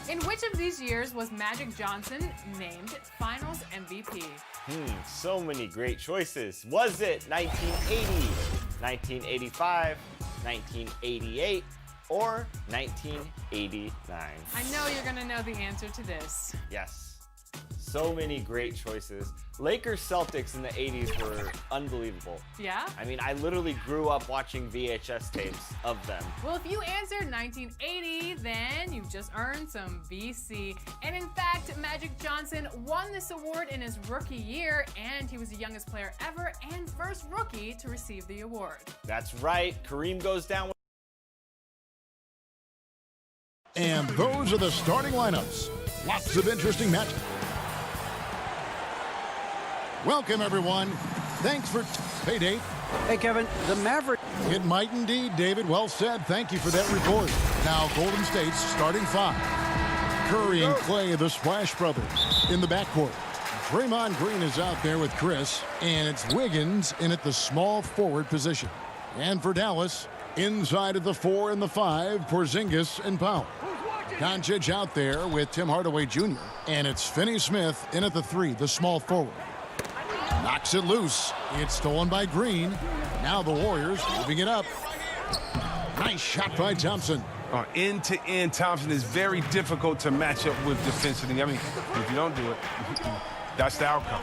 In which of these years was Magic Johnson named Finals MVP? So many great choices. Was it 1980, 1985, 1988, or 1989? I know you're gonna know the answer to this. Yes. So many great choices. Lakers Celtics in the 80s were unbelievable. Yeah? I mean, I literally grew up watching VHS tapes of them. Well, if you answered 1980, then you've just earned some VC. And in fact, Magic Johnson won this award in his rookie year, and he was the youngest player ever and first rookie to receive the award. That's right. Kareem goes down with... And those are the starting lineups. Lots of interesting matches. Welcome, everyone. Thanks for payday. Hey, Kevin, the Mavericks. It might indeed, David. Well said. Thank you for that report. Now, Golden State's starting five. Curry and Clay, the Splash Brothers, in the backcourt. Draymond Green is out there with Chris, and it's Wiggins in at the small forward position. And for Dallas, inside of the 4 and the 5, Porzingis and Powell. Doncic out there with Tim Hardaway Jr., and it's Finney-Smith in at the 3, the small forward. Knocks it loose. It's stolen by Green. Now the Warriors moving it up. Nice shot by Thompson. End-to-end, Thompson is very difficult to match up with defensively. I mean, if you don't do it, that's the outcome.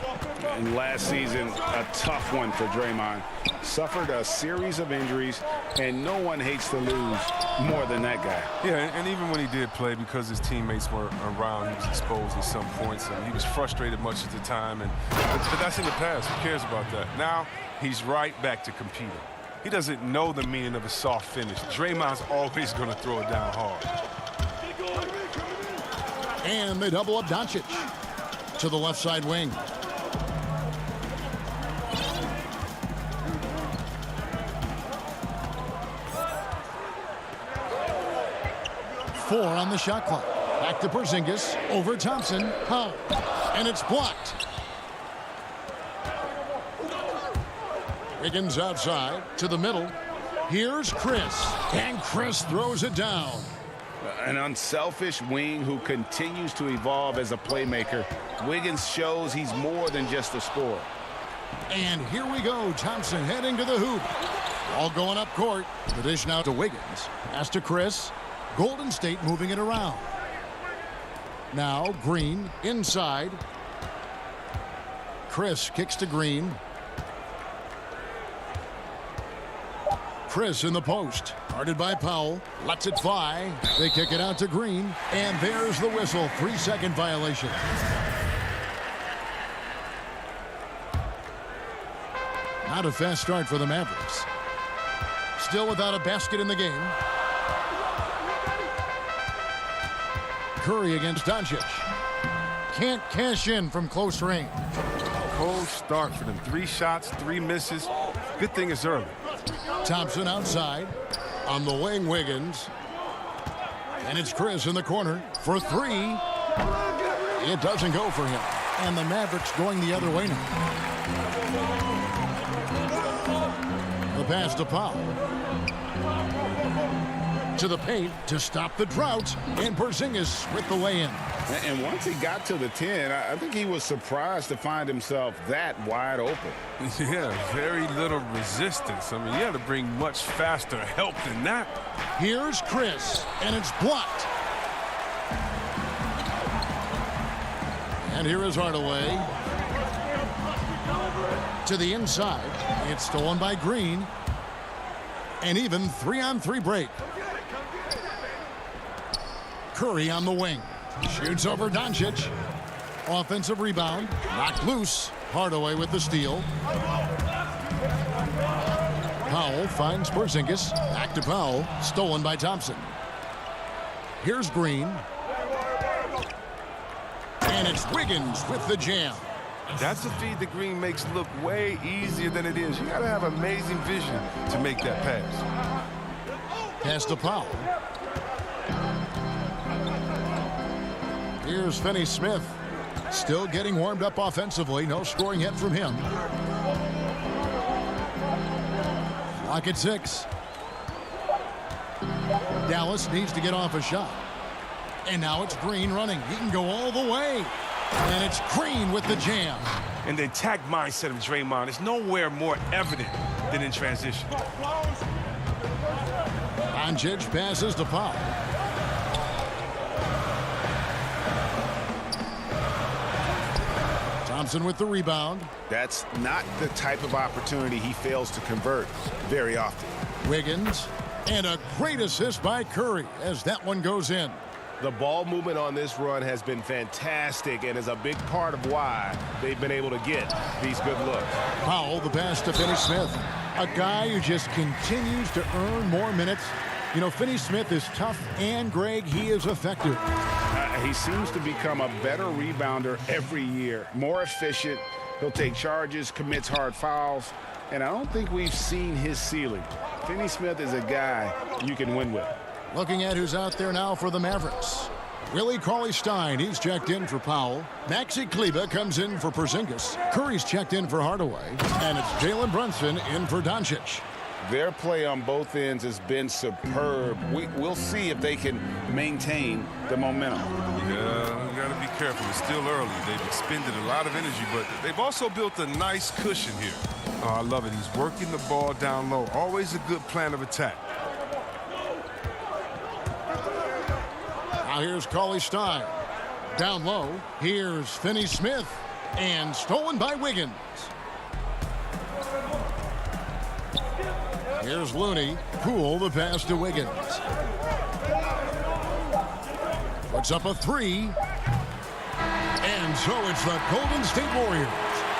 And last season, a tough one for Draymond. Suffered a series of injuries, and no one hates to lose more than that guy. Yeah, and even when he did play, because his teammates were around, he was exposed at some points, and he was frustrated much of the time. But that's in the past. Who cares about that? Now, he's right back to competing. He doesn't know the meaning of a soft finish. Draymond's always going to throw it down hard. And they double up Doncic to the left side wing. Four on the shot clock. Back to Porzingis. Over Thompson. Powell. And it's blocked. Wiggins outside to the middle. Here's Chris. And Chris throws it down. An unselfish wing who continues to evolve as a playmaker. Wiggins shows he's more than just a scorer. And here we go. Thompson heading to the hoop. All going up court. The dish now to Wiggins. Pass to Chris. Golden State moving it around. Now Green inside. Chris kicks to Green. Chris in the post. Guarded by Powell. Lets it fly. They kick it out to Green. And there's the whistle. 3-second violation. Not a fast start for the Mavericks. Still without a basket in the game. Curry against Doncic. Can't cash in from close range. Cold start for them. 3 shots, 3 misses. Good thing it's early. Thompson outside. On the wing, Wiggins. And it's Chris in the corner for 3. It doesn't go for him. And the Mavericks going the other way now. The pass to Powell. To the paint to stop the drought. And Porzingis with the lay-in. And once he got to the 10, I think he was surprised to find himself that wide open. Yeah, very little resistance. I mean, you had to bring much faster help than that. Here's Chris, and it's blocked. And here is Hardaway. To the inside. It's stolen by Green. And even 3-on-3 break. Curry on the wing. Shoots over Doncic. Offensive rebound. Knocked loose. Hardaway with the steal. Powell finds Porzingis. Back to Powell. Stolen by Thompson. Here's Green. And it's Wiggins with the jam. That's a feed that Green makes look way easier than it is. You got to have amazing vision to make that pass. Pass to Powell. Here's Finney-Smith. Still getting warmed up offensively. No scoring yet from him. Clock at 6. Dallas needs to get off a shot. And now it's Green running. He can go all the way. And it's Green with the jam. And the attack mindset of Draymond is nowhere more evident than in transition. Doncic passes to Powell. Thompson with the rebound. That's not the type of opportunity he fails to convert very often. Wiggins. And a great assist by Curry as that one goes in. The ball movement on this run has been fantastic and is a big part of why they've been able to get these good looks. Powell, the pass to Finney-Smith. A guy who just continues to earn more minutes. You know, Finney-Smith is tough, and, Greg, he is effective. He seems to become a better rebounder every year. More efficient. He'll take charges, commits hard fouls, and I don't think we've seen his ceiling. Finney-Smith is a guy you can win with. Looking at who's out there now for the Mavericks. Willie Cauley-Stein, he's checked in for Powell. Maxi Kleber comes in for Porzingis. Curry's checked in for Hardaway. And it's Jalen Brunson in for Doncic. Their play on both ends has been superb. We'll see if they can maintain the momentum. Yeah, we got to be careful. It's still early. They've expended a lot of energy, but they've also built a nice cushion here. Oh, I love it. He's working the ball down low. Always a good plan of attack. Now here's Cauley-Stein. Down low, here's Finney-Smith. And stolen by Wiggins. Here's Looney. Poole, the pass to Wiggins. Puts up a three. And so it's the Golden State Warriors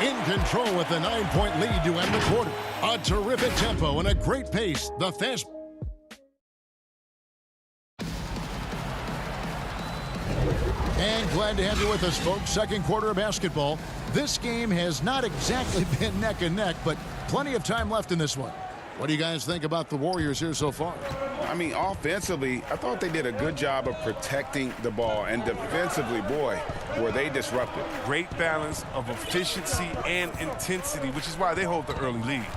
in control with the 9-point lead to end the quarter. A terrific tempo and a great pace. The fast. And glad to have you with us, folks. Second quarter of basketball. This game has not exactly been neck and neck, but plenty of time left in this one. What do you guys think about the Warriors here so far? I mean, offensively, I thought they did a good job of protecting the ball. And defensively, boy, were they disruptive. Great balance of efficiency and intensity, which is why they hold the early lead.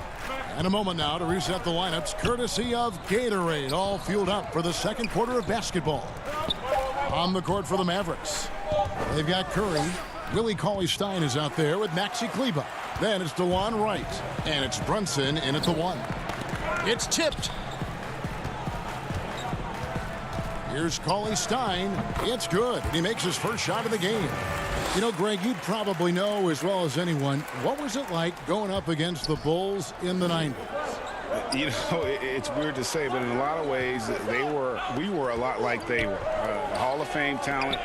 And a moment now to reset the lineups, courtesy of Gatorade, all fueled up for the second quarter of basketball. On the court for the Mavericks. They've got Curry. Willie Cauley-Stein is out there with Maxi Kleber. Then it's DeJuan Wright. And it's Brunson in at the one. It's tipped. Here's Cauley-Stein. It's good. He makes his first shot of the game. You know, Greg, you'd probably know as well as anyone, what was it like going up against the Bulls in the 90s? You know, it's weird to say, but in a lot of ways, we were a lot like they were. Hall of Fame talent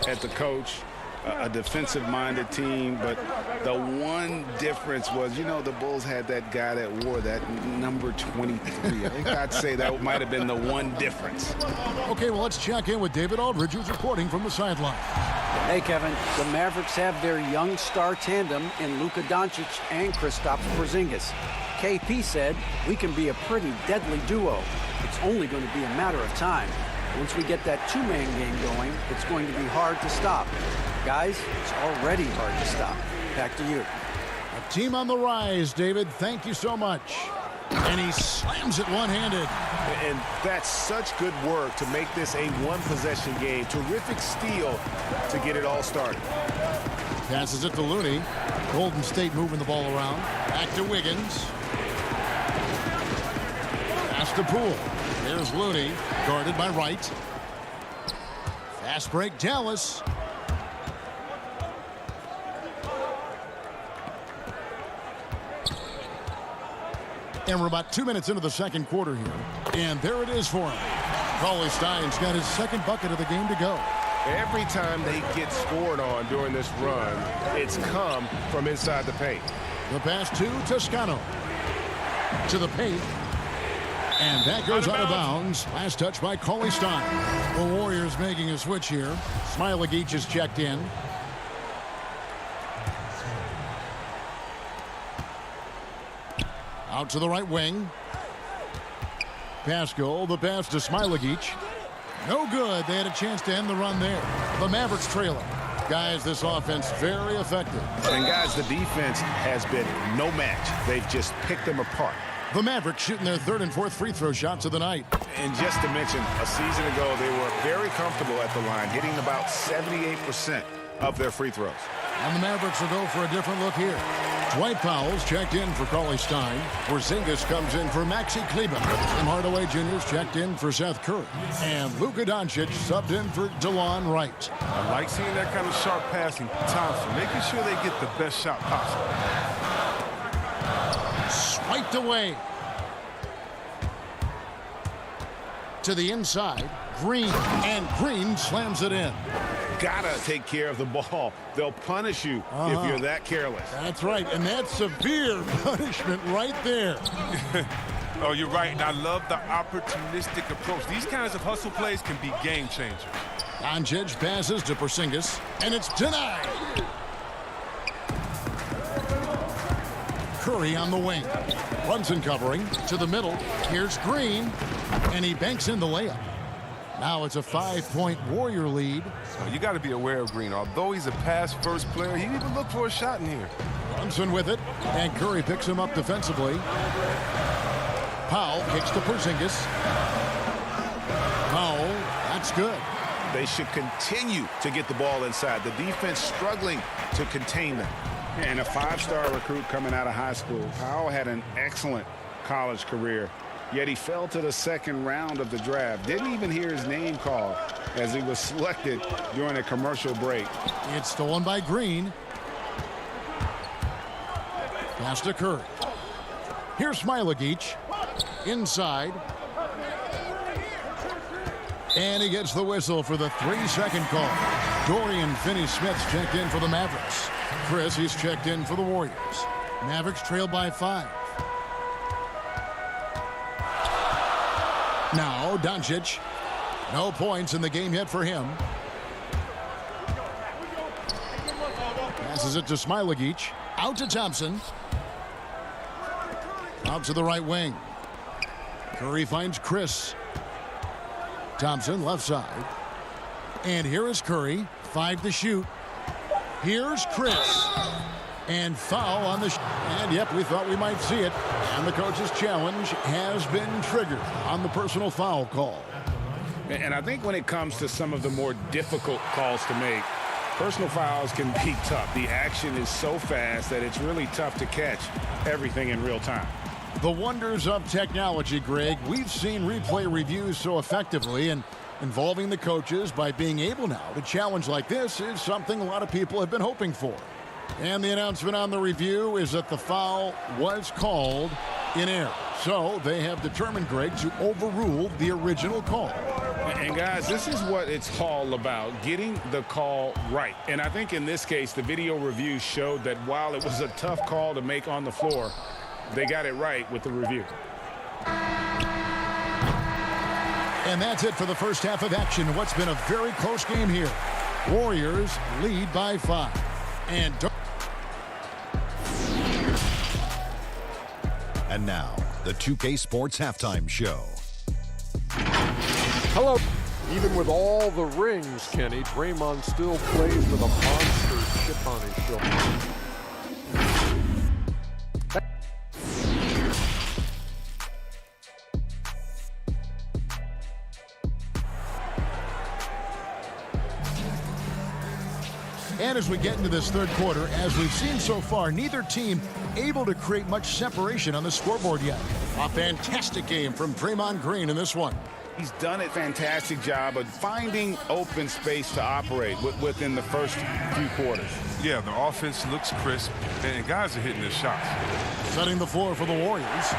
at the coach, a defensive-minded team, but the one difference was, you know, the Bulls had that guy that wore that number 23. I think I'd say that might have been the one difference. Okay, well, let's check in with David Aldridge, who's reporting from the sideline. Hey, Kevin, the Mavericks have their young star tandem in Luka Doncic and Kristaps Porzingis. KP said, we can be a pretty deadly duo. It's only going to be a matter of time. Once we get that two-man game going, it's going to be hard to stop. Guys, it's already hard to stop. Back to you. A team on the rise, David. Thank you so much. And he slams it one-handed. And that's such good work to make this a one-possession game. Terrific steal to get it all started. Passes it to Looney. Golden State moving the ball around. Back to Wiggins. Pass to Poole. There's Looney, guarded by Wright. Fast break, Dallas. And we're about 2 minutes into the second quarter here. And there it is for him. Cauley-Stein's got his second bucket of the game to go. Every time they get scored on during this run, it's come from inside the paint. The pass to Toscano. To the paint. And that goes out of bounds. Last touch by Cauley-Stein. The Warriors making a switch here. Smailagic is checked in. Out to the right wing. Pascal, the pass to Smailagic. No good. They had a chance to end the run there. The Mavericks trailing. Guys, this offense very effective. And guys, the defense has been no match. They've just picked them apart. The Mavericks shooting their third and fourth free throw shots of the night. And just to mention, a season ago, they were very comfortable at the line, hitting about 78% of their free throws. And the Mavericks will go for a different look here. Dwight Powell's checked in for Cauley Stein. Porzingis comes in for Maxi Kleber. Tim Hardaway Jr.'s checked in for Seth Curry. And Luka Doncic subbed in for DeLon Wright. I like seeing that kind of sharp passing. Thompson, making sure they get the best shot possible. Swiped away. To the inside. Green. And Green slams it in. Gotta take care of the ball. They'll punish you if you're that careless. That's right, and that's severe punishment right there. Oh, you're right, and I love the opportunistic approach. These kinds of hustle plays can be game changers. Doncic passes to Porzingis, and it's denied. Curry on the wing. Brunson covering to the middle. Here's Green, and he banks in the layup. Now it's a 5-point Warrior lead. You got to be aware of Green. Although he's a pass-first player, he even look for a shot in here. Brunson with it, and Curry picks him up defensively. Powell kicks to Porzingis. Powell, that's good. They should continue to get the ball inside. The defense struggling to contain them. And a five-star recruit coming out of high school. Powell had an excellent college career. Yet he fell to the second round of the draft. Didn't even hear his name called as he was selected during a commercial break. It's stolen by Green. Pass to Curry. Here's Smailagic. Inside. And he gets the whistle for the 3-second call. Dorian Finney-Smith's checked in for the Mavericks. Chris, he's checked in for the Warriors. Mavericks trail by 5. Now, Doncic. No points in the game yet for him. Passes it to Smailagic. Out to Thompson. Out to the right wing. Curry finds Chris. Thompson left side. And here is Curry. 5 to shoot. Here's Chris. And foul on the and yep, we thought we might see it. And the coach's challenge has been triggered on the personal foul call. And I think when it comes to some of the more difficult calls to make, personal fouls can be tough. The action is so fast that it's really tough to catch everything in real time. The wonders of technology, Greg. We've seen replay reviews so effectively, and involving the coaches by being able now to challenge like this is something a lot of people have been hoping for. And the announcement on the review is that the foul was called in error. So they have determined, Greg, to overrule the original call. And guys, this is what it's all about, getting the call right. And I think in this case, the video review showed that while it was a tough call to make on the floor, they got it right with the review. And that's it for the first half of action. What's been a very close game here. Warriors lead by 5. And now, the 2K Sports Halftime Show. Hello. Even with all the rings, Kenny, Draymond still plays with a monster chip on his shoulder. And as we get into this third quarter, as we've seen so far, neither team able to create much separation on the scoreboard yet. A fantastic game from Draymond Green in this one. He's done a fantastic job of finding open space to operate within the first few quarters. Yeah, the offense looks crisp, and guys are hitting their shots. Setting the floor for the Warriors.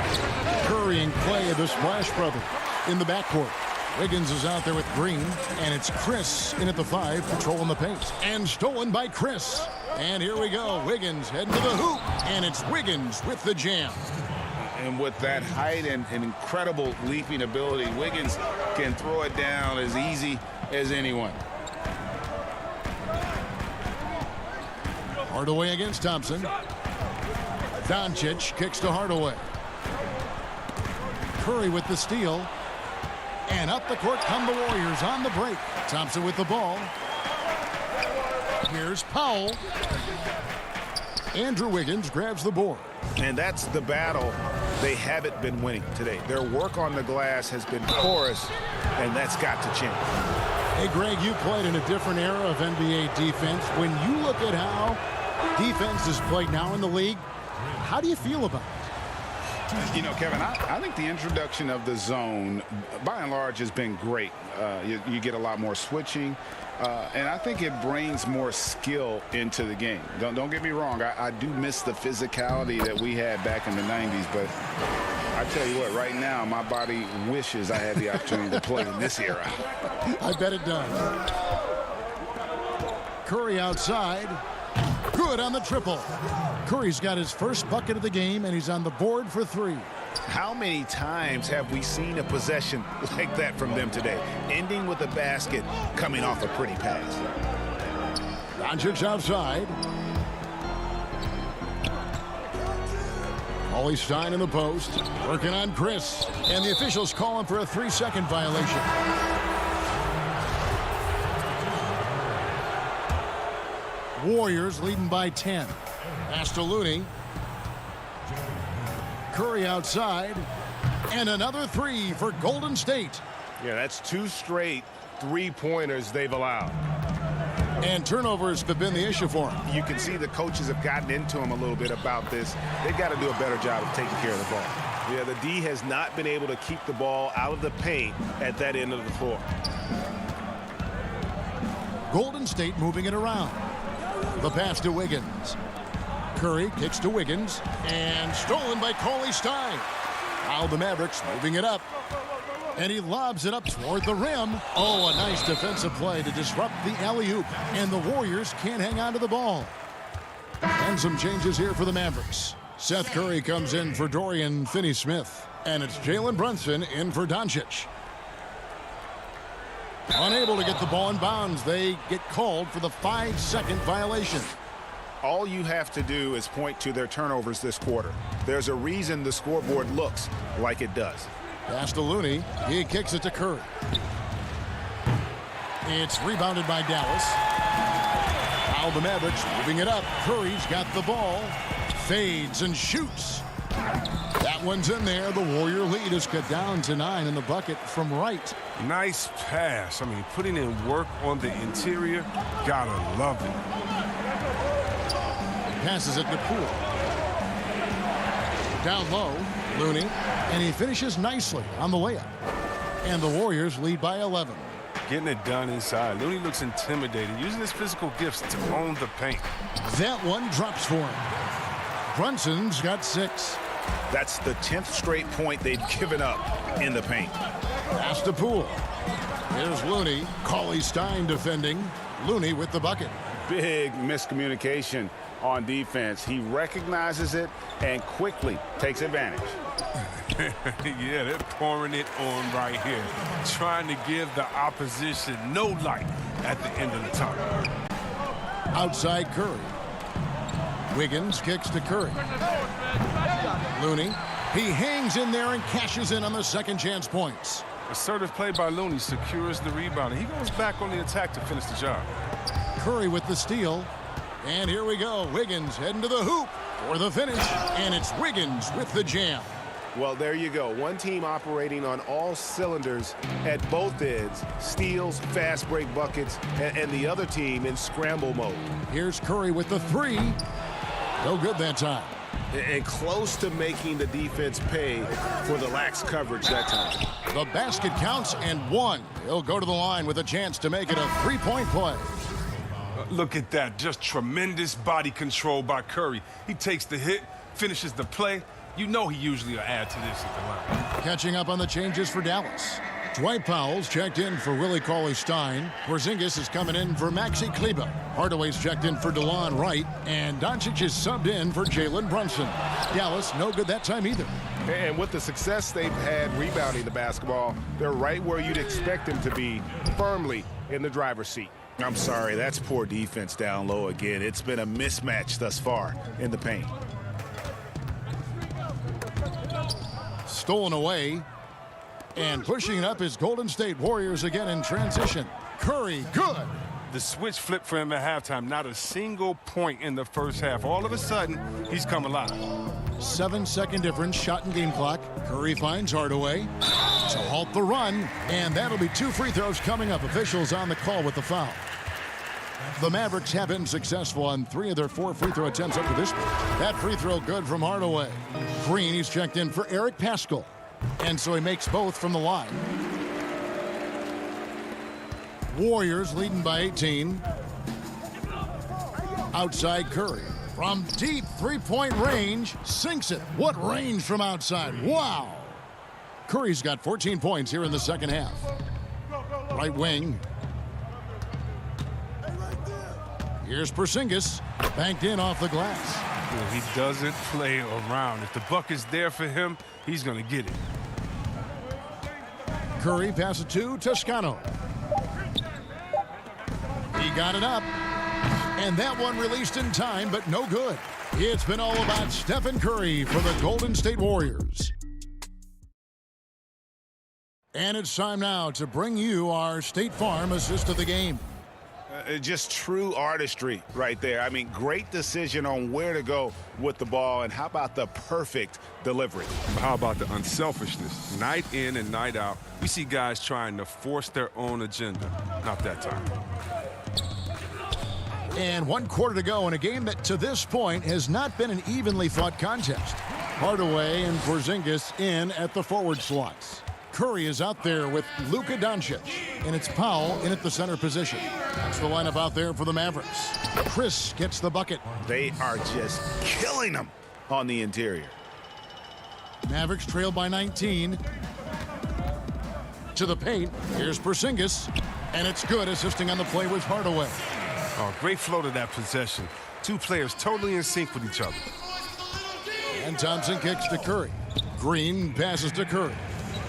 Curry and Clay, the Splash Brothers, in the backcourt. Wiggins is out there with Green, and it's Chris in at the 5, patrolling the paint. And stolen by Chris. And here we go. Wiggins heading to the hoop, and it's Wiggins with the jam. And with that height and incredible leaping ability, Wiggins can throw it down as easy as anyone. Hardaway against Thompson. Doncic kicks to Hardaway. Curry with the steal. And up the court come the Warriors on the break. Thompson with the ball. Here's Powell. Andrew Wiggins grabs the board. And that's the battle they haven't been winning today. Their work on the glass has been porous, and that's got to change. Hey, Greg, you played in a different era of NBA defense. When you look at how defense is played now in the league, how do you feel about it? You know, Kevin, I think the introduction of the zone, by and large, has been great. You get a lot more switching, and I think it brings more skill into the game. Don't get me wrong. I do miss the physicality that we had back in the 90s, but I tell you what, right now, my body wishes I had the opportunity to play in this era. I bet it does. Curry outside. Good on the triple. Curry's got his first bucket of the game, and he's on the board for 3. How many times have we seen a possession like that from them today, ending with a basket coming off a pretty pass? Doncic outside. Ollie Stein in the post, working on Chris, and the officials call him for a 3-second violation. Warriors leading by 10. Pass to Looney. Curry outside. And another 3 for Golden State. Yeah, that's 2 straight 3-pointers they've allowed. And turnovers have been the issue for him. You can see the coaches have gotten into him a little bit about this. They've got to do a better job of taking care of the ball. Yeah, the D has not been able to keep the ball out of the paint at that end of the floor. Golden State moving it around. The pass to Wiggins. Curry kicks to Wiggins. And stolen by Cauley Stein. Now the Mavericks moving it up. And he lobs it up toward the rim. Oh, a nice defensive play to disrupt the alley-oop. And the Warriors can't hang on to the ball. And some changes here for the Mavericks. Seth Curry comes in for Dorian Finney-Smith. And it's Jalen Brunson in for Doncic. Unable to get the ball in bounds. They get called for the 5-second violation. All you have to do is point to their turnovers this quarter. There's a reason the scoreboard looks like it does. Pass to Looney. He kicks it to Curry. It's rebounded by Dallas. Now the Mavericks moving it up. Curry's got the ball. Fades and shoots. That one's in there. The Warrior lead is cut down to 9 in the bucket from Wright. Nice pass. I mean, putting in work on the interior. Gotta love it. Passes it to Poole. Down low, Looney, and he finishes nicely on the layup. And the Warriors lead by 11. Getting it done inside. Looney looks intimidated, using his physical gifts to own the paint. That one drops for him. Brunson's got 6. That's the 10th straight point they've given up in the paint. Pass to Poole. Here's Looney. Cauley Stein defending. Looney with the bucket. Big miscommunication on defense. He recognizes it and quickly takes advantage. Yeah, they're pouring it on right here. Trying to give the opposition no light at the end of the tunnel. Outside Curry. Wiggins kicks to Curry. Looney. He hangs in there and cashes in on the second chance points. Assertive play by Looney secures the rebound. He goes back on the attack to finish the job. Curry with the steal. And here we go. Wiggins heading to the hoop for the finish. And it's Wiggins with the jam. Well, there you go. One team operating on all cylinders at both ends. Steals, fast break buckets, and the other team in scramble mode. Here's Curry with the 3. No good that time. And close to making the defense pay for the lax coverage that time. The basket counts and 1. He'll go to the line with a chance to make it a 3-point play. Look at that. Just tremendous body control by Curry. He takes the hit, finishes the play. You know he usually will add to this at the line. Catching up on the changes for Dallas. Dwight Powell's checked in for Willie Cauley-Stein. Porzingis is coming in for Maxi Kleber. Hardaway's checked in for DeLon Wright. And Doncic is subbed in for Jalen Brunson. Dallas, no good that time either. And with the success they've had rebounding the basketball, they're right where you'd expect them to be, firmly in the driver's seat. I'm sorry, that's poor defense down low again. It's been a mismatch thus far in the paint. Stolen away. And pushing it up is Golden State Warriors again in transition. Curry, good. The switch flipped for him at halftime. Not a single point in the first half. All of a sudden, he's come alive. 7-second difference, shot and game clock. Curry finds Hardaway to halt the run, and that'll be 2 free throws coming up. Officials on the call with the foul. The Mavericks have been successful on 3 of their 4 free throw attempts up to this point. That free throw good from Hardaway. Green, he's checked in for Eric Paschall, and so he makes both from the line. Warriors leading by 18. Outside Curry. From deep three-point range, sinks it. What range from outside. Wow. Curry's got 14 points here in the second half. Right wing. Here's Porzingis. Banked in off the glass. Well, he doesn't play around. If the buck is there for him, he's going to get it. Curry passes to Toscano. He got it up. And that one released in time, but no good. It's been all about Stephen Curry for the Golden State Warriors. And it's time now to bring you our State Farm assist of the game. Just true artistry right there. I mean, great decision on where to go with the ball, and how about the perfect delivery? How about the unselfishness? Night in and night out, we see guys trying to force their own agenda. Not that time. And 1 quarter to go in a game that to this point has not been an evenly fought contest. Hardaway and Porzingis in at the forward slots. Curry is out there with Luka Doncic, and it's Powell in at the center position. That's the lineup out there for the Mavericks. Chris gets the bucket. They are just killing them on the interior. Mavericks trail by 19. To the paint. Here's Porzingis, and it's good. Assisting on the play was Hardaway. Oh, great flow to that possession. 2 players totally in sync with each other. And Thompson kicks to Curry. Green passes to Curry.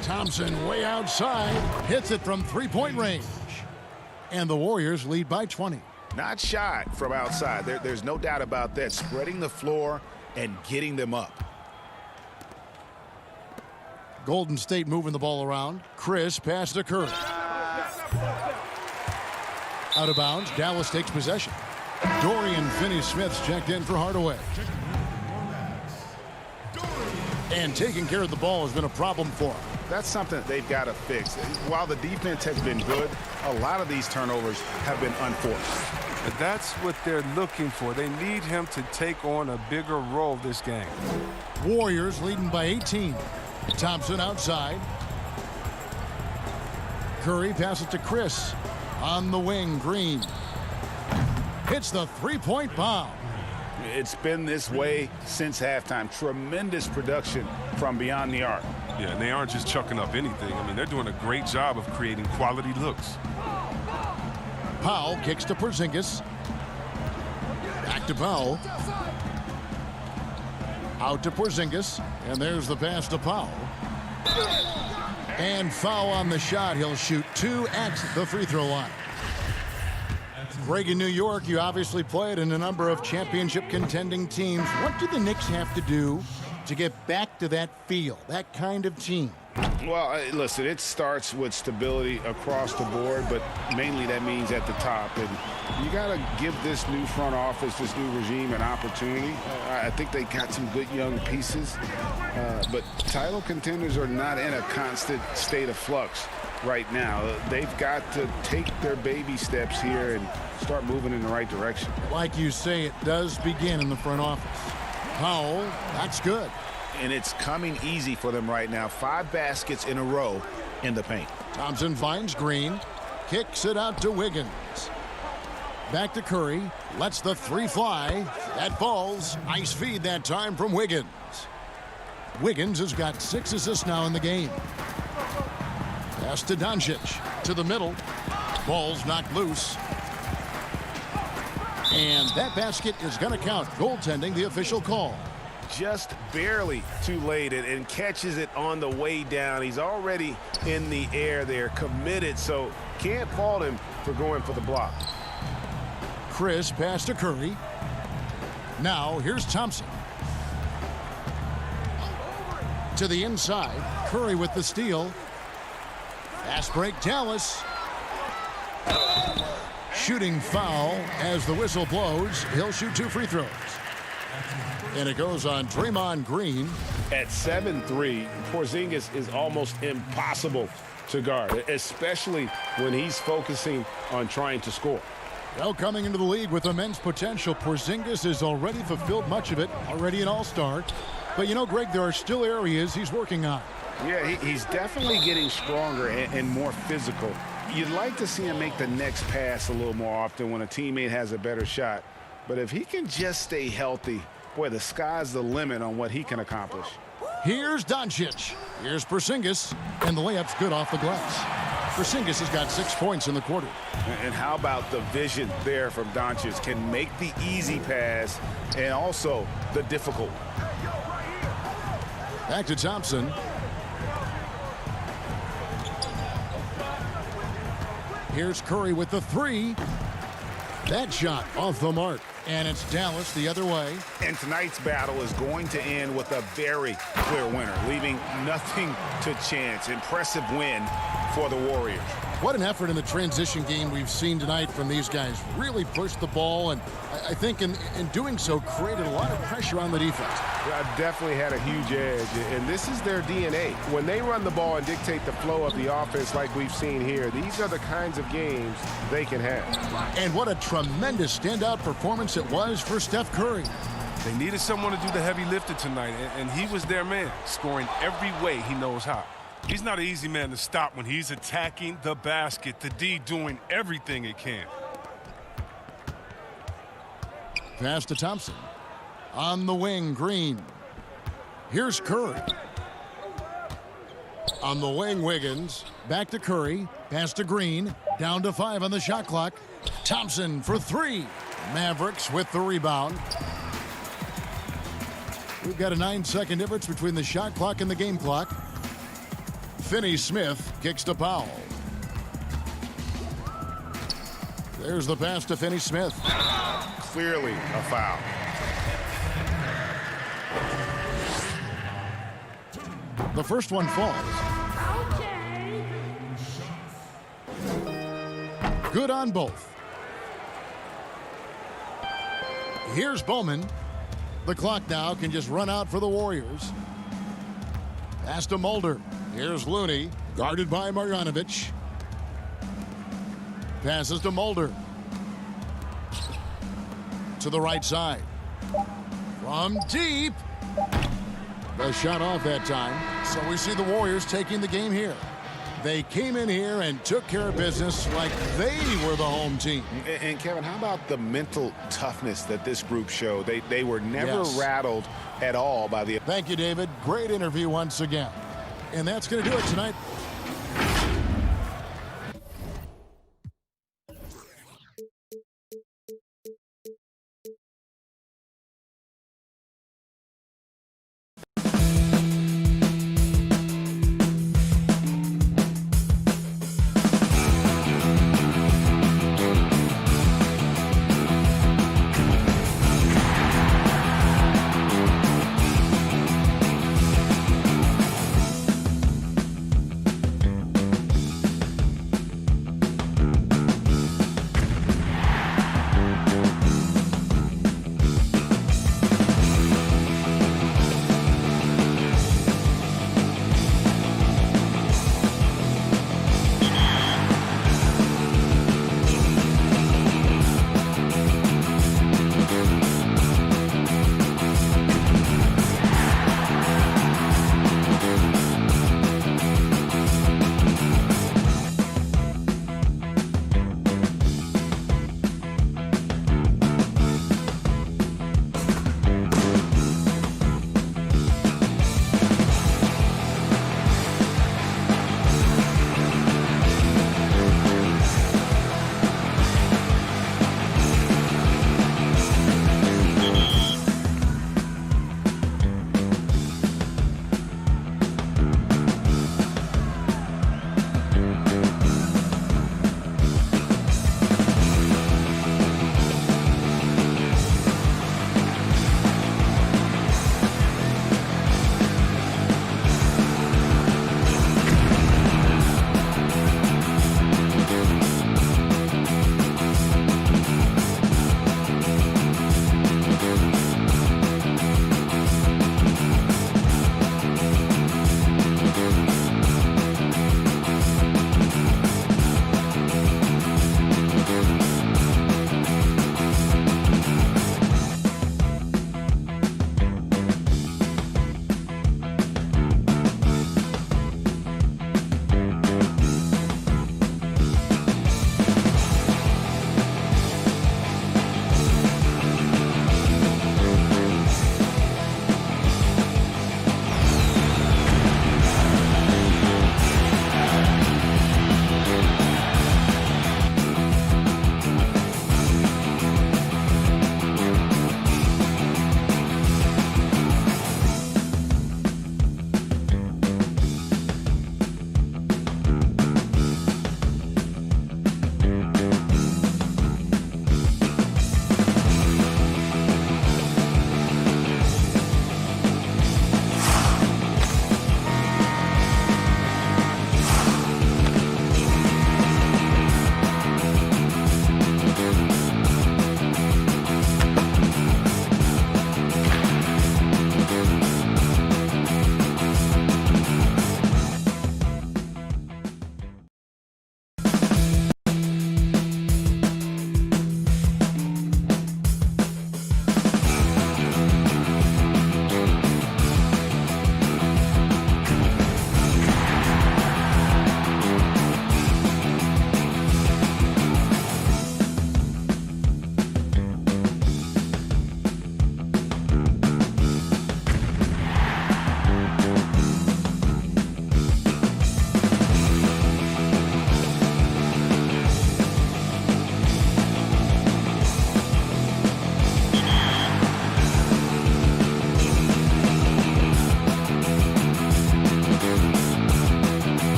Thompson way outside, hits it from three-point range. And the Warriors lead by 20. Not shy from outside. There's no doubt about that. Spreading the floor and getting them up. Golden State moving the ball around. Chris pass to Curry. Out of bounds, Dallas takes possession. Dorian Finney-Smith's checked in for Hardaway. And taking care of the ball has been a problem for him. That's something they've got to fix. While the defense has been good, a lot of these turnovers have been unforced. But that's what they're looking for. They need him to take on a bigger role this game. Warriors leading by 18. Thompson outside. Curry passes to Chris. On the wing, Green. Hits the three-point bomb. It's been this way since halftime. Tremendous production from beyond the arc. Yeah, and they aren't just chucking up anything. I mean, they're doing a great job of creating quality looks. Powell kicks to Porzingis. Back to Powell. Out to Porzingis. And there's the pass to Powell. And foul on the shot. He'll shoot 2 at the free throw line. Greg, in New York, you obviously played in a number of championship contending teams. What do the Knicks have to do to get back to that feel, that kind of team? Well, listen, it starts with stability across the board, but mainly that means at the top. And you got to give this new front office, this new regime, an opportunity. I think they got some good young pieces, but title contenders are not in a constant state of flux right now. They've got to take their baby steps here and start moving in the right direction. Like you say, it does begin in the front office. Powell, that's good. And it's coming easy for them right now. 5 baskets in a row in the paint. Thompson finds Green, kicks it out to Wiggins. Back to Curry, lets the 3 fly. That falls. Nice feed that time from Wiggins. Wiggins has got 6 assists now in the game. Pass to Doncic, to the middle. Ball's knocked loose. And that basket is going to count. Goaltending, the official call. Just barely too late and catches it on the way down. He's already in the air there, committed, so can't fault him for going for the block. Chris pass to Curry. Now here's Thompson. To the inside, Curry with the steal. Fast break, Dallas. shooting foul. As the whistle blows, he'll shoot 2 free throws. And it goes on Draymond Green. At 7'3", Porzingis is almost impossible to guard, especially when he's focusing on trying to score. Well, coming into the league with immense potential, Porzingis has already fulfilled much of it, already an all-star. But, you know, Greg, there are still areas he's working on. Yeah, he's definitely getting stronger and more physical. You'd like to see him make the next pass a little more often when a teammate has a better shot. But if he can just stay healthy, boy, the sky's the limit on what he can accomplish. Here's Doncic. Here's Porzingis. And the layup's good off the glass. Porzingis has got 6 points in the quarter. And how about the vision there from Doncic? Can make the easy pass and also the difficult. Back to Thompson. Here's Curry with the 3. That shot off the mark. And it's Dallas the other way. And tonight's battle is going to end with a very clear winner, leaving nothing to chance. Impressive win for the Warriors. What an effort in the transition game we've seen tonight from these guys. Really pushed the ball, and I think in doing so created a lot of pressure on the defense. Definitely had a huge edge, and this is their DNA. When they run the ball and dictate the flow of the offense like we've seen here, these are the kinds of games they can have. And what a tremendous standout performance it was for Steph Curry. They needed someone to do the heavy lifting tonight, and he was their man, scoring every way he knows how. He's not an easy man to stop when he's attacking the basket. The D doing everything it can. Pass to Thompson. On the wing, Green. Here's Curry. On the wing, Wiggins. Back to Curry. Pass to Green. Down to 5 on the shot clock. Thompson for 3. Mavericks with the rebound. We've got a 9-second difference between the shot clock and the game clock. Finney-Smith kicks to Powell. There's the pass to Finney-Smith. Clearly a foul. The first one falls. Good on both. Here's Bowman. The clock now can just run out for the Warriors. Pass to Mulder. Here's Looney, guarded by Marjanovic. Passes to Mulder. To the right side. From deep. The shot off that time. So we see the Warriors taking the game here. They came in here and took care of business like they were the home team. And Kevin, how about the mental toughness that this group showed? They were never rattled at all by the... Thank you, David. Great interview once again. And that's going to do it tonight.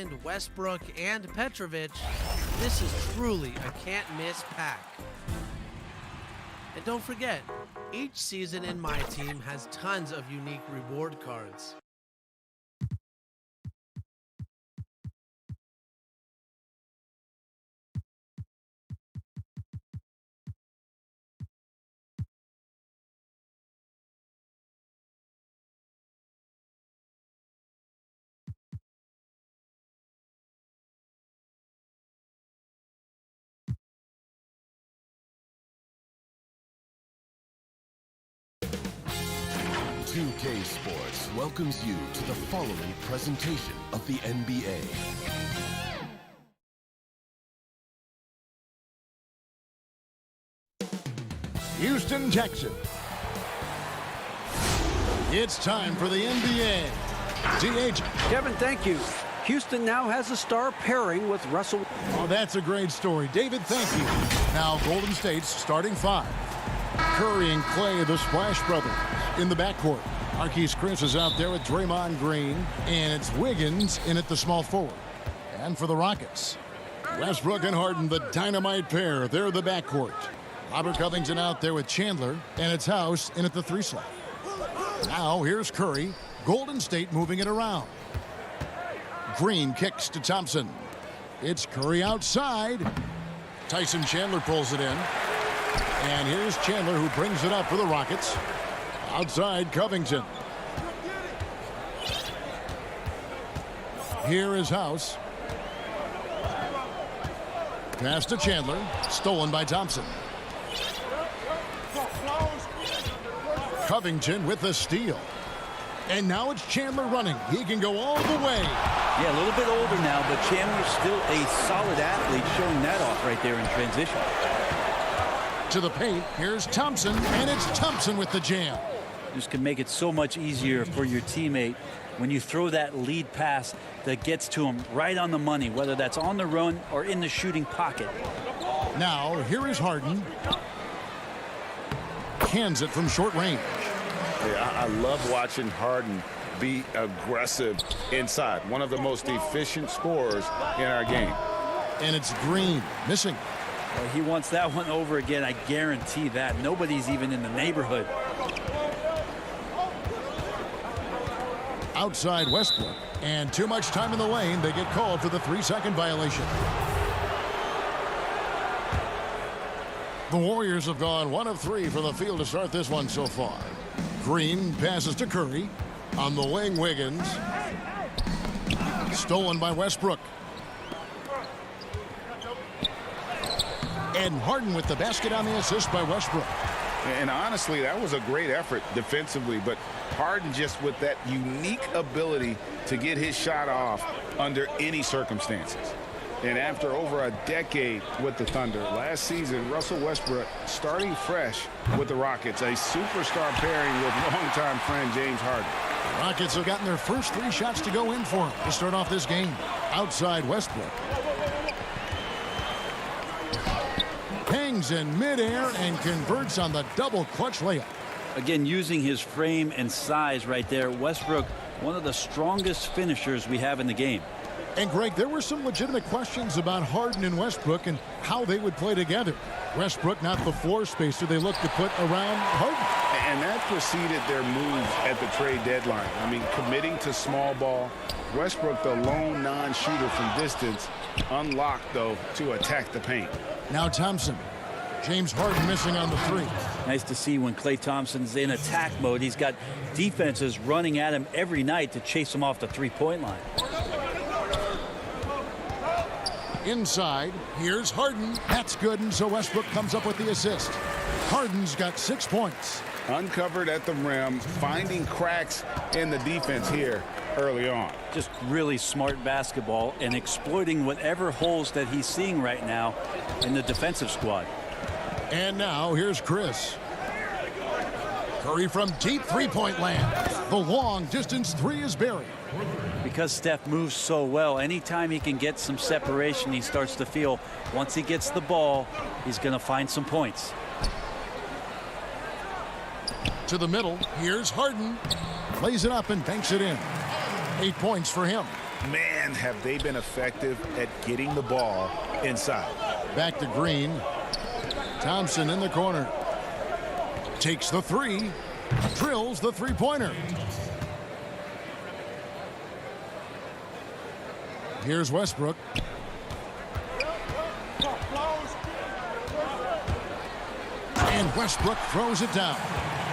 behind Westbrook and Petrovic, this is truly a can't-miss pack. And don't forget, each season in my team has tons of unique reward cards. CLA Sports welcomes you to the following presentation of the NBA. Houston, Texas. It's time for the NBA. DH. Kevin, thank you. Houston now has a star pairing with Russell. Oh, that's a great story. David, thank you. Now Golden State's starting five. Curry and Clay, the Splash Brothers, in the backcourt. Marquise Chris is out there with Draymond Green, and it's Wiggins in at the small forward. And for the Rockets, Westbrook and Harden, the dynamite pair. They're the backcourt. Robert Covington out there with Chandler, and it's House in at the three slot. Now here's Curry. Golden State moving it around. Green kicks to Thompson. It's Curry outside. Tyson Chandler pulls it in. And here's Chandler who brings it up for the Rockets. Outside Covington. Here is House. Pass to Chandler. Stolen by Thompson. Covington with the steal. And now it's Chandler running. He can go all the way. Yeah, a little bit older now, but Chandler's still a solid athlete, showing that off right there in transition. To the paint, here's Thompson, and it's Thompson with the jam. This can make it so much easier for your teammate when you throw that lead pass that gets to him right on the money, whether that's on the run or in the shooting pocket. Now, here is Harden. Cans it from short range. Yeah, I love watching Harden be aggressive inside. One of the most efficient scorers in our game. And it's Green missing. Well, he wants that one over again. I guarantee that. Nobody's even in the neighborhood. Outside Westbrook. And too much time in the lane. They get called for the 3-second violation. The Warriors have gone 1 of 3 from the field to start this one so far. Green passes to Curry. On the wing, Wiggins. Stolen by Westbrook. And Harden with the basket on the assist by Westbrook. And honestly, that was a great effort defensively, but Harden just with that unique ability to get his shot off under any circumstances. And after over a decade with the Thunder, last season, Russell Westbrook starting fresh with the Rockets, a superstar pairing with longtime friend James Harden. The Rockets have gotten their first 3 shots to go in for him to start off this game. Outside Westbrook. Hangs in midair and converts on the double clutch layup. Again, using his frame and size right there, Westbrook, one of the strongest finishers we have in the game. And Greg, there were some legitimate questions about Harden and Westbrook and how they would play together. Westbrook not the floor spacer they look to put around Harden. And that preceded their moves at the trade deadline. I mean, committing to small ball. Westbrook, the lone non-shooter from distance, unlocked, though, to attack the paint. Now Thompson. James Harden missing on the 3. Nice to see when Klay Thompson's in attack mode. He's got defenses running at him every night to chase him off the three-point line. Inside, here's Harden. That's good, and so Westbrook comes up with the assist. Harden's got 6 points. Uncovered at the rim, finding cracks in the defense here early on. Just really smart basketball and exploiting whatever holes that he's seeing right now in the defensive squad. And now here's Chris. Curry from deep three-point land. The long-distance 3 is buried. Because Steph moves so well, anytime he can get some separation, he starts to feel once he gets the ball, he's going to find some points. To the middle, here's Harden. Lays it up and banks it in. 8 points for him. Man, have they been effective at getting the ball inside. Back to Green. Thompson in the corner. Takes the three. Drills the three-pointer. Here's Westbrook. And Westbrook throws it down.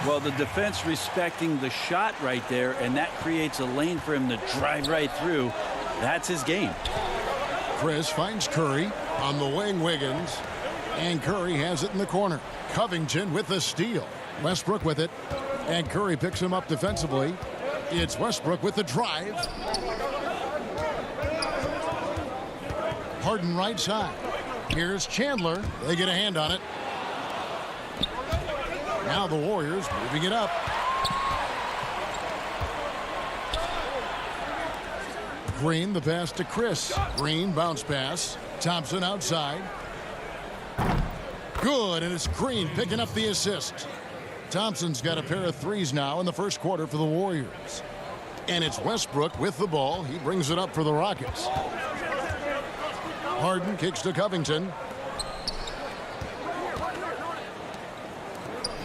Well, the defense respecting the shot right there, and that creates a lane for him to drive right through. That's his game. Chris finds Curry on the wing. Wiggins. And Curry has it in the corner. Covington with the steal. Westbrook with it. And Curry picks him up defensively. It's Westbrook with the drive. Harden right side. Here's Chandler. They get a hand on it. Now the Warriors moving it up. Green, the pass to Chris. Green, bounce pass. Thompson outside. Good, and it's Green picking up the assist. Thompson's got a pair of threes now in the first quarter for the Warriors. And it's Westbrook with the ball. He brings it up for the Rockets. Harden kicks to Covington.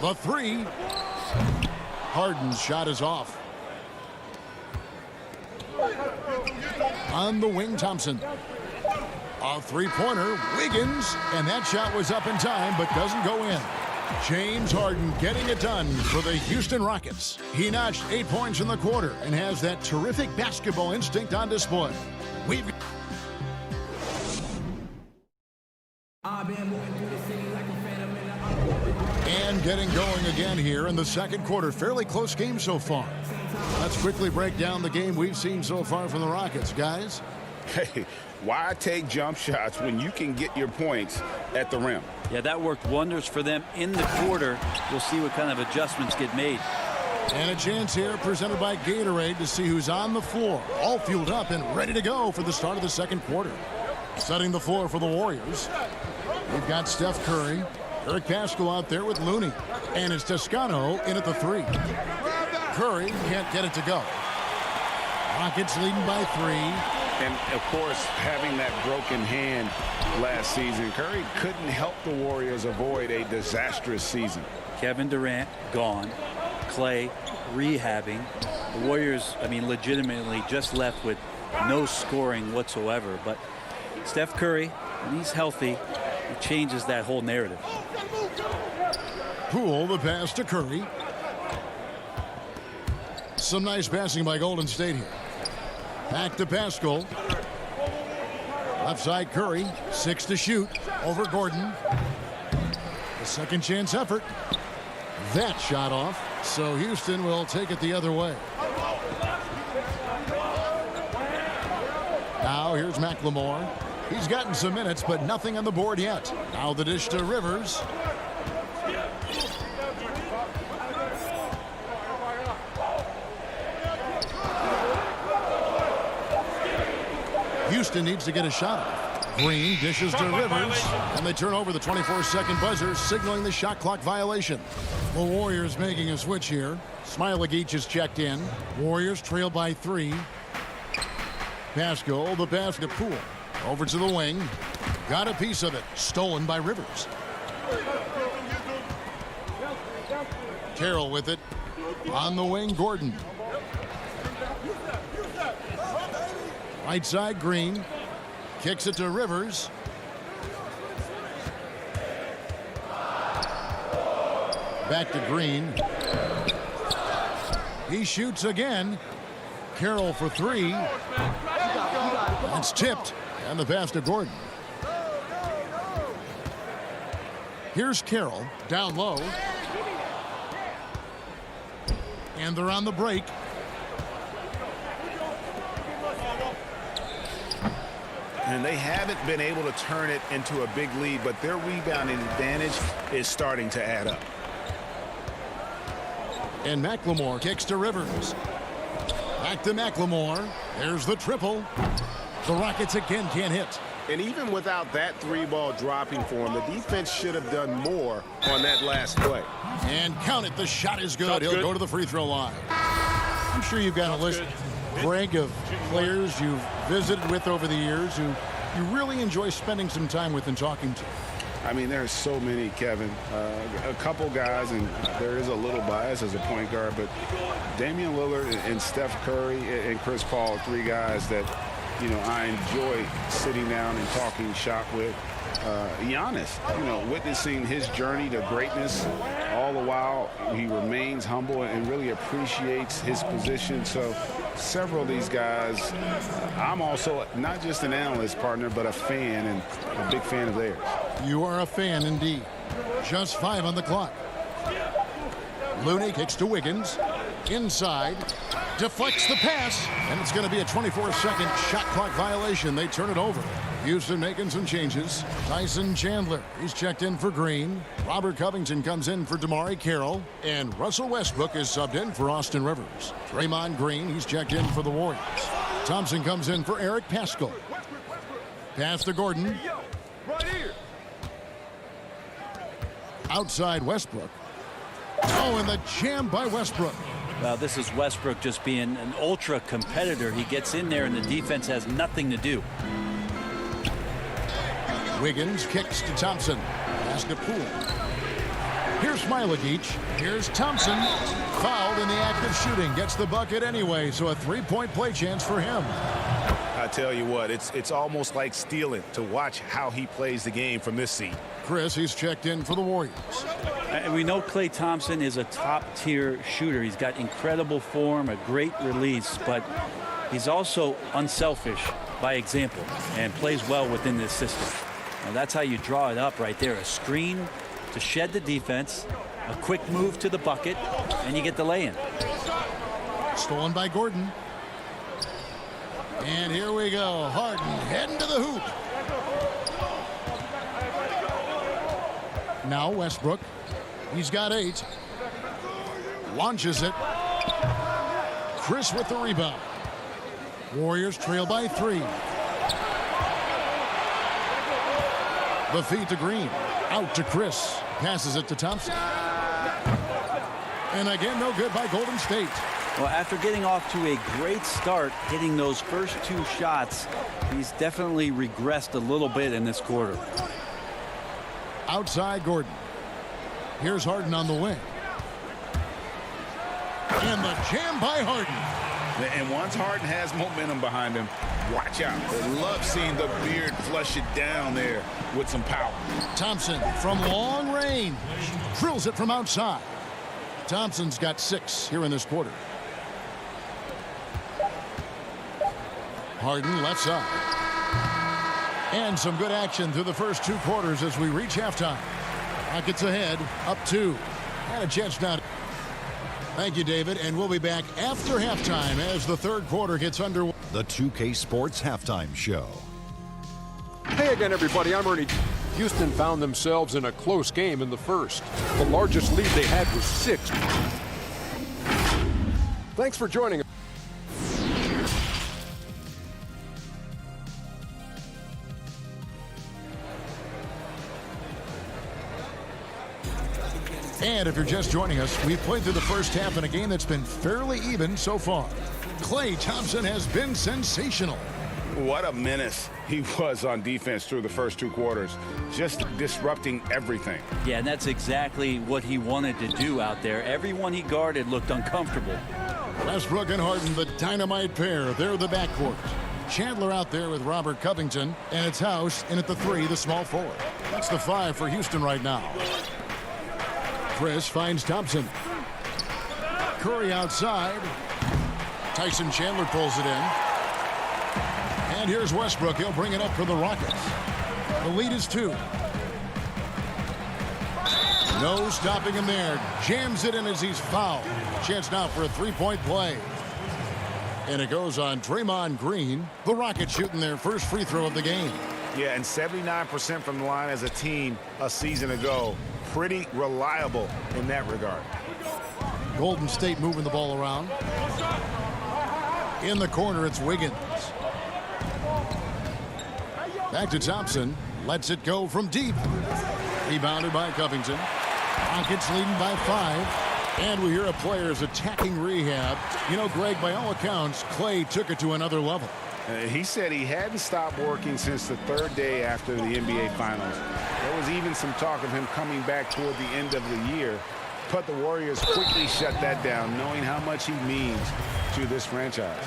The three. Harden's shot is off. On the wing, Thompson. A three-pointer, Wiggins, and that shot was up in time but doesn't go in. James Harden getting it done for the Houston Rockets. He notched 8 points in the quarter and has that terrific basketball instinct on display. And getting going again here in the second quarter. Fairly close game so far. Let's quickly break down the game we've seen so far from the Rockets, guys. Hey, why take jump shots when you can get your points at the rim? Yeah, that worked wonders for them in the quarter. We'll see what kind of adjustments get made. And a chance here presented by Gatorade to see who's on the floor. All fueled up and ready to go for the start of the second quarter. Setting the floor for the Warriors. We've got Steph Curry. Eric Paschall out there with Looney. And it's Toscano in at the three. Curry can't get it to go. Rockets leading by 3. And, of course, having that broken hand last season, Curry couldn't help the Warriors avoid a disastrous season. Kevin Durant gone. Clay rehabbing. The Warriors, I mean, legitimately just left with no scoring whatsoever. But Steph Curry, when he's healthy, it changes that whole narrative. Poole, the pass to Curry. Some nice passing by Golden State here. Back to Paschall. Left side Curry. 6 to shoot. Over Gordon. A second chance effort. That shot off. So Houston will take it the other way. Now here's McLemore. He's gotten some minutes, but nothing on the board yet. Now the dish to Rivers. Houston needs to get a shot off. Green dishes to Rivers, and they turn over the 24-second buzzer, signaling the shot clock violation. The Warriors making a switch here. Smailagic is checked in. Warriors trail by 3. Paschall, the pass to Poole. Over to the wing. Got a piece of it. Stolen by Rivers. Carroll with it. On the wing, Gordon. Right side, Green. Kicks it to Rivers. Back to Green. He shoots again. Carroll for 3. It's tipped. And the pass to Gordon. Here's Carroll. Down low. And they're on the break. And they haven't been able to turn it into a big lead, but their rebounding advantage is starting to add up. And McLemore kicks to Rivers. Back to McLemore. There's the triple. The Rockets again can't hit. And even without that 3-ball dropping for him, the defense should have done more on that last play. And count it. The shot is good. He'll go to the free throw line. I'm sure you've got a list. Greg, of players you've visited with over the years who you really enjoy spending some time with and talking to? I mean, there's so many, Kevin. A couple guys, and there is a little bias as a point guard, but Damian Lillard and Steph Curry and Chris Paul, three guys that, you know, I enjoy sitting down and talking shop with. Giannis, you know, witnessing his journey to greatness, all the while he remains humble and really appreciates his position. So several of these guys, I'm also not just an analyst, partner, but a fan and a big fan of theirs. You are a fan indeed. Just 5 on the clock. Looney kicks to Wiggins. Inside. Deflects the pass. And it's going to be a 24-second shot clock violation. They turn it over. Houston making some changes. Tyson Chandler, he's checked in for Green. Robert Covington comes in for DeMar Carroll. And Russell Westbrook is subbed in for Austin Rivers. Draymond Green, he's checked in for the Warriors. Thompson comes in for Eric Paschall. Pass to Gordon. Outside Westbrook. Oh, and the jam by Westbrook. Well, this is Westbrook just being an ultra competitor. He gets in there and the defense has nothing to do. Wiggins kicks to Thompson. Pass to Poole. Here's Smailagic. Here's Thompson. Fouled in the act of shooting. Gets the bucket anyway, so a 3-point play chance for him. I tell you what, it's almost like stealing to watch how he plays the game from this seat. Chris, he's checked in for the Warriors. We know Klay Thompson is a top-tier shooter. He's got incredible form, a great release, but he's also unselfish by example and plays well within this system. Now that's how you draw it up right there. A screen to shed the defense, a quick move to the bucket, and you get the lay-in. Stolen by Gordon. And here we go. Harden heading to the hoop. Now Westbrook. He's got 8. Launches it. Chris with the rebound. Warriors trail by 3. The feed to Green. Out to Chris. Passes it to Thompson. And again, no good by Golden State. Well, after getting off to a great start, hitting those first 2 shots, he's definitely regressed a little bit in this quarter. Outside Gordon. Here's Harden on the wing. And the jam by Harden. And once Harden has momentum behind him, watch out. I love seeing the beard flush it down there with some power. Thompson from long range. Drills it from outside. Thompson's got 6 here in this quarter. Harden lets up. And some good action through the first 2 quarters as we reach halftime. Rockets ahead, up 2. And a chance now. Thank you, David. And we'll be back after halftime as the third quarter gets underway. The 2K Sports Halftime Show. Hey again, everybody. I'm Ernie. Houston found themselves in a close game in the first. The largest lead they had was 6. Thanks for joining us. And if you're just joining us, we've played through the first half in a game that's been fairly even so far. Klay Thompson has been sensational. What a menace he was on defense through the first 2 quarters, just disrupting everything. Yeah, and that's exactly what he wanted to do out there. Everyone he guarded looked uncomfortable. Westbrook and Harden, the dynamite pair. They're the backcourt. Chandler out there with Robert Covington, and it's House in at the 3, the small forward. That's the 5 for Houston right now. Chris finds Thompson. Curry outside. Tyson Chandler pulls it in. And here's Westbrook. He'll bring it up for the Rockets. The lead is 2. No stopping him there. Jams it in as he's fouled. Chance now for a 3-point play. And it goes on Draymond Green. The Rockets shooting their first free throw of the game. Yeah, and 79% from the line as a team a season ago. Pretty reliable in that regard. Golden State moving the ball around. In the corner, it's Wiggins. Back to Thompson. Lets it go from deep. Rebounded by Covington. Rockets leading by 5. And we hear a player's attacking rehab. You know, Greg, by all accounts, Clay took it to another level. He said he hadn't stopped working since the third day after the NBA Finals. There was even some talk of him coming back toward the end of the year, but the Warriors quickly shut that down, knowing how much he means to this franchise.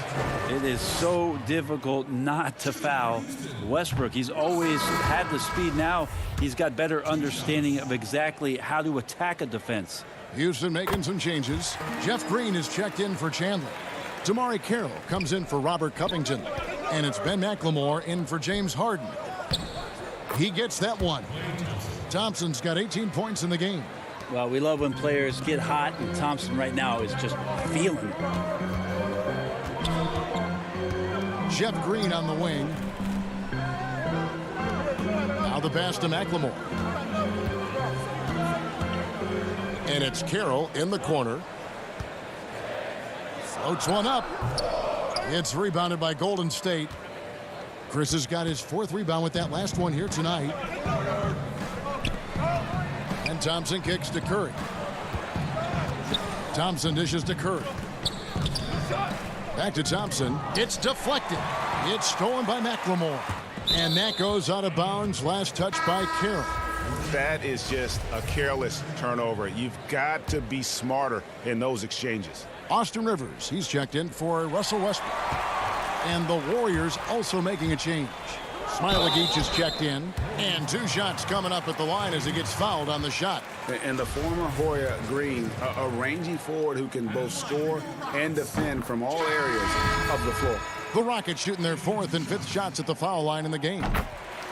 It is so difficult not to foul Westbrook. He's always had the speed. Now he's got better understanding of exactly how to attack a defense. Houston making some changes. Jeff Green is checked in for Chandler. Damari Carroll comes in for Robert Covington. And it's Ben McLemore in for James Harden. He gets that one. Thompson's got 18 points in the game. Well, we love when players get hot, and Thompson right now is just feeling it. Jeff Green on the wing. Now the pass to McLemore. And it's Carroll in the corner. Floats one up. It's rebounded by Golden State. Chris has got his 4th rebound with that last one here tonight. And Thompson kicks to Curry. Thompson dishes to Curry. Back to Thompson. It's deflected. It's stolen by McLemore. And that goes out of bounds. Last touch by Carroll. That is just a careless turnover. You've got to be smarter in those exchanges. Austin Rivers, he's checked in for Russell Westbrook. And the Warriors also making a change. Smailagic is checked in. And 2 shots coming up at the line as he gets fouled on the shot. And the former Hoya Green, a rangy forward who can both score and defend from all areas of the floor. The Rockets shooting their 4th and 5th shots at the foul line in the game.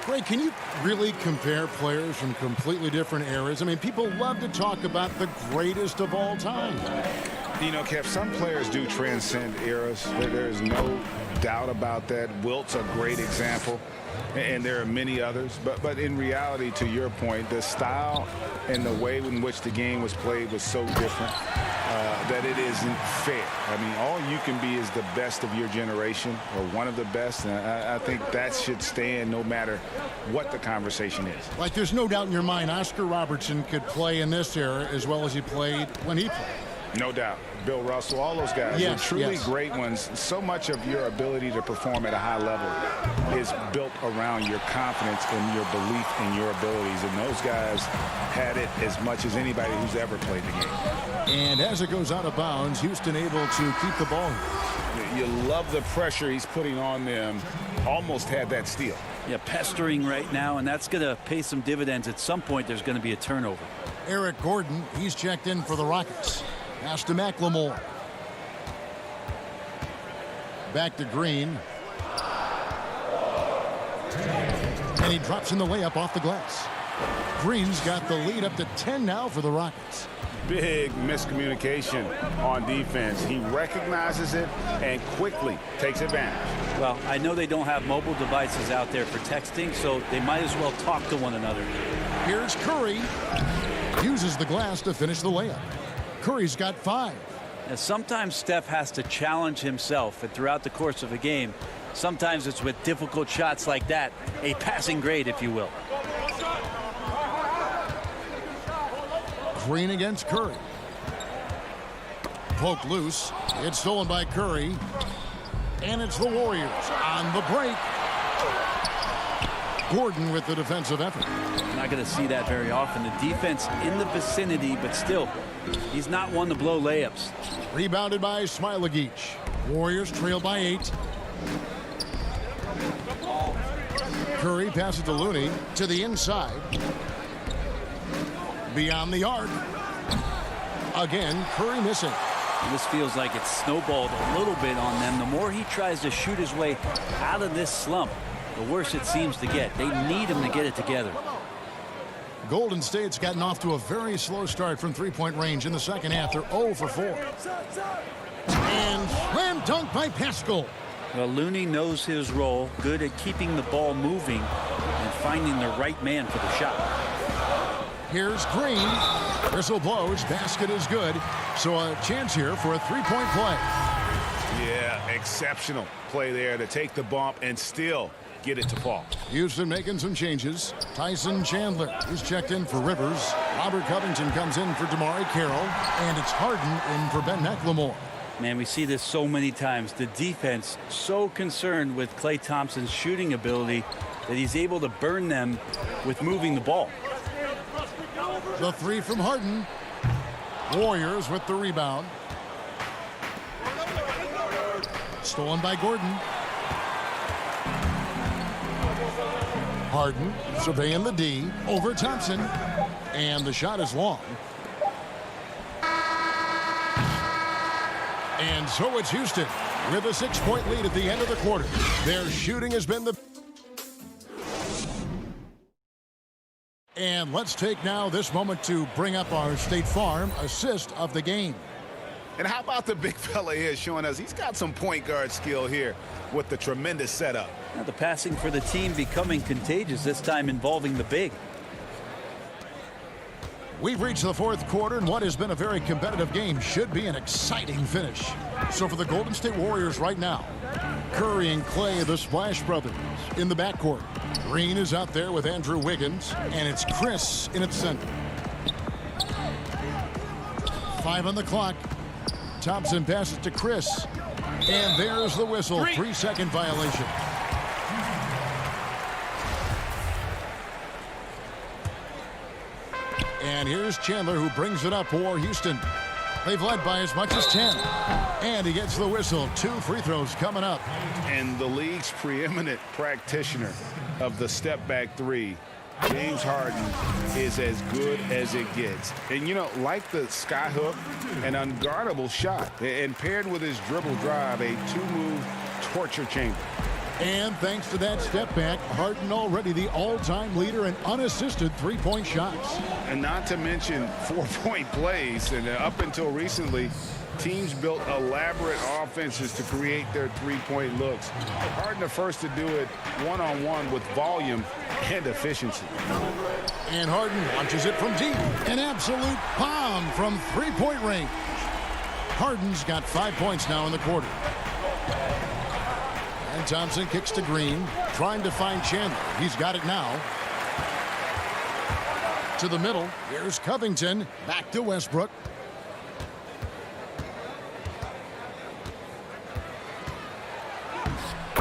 Greg, can you really compare players from completely different eras? I mean, people love to talk about the greatest of all time. You know, Kev, some players do transcend eras. There's no doubt about that. Wilt's a great example, and there are many others. But in reality, to your point, the style and the way in which the game was played was so different that it isn't fair. I mean, all you can be is the best of your generation or one of the best. And I think that should stand no matter what the conversation is. Like, there's no doubt in your mind Oscar Robertson could play in this era as well as he played when he played. No doubt. Bill Russell, all those guys are truly great ones. So much of your ability to perform at a high level is built around your confidence and your belief in your abilities. And those guys had it as much as anybody who's ever played the game. And as it goes out of bounds, Houston able to keep the ball. You love the pressure he's putting on them. Almost had that steal. Yeah, pestering right now, and that's going to pay some dividends. At some point, there's going to be a turnover. Eric Gordon, he's checked in for the Rockets. Pass to McLemore. Back to Green. And he drops in the layup off the glass. Green's got the lead up to 10 now for the Rockets. Big miscommunication on defense. He recognizes it and quickly takes advantage. Well, I know they don't have mobile devices out there for texting, so they might as well talk to one another. Here's Curry. Uses the glass to finish the layup. Curry's got 5. Now, sometimes Steph has to challenge himself, and throughout the course of a game, sometimes it's with difficult shots like that, a passing grade, if you will. Green against Curry. Poked loose. It's stolen by Curry. And it's the Warriors on the break. Gordon with the defensive effort. Not going to see that very often. The defense in the vicinity, but still, he's not one to blow layups. Rebounded by Smailagic. Warriors trail by 8. Curry passes to Looney to the inside. Beyond the arc. Again, Curry missing. This feels like it's snowballed a little bit on them. The more he tries to shoot his way out of this slump, the worse it seems to get. They need him to get it together. Golden State's gotten off to a very slow start from three-point range in the second half. They're 0 for 4. And slam dunk by Pascal. Well, Looney knows his role, good at keeping the ball moving and finding the right man for the shot. Here's Green. Whistle blows. Basket is good. So a chance here for a three-point play. Yeah, exceptional play there to take the bump and still get it to fall. Houston making some changes. Tyson Chandler is checked in for Rivers. Robert Covington comes in for Damari Carroll. And it's Harden in for Ben McLemore. Man, we see this so many times. The defense so concerned with Klay Thompson's shooting ability that he's able to burn them with moving the ball. The three from Harden. Warriors with the rebound. Stolen by Gordon. Harden surveying the D over Thompson. And the shot is long. And so it's Houston with a 6-point lead at the end of the quarter. Their shooting has been the... And let's take now this moment to bring up our State Farm assist of the game. And how about the big fella here showing us he's got some point guard skill here with the tremendous setup. Now the passing for the team becoming contagious, this time involving the big. We've reached the fourth quarter, and what has been a very competitive game should be an exciting finish. So for the Golden State Warriors right now, Curry and Klay, the Splash Brothers, in the backcourt. Green is out there with Andrew Wiggins, and it's Chris in its center. 5 on the clock. Thompson passes to Chris, and there's the whistle. 3-second violation. And here's Chandler, who brings it up for Houston. They've led by as much as 10. And he gets the whistle. 2 free throws coming up. And the league's preeminent practitioner of the step-back three, James Harden, is as good as it gets. And, you know, like the skyhook, an unguardable shot. And paired with his dribble drive, a 2-move torture chamber. And thanks to that step back, Harden already the all-time leader in unassisted three-point shots. And not to mention 4-point plays. And up until recently, teams built elaborate offenses to create their three-point looks. Harden the first to do it one-on-one with volume and efficiency. And Harden launches it from deep. An absolute bomb from three-point range. Harden's got 5 points now in the quarter. And Thompson kicks to Green, trying to find Chandler. He's got it now. To the middle. Here's Covington. Back to Westbrook.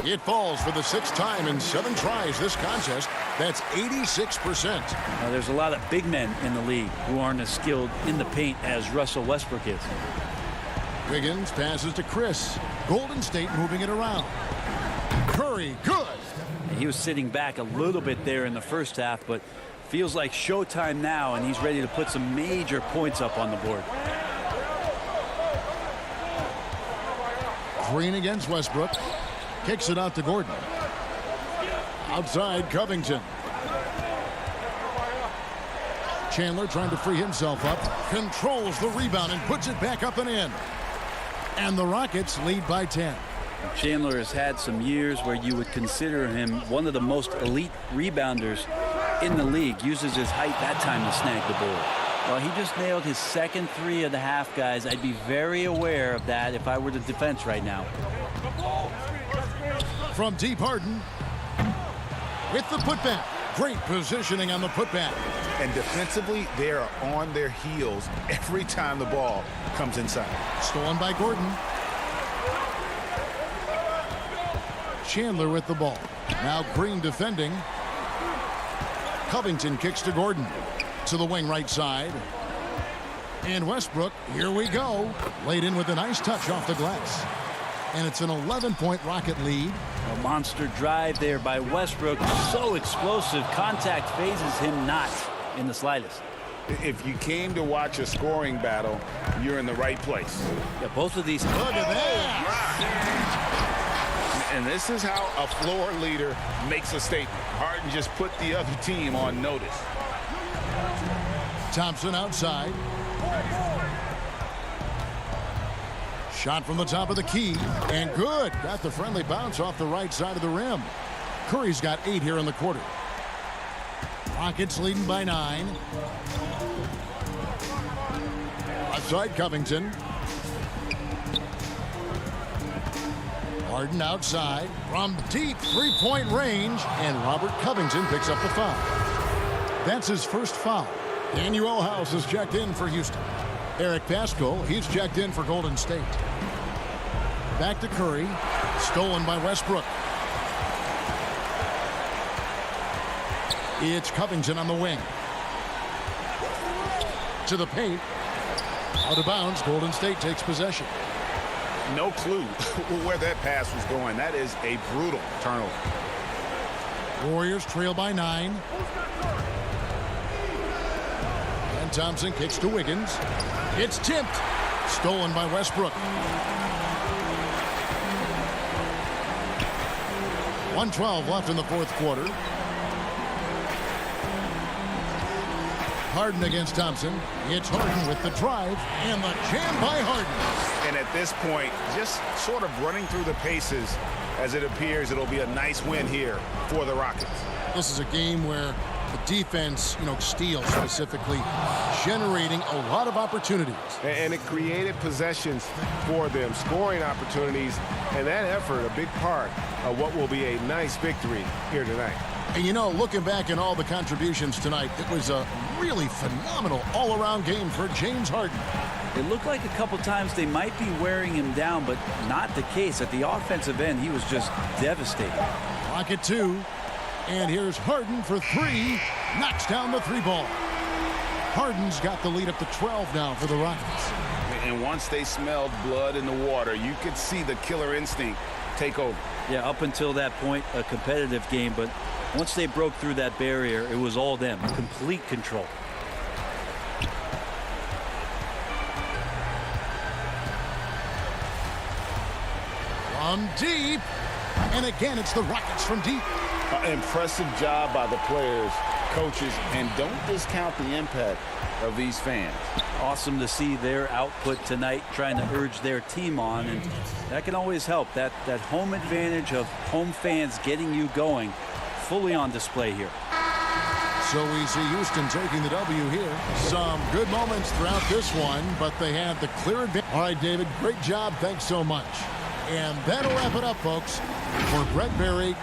It falls for the 6th time in 7 tries this contest. That's 86%. Now, there's a lot of big men in the league who aren't as skilled in the paint as Russell Westbrook is. Wiggins passes to Chris. Golden State moving it around. Curry, good. He was sitting back a little bit there in the first half, but feels like showtime now, and he's ready to put some major points up on the board. Green against Westbrook. Kicks it out to Gordon. Outside, Covington. Chandler trying to free himself up. Controls the rebound and puts it back up and in. And the Rockets lead by 10. Chandler has had some years where you would consider him one of the most elite rebounders in the league. Uses his height that time to snag the ball. Well, he just nailed his second 3 of the half, guys. I'd be very aware of that if I were the defense right now. From deep, Harden with the putback. Great positioning on the putback. And defensively, they are on their heels every time the ball comes inside. Stolen by Gordon. Chandler with the ball. Now Green defending. Covington kicks to Gordon. To the wing right side. And Westbrook, here we go. Laid in with a nice touch off the glass. And it's an 11-point Rocket lead. A monster drive there by Westbrook. So explosive. Contact phases him not in the slightest. If you came to watch a scoring battle, you're in the right place. Yeah, both of these. Look at that. And this is how a floor leader makes a statement. Harden just put the other team on notice. Thompson outside. Shot from the top of the key. And good. Got the friendly bounce off the right side of the rim. Curry's got 8 here in the quarter. Rockets leading by 9. Outside Covington. Harden outside from deep three-point range, and Robert Covington picks up the foul. That's his first foul. Daniel House is checked in for Houston. Eric Paschal, he's checked in for Golden State. Back to Curry, stolen by Westbrook. It's Covington on the wing. To the paint. Out of bounds, Golden State takes possession. No clue where that pass was going. That is a brutal turnover. Warriors trail by 9. And Thompson kicks to Wiggins. It's tipped. Stolen by Westbrook. 1:12 left in the fourth quarter. Harden against Thompson. It's Harden with the drive and the jam by Harden. And at this point, just sort of running through the paces as it appears it'll be a nice win here for the Rockets. This is a game where the defense, steals specifically, generating a lot of opportunities. And it created possessions for them, scoring opportunities, and that effort a big part of what will be a nice victory here tonight. And looking back in all the contributions tonight, it was a really phenomenal all-around game for James Harden. It looked like a couple times they might be wearing him down, but not the case. At the offensive end, he was just devastating. Rocket 2. And here's Harden for 3. Knocks down the 3-ball. Harden's got the lead up to 12 now for the Rockets. And once they smelled blood in the water, you could see the killer instinct take over. Yeah, up until that point, a competitive game, but once they broke through that barrier, it was all them. Complete control. From deep. And again, it's the Rockets from deep. Impressive job by the players, coaches, and don't discount the impact of these fans. Awesome to see their output tonight, trying to urge their team on, and that can always help. That home advantage of home fans getting you going, fully on display here. So we see Houston taking the W here. Some good moments throughout this one, but they had the clear advantage. All right, David, great job. Thanks so much. And that'll wrap it up, folks. For Brett Berry.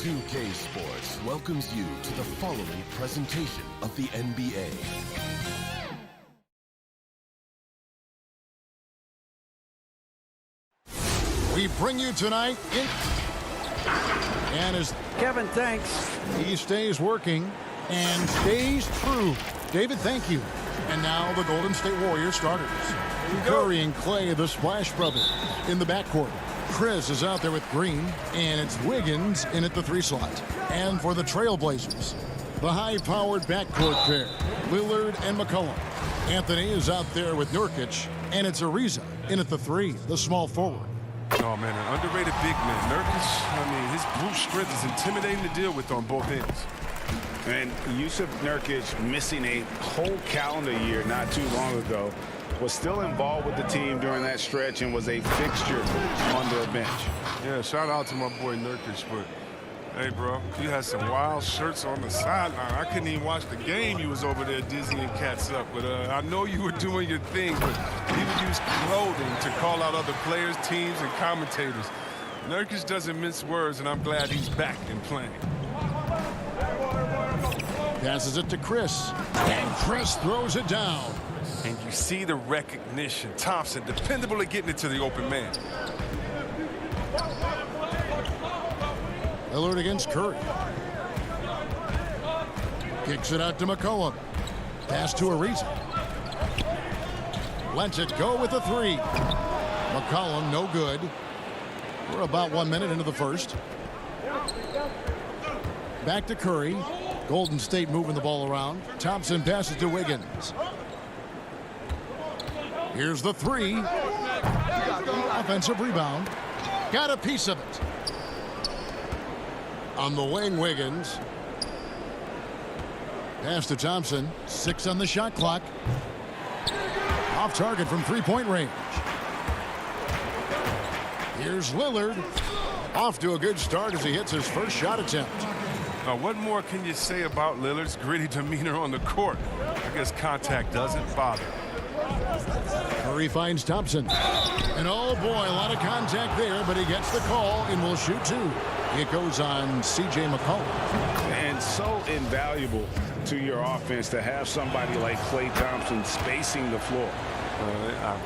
2K Sports welcomes you to the following presentation of the NBA. We bring you tonight and as Kevin, thanks. He stays working and stays true. David, thank you. And now the Golden State Warriors starters. Curry and Clay, the Splash Brothers, in the backcourt. Chris is out there with Green, and it's Wiggins in at the 3 slot. And for the Trailblazers, the high-powered backcourt pair, Lillard and McCollum. Anthony is out there with Nurkic, and it's Ariza in at the 3, the small forward. Oh, man, an underrated big man. Nurkic, I mean, his brute strength is intimidating to deal with on both ends. And Yusuf Nurkic, missing a whole calendar year not too long ago, was still involved with the team during that stretch and was a fixture on their bench. Yeah, shout out to my boy Nurkic, but hey, bro, you had some wild shirts on the sideline. I couldn't even watch the game. You was over there dizzying cats up, but I know you were doing your thing, but he would use clothing to call out other players, teams, and commentators. Nurkic doesn't mince words, and I'm glad he's back and playing. Passes it to Chris, and Chris throws it down. And you see the recognition. Thompson, dependable at getting it to the open man. Lillard against Curry. Kicks it out to McCollum. Pass to Ariza. Lets it go with the 3. McCollum, no good. We're about 1 minute into the first. Back to Curry. Golden State moving the ball around. Thompson passes to Wiggins. Here's the 3. Offensive rebound. Got a piece of it. On the wing, Wiggins. Pass to Thompson. 6 on the shot clock. Off target from 3-point range. Here's Lillard. Off to a good start as he hits his first shot attempt. Now, what more can you say about Lillard's gritty demeanor on the court? I guess contact doesn't bother. Curry finds Thompson. And oh boy, a lot of contact there, but he gets the call and will shoot 2. It goes on C.J. McCollum. And so invaluable to your offense to have somebody like Klay Thompson spacing the floor.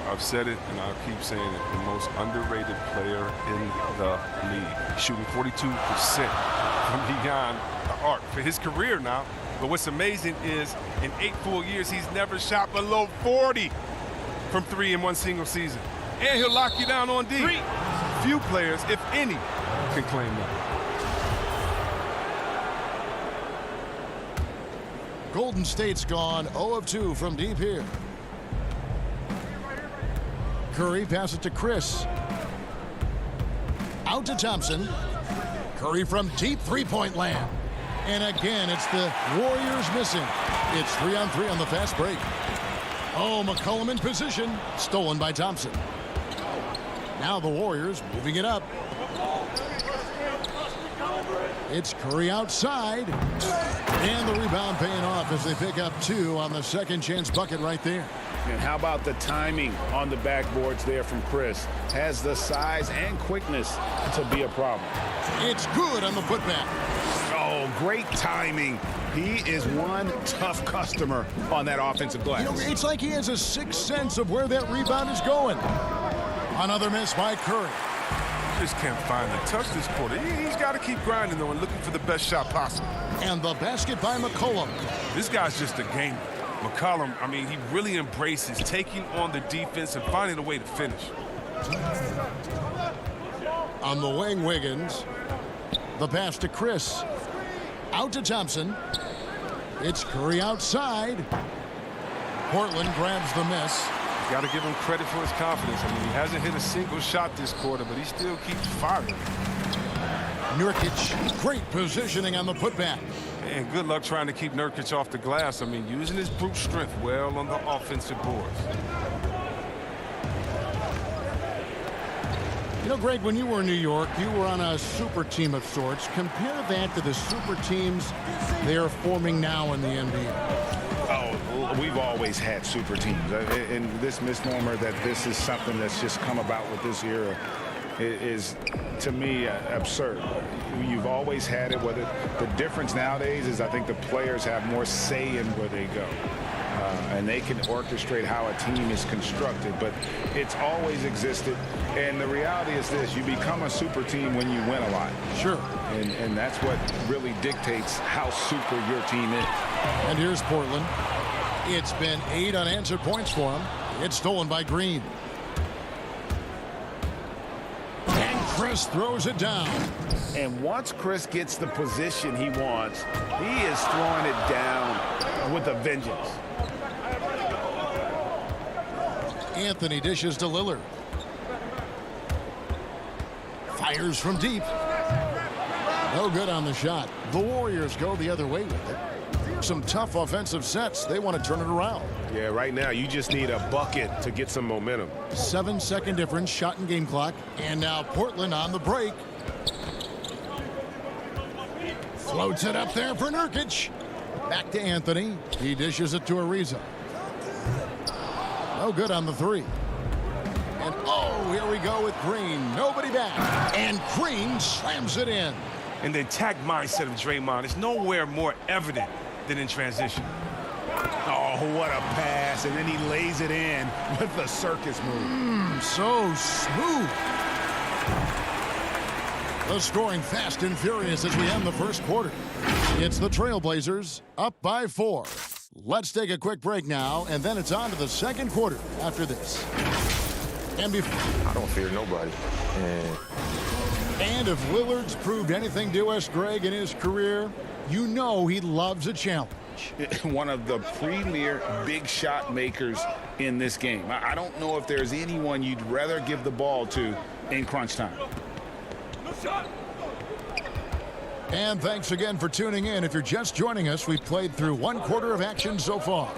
I've said it, and I'll keep saying it. The most underrated player in the league. Shooting 42% from beyond the arc for his career now. But what's amazing is in 8 full years, he's never shot below 40 from 3 in one single season. And he'll lock you down on D. Few players, if any, can claim that. Golden State's gone 0 of 2 from deep here. Curry passes it to Chris. Out to Thompson. Curry from deep 3-point land. And again, it's the Warriors missing. It's 3-on-3 on the fast break. Oh, McCollum in position. Stolen by Thompson. Now the Warriors moving it up. It's Curry outside. And the rebound paying off as they pick up 2 on the second chance bucket right there. And how about the timing on the backboards there from Chris? Has the size and quickness to be a problem. It's good on the putback. Oh, great timing. He is one tough customer on that offensive glass. You know, it's like he has a sixth sense of where that rebound is going. Another miss by Curry. Just can't find the touch this quarter. He's got to keep grinding, though, and looking for the best shot possible. And the basket by McCollum. This guy's just a gamer. McCollum, I mean, he really embraces taking on the defense and finding a way to finish. On the wing, Wiggins. The pass to Chris. Out to Thompson. It's Curry outside. Portland grabs the miss. Got to give him credit for his confidence. I mean, he hasn't hit a single shot this quarter, but he still keeps firing. Nurkic, great positioning on the putback. And good luck trying to keep Nurkic off the glass. I mean, using his brute strength well on the offensive boards. You know, Greg, when you were in New York, you were on a super team of sorts. Compare that to the super teams they are forming now in the NBA. Oh, we've always had super teams. And this misnomer that this is something that's just come about with this era. is to me, absurd. You've always had it. Whether the difference nowadays is I think the players have more say in where they go. And they can orchestrate how a team is constructed, but it's always existed. And the reality is this: you become a super team when you win a lot. Sure. And that's what really dictates how super your team is. And here's Portland. It's been 8 unanswered points for him. It's stolen by Green. And Chris throws it down. And once Chris gets the position he wants, he is throwing it down with a vengeance. Anthony dishes to Lillard. Fires from deep. No good on the shot. The Warriors go the other way with it. Some tough offensive sets. They want to turn it around. Yeah, right now you just need a bucket to get some momentum. 7-second difference, shot and game clock. And now Portland on the break. Floats it up there for Nurkic. Back to Anthony. He dishes it to Ariza. No good on the three. And oh, here we go with Green. Nobody back. And Green slams it in. And the attack mindset of Draymond is nowhere more evident than in transition. Oh, what a pass. And then he lays it in with the circus move. So smooth. The scoring fast and furious as we end the first quarter. It's the Trailblazers up by 4. Let's take a quick break now, and then it's on to the second quarter after this. And I don't fear nobody. And if Lillard's proved anything to us, Greg, in his career, you know he loves a challenge. One of the premier big shot makers in this game. I don't know if there's anyone you'd rather give the ball to in crunch time. And thanks again for tuning in. If you're just joining us, we've played through 1 quarter of action so far.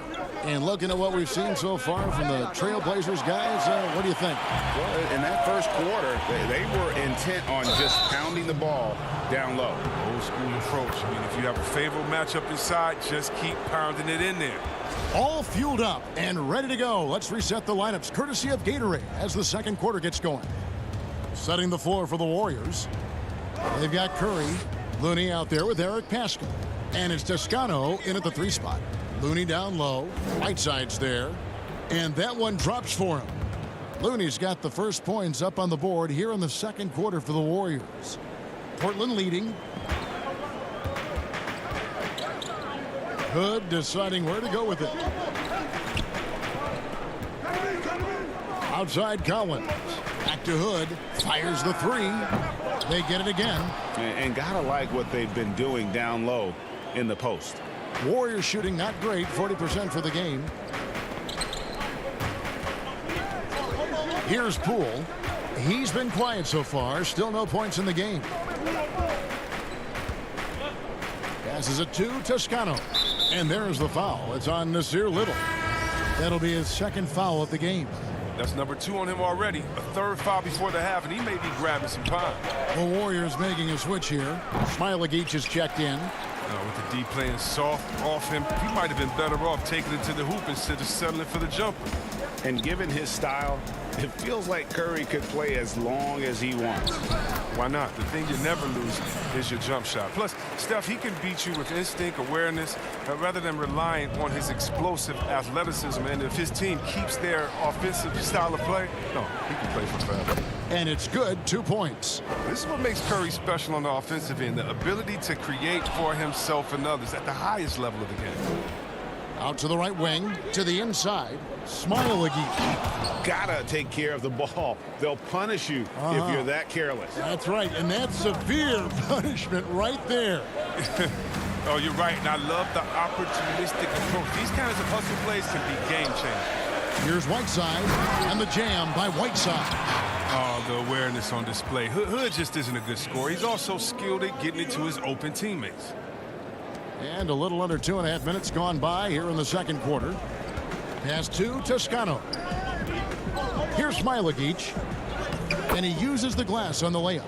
And looking at what we've seen so far from the Trailblazers guys, what do you think? Well, in that first quarter, they were intent on just pounding the ball down low. Old school approach. I mean, if you have a favorable matchup inside, just keep pounding it in there. All fueled up and ready to go. Let's reset the lineups courtesy of Gatorade as the second quarter gets going. Setting the floor for the Warriors. They've got Curry, Looney out there with Eric Paschal. And it's Toscano in at the 3 spot. Looney down low. Whiteside's there. And that one drops for him. Looney's got the first points up on the board here in the second quarter for the Warriors. Portland leading. Hood deciding where to go with it. Outside Collins. Back to Hood. Fires the 3. They get it again. And gotta like what they've been doing down low in the post. Warriors shooting not great, 40% for the game. Here's Poole. He's been quiet so far. Still no points in the game. Passes it to Toscano. And there's the foul. It's on Nasir Little. That'll be his second foul of the game. That's number 2 on him already. A 3rd foul before the half, and he may be grabbing some time. The Warriors making a switch here. Smailagic is checked in. With the D playing soft off him, he might have been better off taking it to the hoop instead of settling for the jumper. And given his style, it feels like Curry could play as long as he wants. Why not? The thing you never lose is your jump shot. Plus, Steph, he can beat you with instinct, awareness, rather than relying on his explosive athleticism. And if his team keeps their offensive style of play, no, he can play for forever. And it's good, 2 points. This is what makes Curry special on the offensive end, the ability to create for himself and others at the highest level of the game. Out to the right wing, to the inside. Smailagic. Gotta take care of the ball. They'll punish you if you're that careless. That's right, and that's severe punishment right there. Oh, you're right, and I love the opportunistic approach. These kinds of hustle plays can be game changers. Here's Whiteside, and the jam by Whiteside. Oh, the awareness on display. Hood just isn't a good scorer. He's also skilled at getting it to his open teammates. And a little under 2.5 minutes gone by here in the second quarter. Pass to Toscano. Here's Smailagic. And he uses the glass on the layup.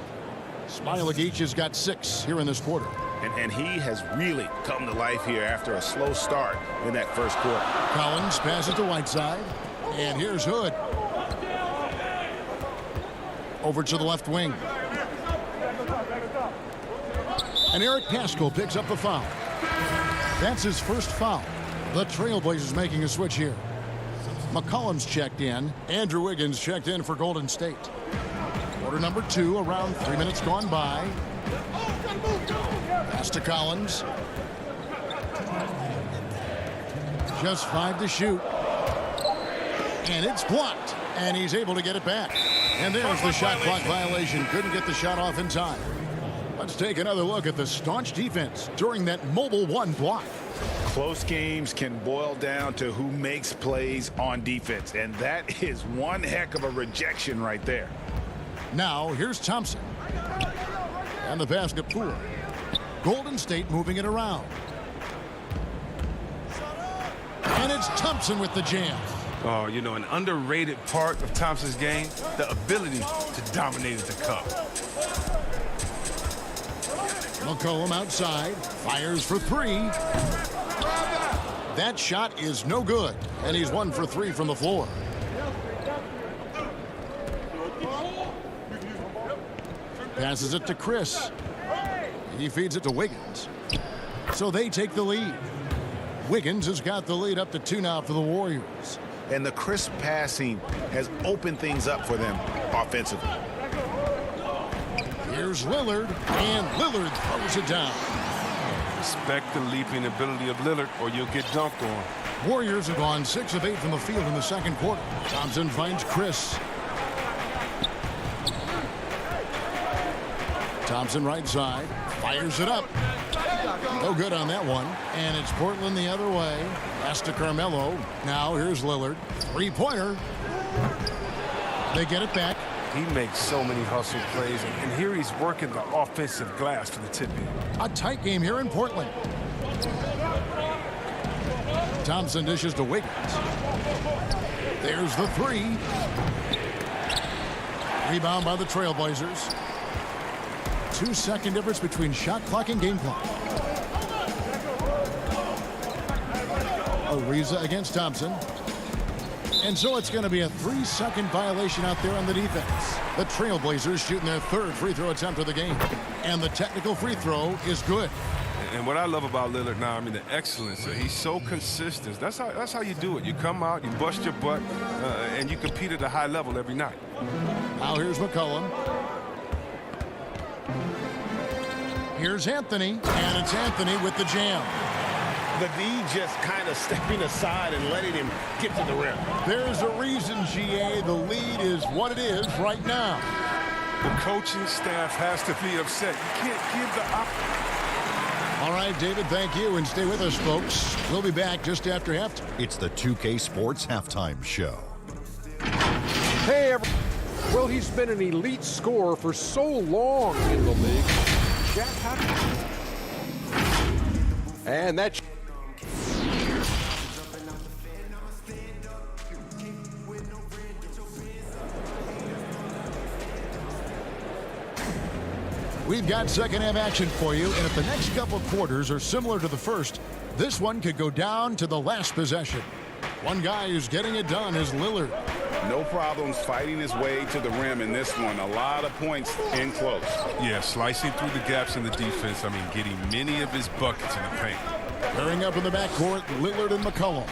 Smailagic has got 6 here in this quarter. And he has really come to life here after a slow start in that first quarter. Collins passes to Whiteside. And here's Hood. Over to the left wing. And Eric Paschal picks up the foul. That's his first foul. The Trailblazers making a switch here. McCollum's checked in. Andrew Wiggins checked in for Golden State. Quarter number 2, around 3 minutes gone by. Pass to Collins. Just 5 to shoot. And it's blocked. And he's able to get it back. And there's the shot clock violation. Couldn't get the shot off in time. Let's take another look at the staunch defense during that mobile 1 block. Close games can boil down to who makes plays on defense. And that is one heck of a rejection right there. Now, here's Thompson. And the basket pool. Golden State moving it around. And it's Thompson with the jam. Oh, you know, an underrated part of Thompson's game, the ability to dominate at the cup. McCollum outside, fires for 3. That shot is no good, and he's 1 for 3 from the floor. Passes it to Chris. He feeds it to Wiggins. So they take the lead. Wiggins has got the lead up to 2 now for the Warriors. And the crisp passing has opened things up for them offensively. Here's Lillard, and Lillard throws it down. Respect the leaping ability of Lillard, or you'll get dunked on. Warriors have gone 6 of 8 from the field in the second quarter. Thompson finds Chris. Thompson right side, fires it up. No good on that one. And it's Portland the other way. Pass to Carmelo. Now here's Lillard. 3-pointer. They get it back. He makes so many hustle plays, and here he's working the offensive glass for the tip-in. A tight game here in Portland. Thompson dishes to Wiggins. There's the 3. Rebound by the Trailblazers. 2-second difference between shot clock and game clock. Ariza against Thompson. And so it's going to be a 3-second violation out there on the defense. The Trailblazers shooting their 3rd free throw attempt of the game. And the technical free throw is good. And what I love about Lillard now, I mean, the excellence. He's so consistent. That's how you do it. You come out, you bust your butt, and you compete at a high level every night. Now here's McCollum. Here's Anthony, and it's Anthony with the jam. The D just kind of stepping aside and letting him get to the rim. There's a reason, GA. The lead is what it is right now. The coaching staff has to be upset. You can't give the All right, David, thank you, and stay with us, folks. We'll be back just after halftime. It's the 2K Sports Halftime Show. Hey, everyone. Well, he's been an elite scorer for so long in the league. Jack, and that's... We've got second half action for you, and if the next couple quarters are similar to the first, this one could go down to the last possession. One guy who's getting it done is Lillard. No problems fighting his way to the rim in this one. A lot of points in close. Yeah, slicing through the gaps in the defense. I mean, getting many of his buckets in the paint. Pairing up in the backcourt, Lillard and McCollum.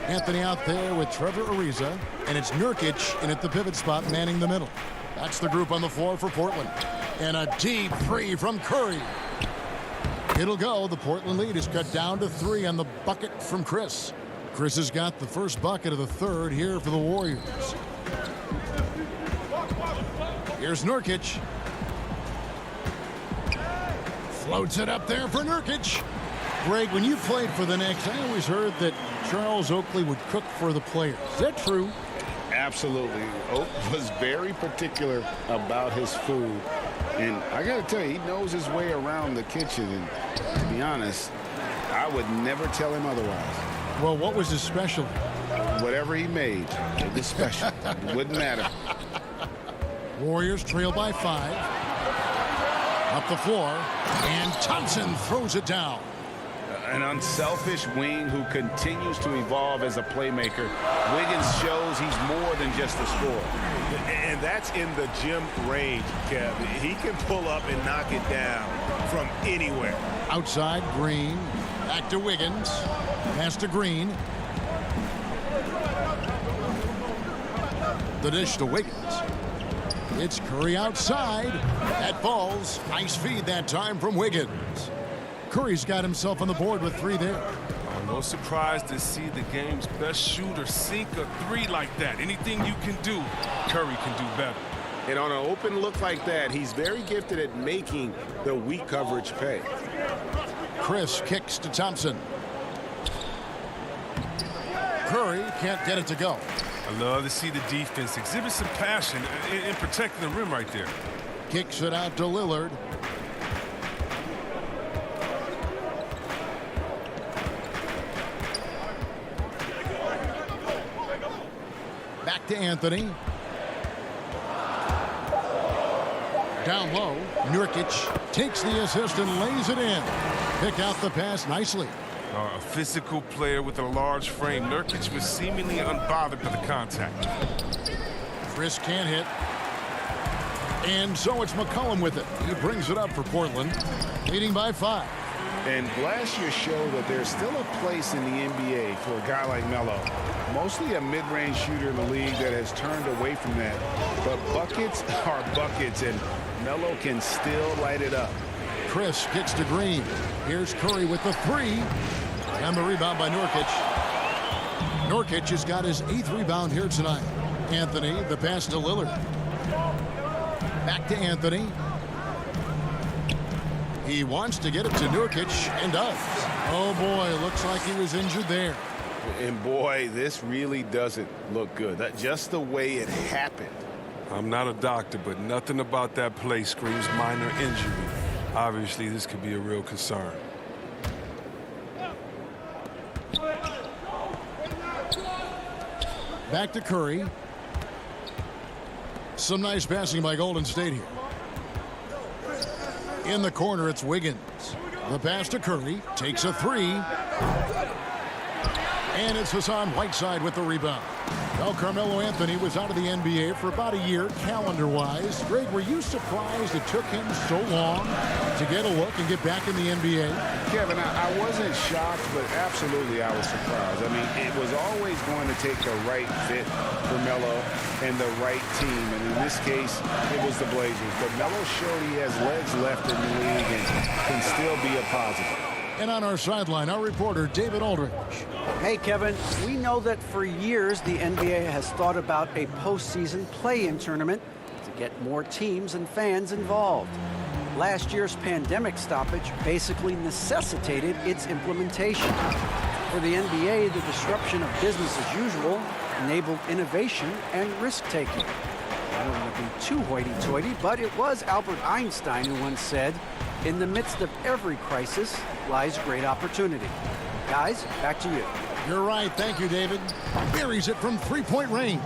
Anthony out there with Trevor Ariza, and it's Nurkic in at the pivot spot manning the middle. That's the group on the floor for Portland. And a deep 3 from Curry. It'll go. The Portland lead is cut down to 3 on the bucket from Chris. Chris has got the first bucket of the 3rd here for the Warriors. Here's Nurkic. Floats it up there for Nurkic. Greg, when you played for the Knicks, I always heard that Charles Oakley would cook for the players. Is that true? Absolutely. Oak was very particular about his food. And I got to tell you, he knows his way around the kitchen. And to be honest, I would never tell him otherwise. Well, what was his specialty? Whatever he made, it was special. It wouldn't matter. Warriors trail by 5. Up the floor, and Thompson throws it down. An unselfish wing who continues to evolve as a playmaker. Wiggins shows he's more than just a scorer. And that's in the gym range, Kev. He can pull up and knock it down from anywhere. Outside, Green. Back to Wiggins. Pass to Green. The dish to Wiggins. It's Curry outside. That falls. Nice feed that time from Wiggins. Curry's got himself on the board with 3 there. Oh, no surprise to see the game's best shooter sink a 3 like that. Anything you can do, Curry can do better. And on an open look like that, he's very gifted at making the weak coverage pay. Chris kicks to Thompson. Curry can't get it to go. I love to see the defense exhibit some passion in protecting the rim right there. Kicks it out to Lillard. Back to Anthony. Down low, Nurkic takes the assist and lays it in. Pick out the pass nicely. A physical player with a large frame. Nurkic was seemingly unbothered by the contact. Chris can't hit. And so it's McCollum with it. He brings it up for Portland, leading by 5. And last year showed that there's still a place in the NBA for a guy like Melo. Mostly a mid-range shooter in the league that has turned away from that. But buckets are buckets, and Melo can still light it up. Chris kicks to Green. Here's Curry with the 3. And the rebound by Nurkic. Nurkic has got his 8th rebound here tonight. Anthony, the pass to Lillard. Back to Anthony. He wants to get it to Nurkic and does. Oh boy, looks like he was injured there. And boy, this really doesn't look good. Just the way it happened. I'm not a doctor, but nothing about that play screams minor injury. Obviously, this could be a real concern. Back to Curry. Some nice passing by Golden State here. In the corner, it's Wiggins. The pass to Curry. Takes a 3. And it's Hassan Whiteside with the rebound. Well, Carmelo Anthony was out of the NBA for about a year, calendar-wise. Greg, were you surprised it took him so long to get a look and get back in the NBA? Kevin, I wasn't shocked, but absolutely I was surprised. I mean, it was always going to take the right fit for Melo and the right team. And in this case, it was the Blazers. But Melo showed he has legs left in the league and can still be a positive. And on our sideline, our reporter, David Aldridge. Hey, Kevin, we know that for years the NBA has thought about a postseason play-in tournament to get more teams and fans involved. Last year's pandemic stoppage basically necessitated its implementation. For the NBA, the disruption of business as usual enabled innovation and risk-taking. I don't want to be too hoity-toity, but it was Albert Einstein who once said, "In the midst of every crisis lies great opportunity." Guys, back to you. You're right. Thank you, David. Buries it from 3-point range.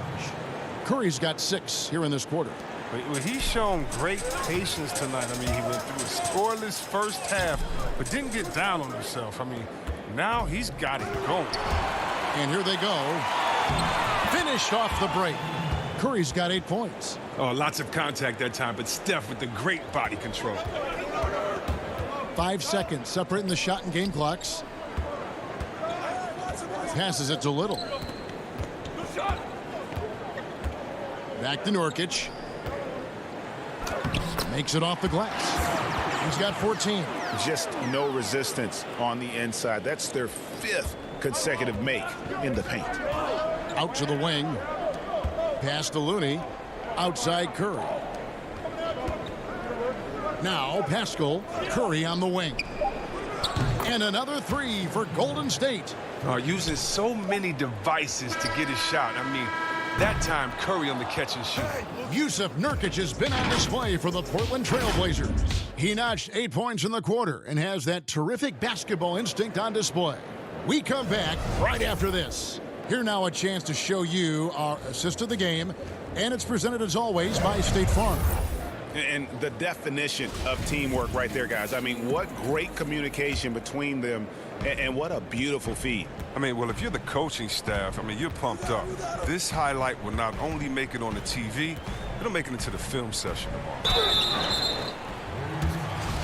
Curry's got 6 here in this quarter. Well, he's shown great patience tonight. I mean, he went through a scoreless first half, but didn't get down on himself. I mean, now he's got it going. And here they go. Finished off the break. Curry's got 8 points. Oh, lots of contact that time, but Steph with the great body control. 5 seconds separating the shot and game clocks. Passes it to Little. Back to Nurkic. Makes it off the glass. He's got 14. Just no resistance on the inside. That's their 5th consecutive make in the paint. Out to the wing. Pass to Looney. Outside Curry. Now Pascal. Curry on the wing. And another 3 for Golden State. Using so many devices to get his shot. I mean, that time Curry on the catch and shoot. Yusuf Nurkic has been on display for the Portland Trail Blazers. He notched 8 points in the quarter and has that terrific basketball instinct on display. We come back right after this. Here now a chance to show you our assist of the game, and it's presented as always by State Farm. And the definition of teamwork right there, guys. I mean, what great communication between them And what a beautiful feed. I mean, well, if you're the coaching staff, I mean, you're pumped up. This highlight will not only make it on the TV, it'll make it into the film session tomorrow.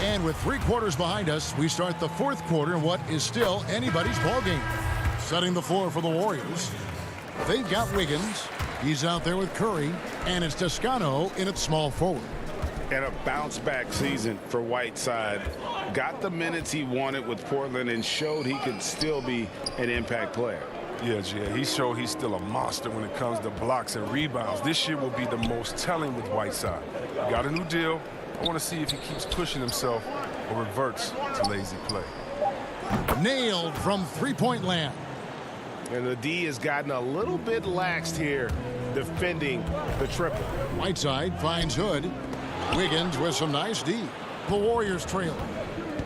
And with 3 quarters behind us, we start the 4th quarter in what is still anybody's ballgame. Setting the floor for the Warriors, they've got Wiggins. He's out there with Curry, and it's Toscano in at small forward. And a bounce-back season for Whiteside. Got the minutes he wanted with Portland and showed he could still be an impact player. Yeah, he showed he's still a monster when it comes to blocks and rebounds. This year will be the most telling with Whiteside. Got a new deal. I want to see if he keeps pushing himself or reverts to lazy play. Nailed from three-point land. And the D has gotten a little bit laxed here defending the triple. Whiteside finds Hood. Wiggins with some nice D. The Warriors trail.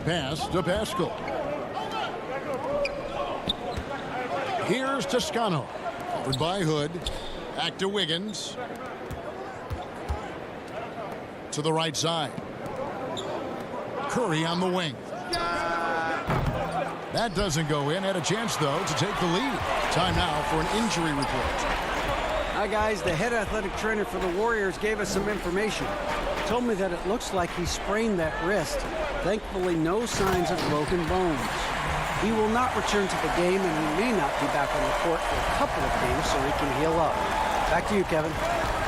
Pass to Pascal. Here's Toscano. Covered by Hood. Back to Wiggins. To the right side. Curry on the wing. That doesn't go in. Had a chance, though, to take the lead. Time now for an injury report. Hi, guys. The head athletic trainer for the Warriors gave us some information. Told me that it looks like he sprained that wrist. Thankfully, no signs of broken bones. He will not return to the game, and he may not be back on the court for a couple of games so he can heal up. Back to you, Kevin.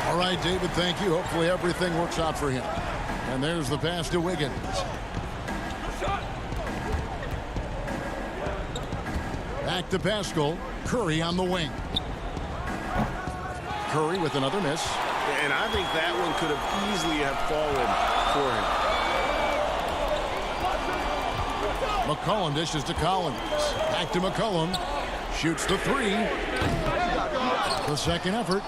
All right, David, thank you. Hopefully everything works out for him. And there's the pass to Wiggins. Back to Pascal. Curry on the wing. Curry with another miss. And I think that one could have easily have fallen for him. McCollum dishes to Collins. Back to McCollum. Shoots the 3. The second effort.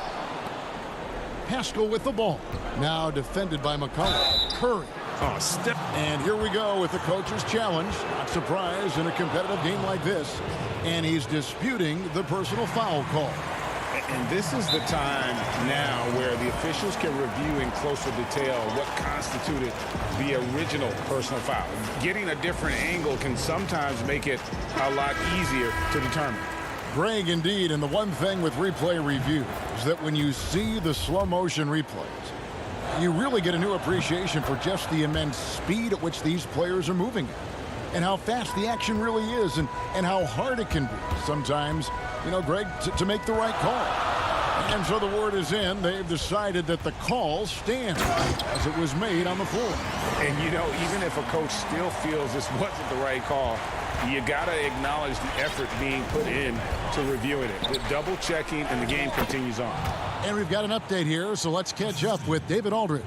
Pascal with the ball. Now defended by McCollum. Curry. Oh, step. And here we go with the coach's challenge. Not surprised in a competitive game like this. And he's disputing the personal foul call. And this is the time now where the officials can review in closer detail what constituted the original personal foul. Getting a different angle can sometimes make it a lot easier to determine. Greg, indeed, and the one thing with replay review is that when you see the slow motion replays, you really get a new appreciation for just the immense speed at which these players are moving at, and how fast the action really is, and how hard it can be sometimes, you know, Greg, to make the right call. And so the word is in. They've decided that the call stands as it was made on the floor. And, you know, even if a coach still feels this wasn't the right call, you got to acknowledge the effort being put in to reviewing it. The double checking, and the game continues on. And we've got an update here, so let's catch up with David Aldridge.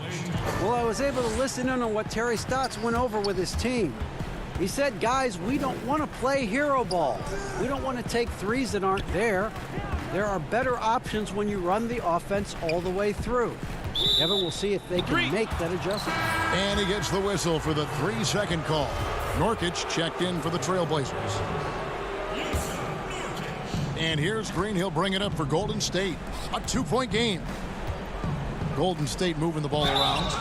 Well, I was able to listen in on what Terry Stotts went over with his team. He said, guys, we don't want to play hero ball. We don't want to take threes that aren't there. There are better options when you run the offense all the way through. Kevin will see if they can make that adjustment. And he gets the whistle for the 3-second call. Nurkic checked in for the Trailblazers. And here's Green. He'll bring it up for Golden State. A 2-point game. Golden State moving the ball around.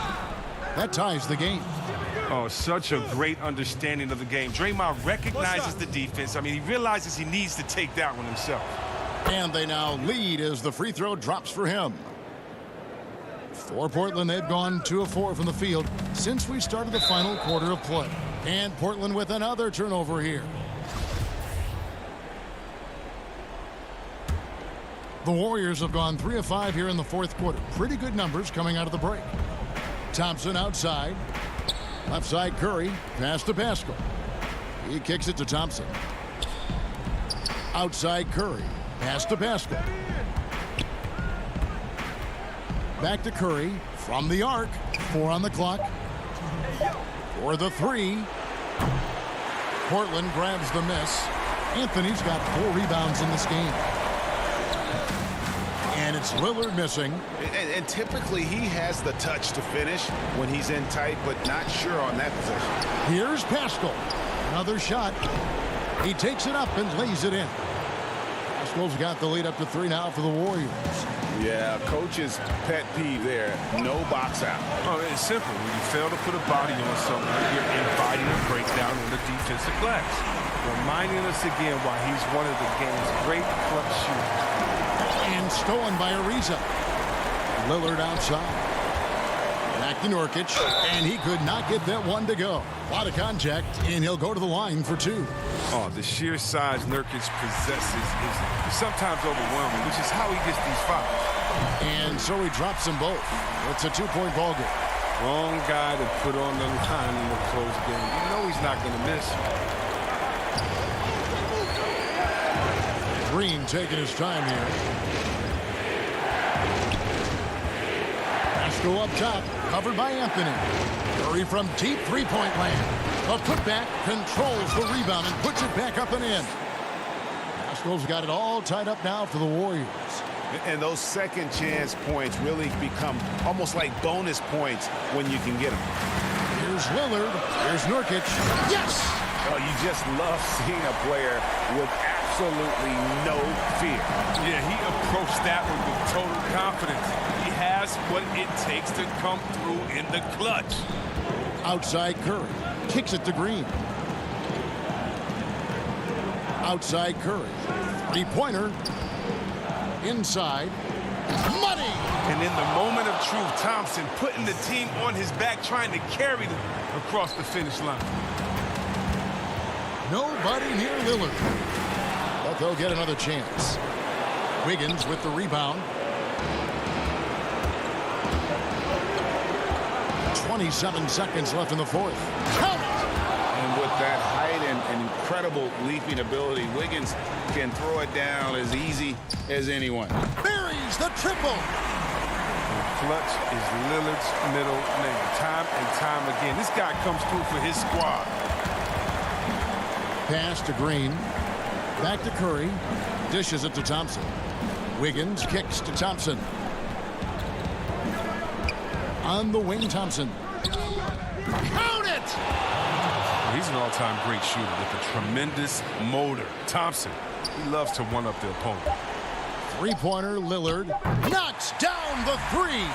That ties the game. Oh, such a great understanding of the game. Draymond recognizes the defense. I mean, he realizes he needs to take that one himself. And they now lead as the free throw drops for him. For Portland, they've gone 2 of 4 from the field since we started the final quarter of play. And Portland with another turnover here. The Warriors have gone 3 of 5 here in the 4th quarter. Pretty good numbers coming out of the break. Thompson outside. Left side Curry. Pass to Pascal. He kicks it to Thompson. Outside Curry. Pass to Pascal. Back to Curry. From the arc. 4 on the clock. For the 3. Portland grabs the miss. Anthony's got 4 rebounds in this game. And it's Lillard missing. And typically he has the touch to finish when he's in tight, but not sure on that possession. Here's Pascal. Another shot. He takes it up and lays it in. Pascal's got the lead up to 3 now for the Warriors. Yeah, coach's pet peeve there. No box out. Oh, it's simple. When you fail to put a body on something, you're inviting a breakdown on the defensive glass. reminding us again why he's one of the game's great clutch shooters. And stolen by Ariza. Lillard outside. Back to Nurkic, and he could not get that one to go. A lot of contact, and he'll go to the line for two. Oh, the sheer size Nurkic possesses is sometimes overwhelming, which is how he gets these fouls. And so he drops them both. It's a two-point ball game. Wrong guy to put on the line in a close game. You know he's not going to miss. Green taking his time here. Go up top, covered by Anthony. Curry from deep three-point land. A putback, controls the rebound and puts it back up and in. Nationals got it all tied up now for the Warriors. And those second chance points really become almost like bonus points when you can get them. Here's Lillard. Here's Nurkic. Yes! Oh, you just love seeing a player with absolutely no fear. Yeah, he approached that one with total confidence. He has what it takes to come through in the clutch. Outside Curry. Kicks it to Green. Outside Curry. Three-pointer. Inside. Money! And in the moment of truth, Thompson putting the team on his back, trying to carry them across the finish line. Nobody near Lillard. But they'll get another chance. Wiggins with the rebound. 27 seconds left in the fourth. Count it! And with that height and incredible leaping ability, Wiggins can throw it down as easy as anyone. Buries the triple. Clutch is Lillard's middle name. Time and time again. This guy comes through for his squad. Pass to Green. Back to Curry. Dishes it to Thompson. Wiggins kicks to Thompson. On the wing, Thompson. Count it! He's an all-time great shooter with a tremendous motor. Thompson, he loves to one-up the opponent. Three-pointer, Lillard knocks down the three.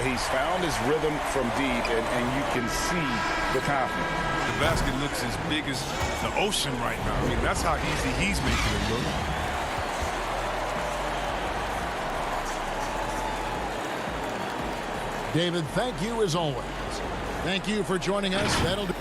He's found his rhythm from deep, and you can see the confidence. The basket looks as big as the ocean right now. I mean, that's how easy he's making it look. David, thank you as always. Thank you for joining us. That'll do.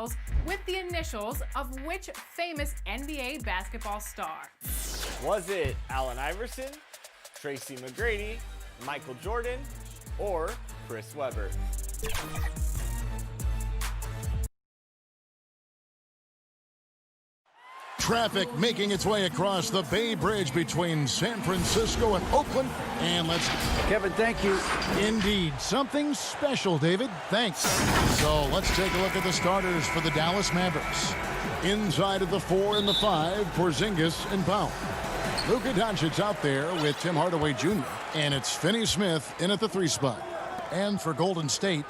titles with the initials of which famous NBA basketball star? Was it Allen Iverson, Tracy McGrady, Michael Jordan, or Chris Webber? Traffic making its way across the Bay Bridge between San Francisco and Oakland. And let's... Kevin, thank you. Indeed. Something special, David. Thanks. So let's take a look at the starters for the Dallas Mavericks. Inside of the 4 and the 5, Porzingis and Powell. Luka Doncic out there with Tim Hardaway Jr. And it's Finney Smith in at the 3 spot. And for Golden State,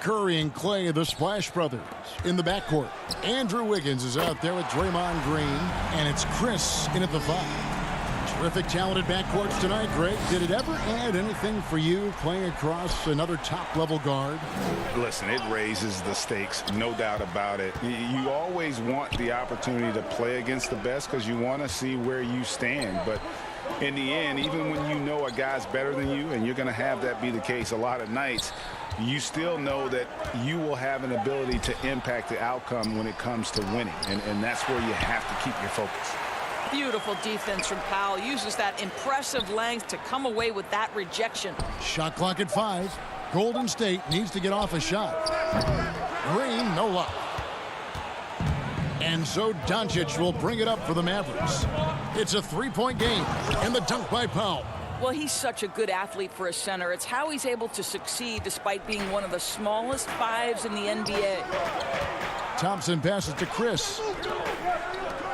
Curry and Clay, the Splash Brothers, in the backcourt. Andrew Wiggins is out there with Draymond Green, and it's Chris in at the 5. Terrific, talented backcourts tonight, Greg. Did it ever add anything for you playing across another top-level guard? Listen, it raises the stakes, no doubt about it. You always want the opportunity to play against the best because you want to see where you stand. But in the end, even when you know a guy's better than you, and you're going to have that be the case a lot of nights, you still know that you will have an ability to impact the outcome when it comes to winning. And that's where you have to keep your focus. Beautiful defense from Powell. Uses that impressive length to come away with that rejection. Shot clock at 5. Golden State needs to get off a shot. Green, no luck. And so Doncic will bring it up for the Mavericks. It's a 3-point game, and the dunk by Powell. Well, he's such a good athlete for a center. It's how he's able to succeed despite being one of the smallest 5s in the NBA. Thompson passes to Chris.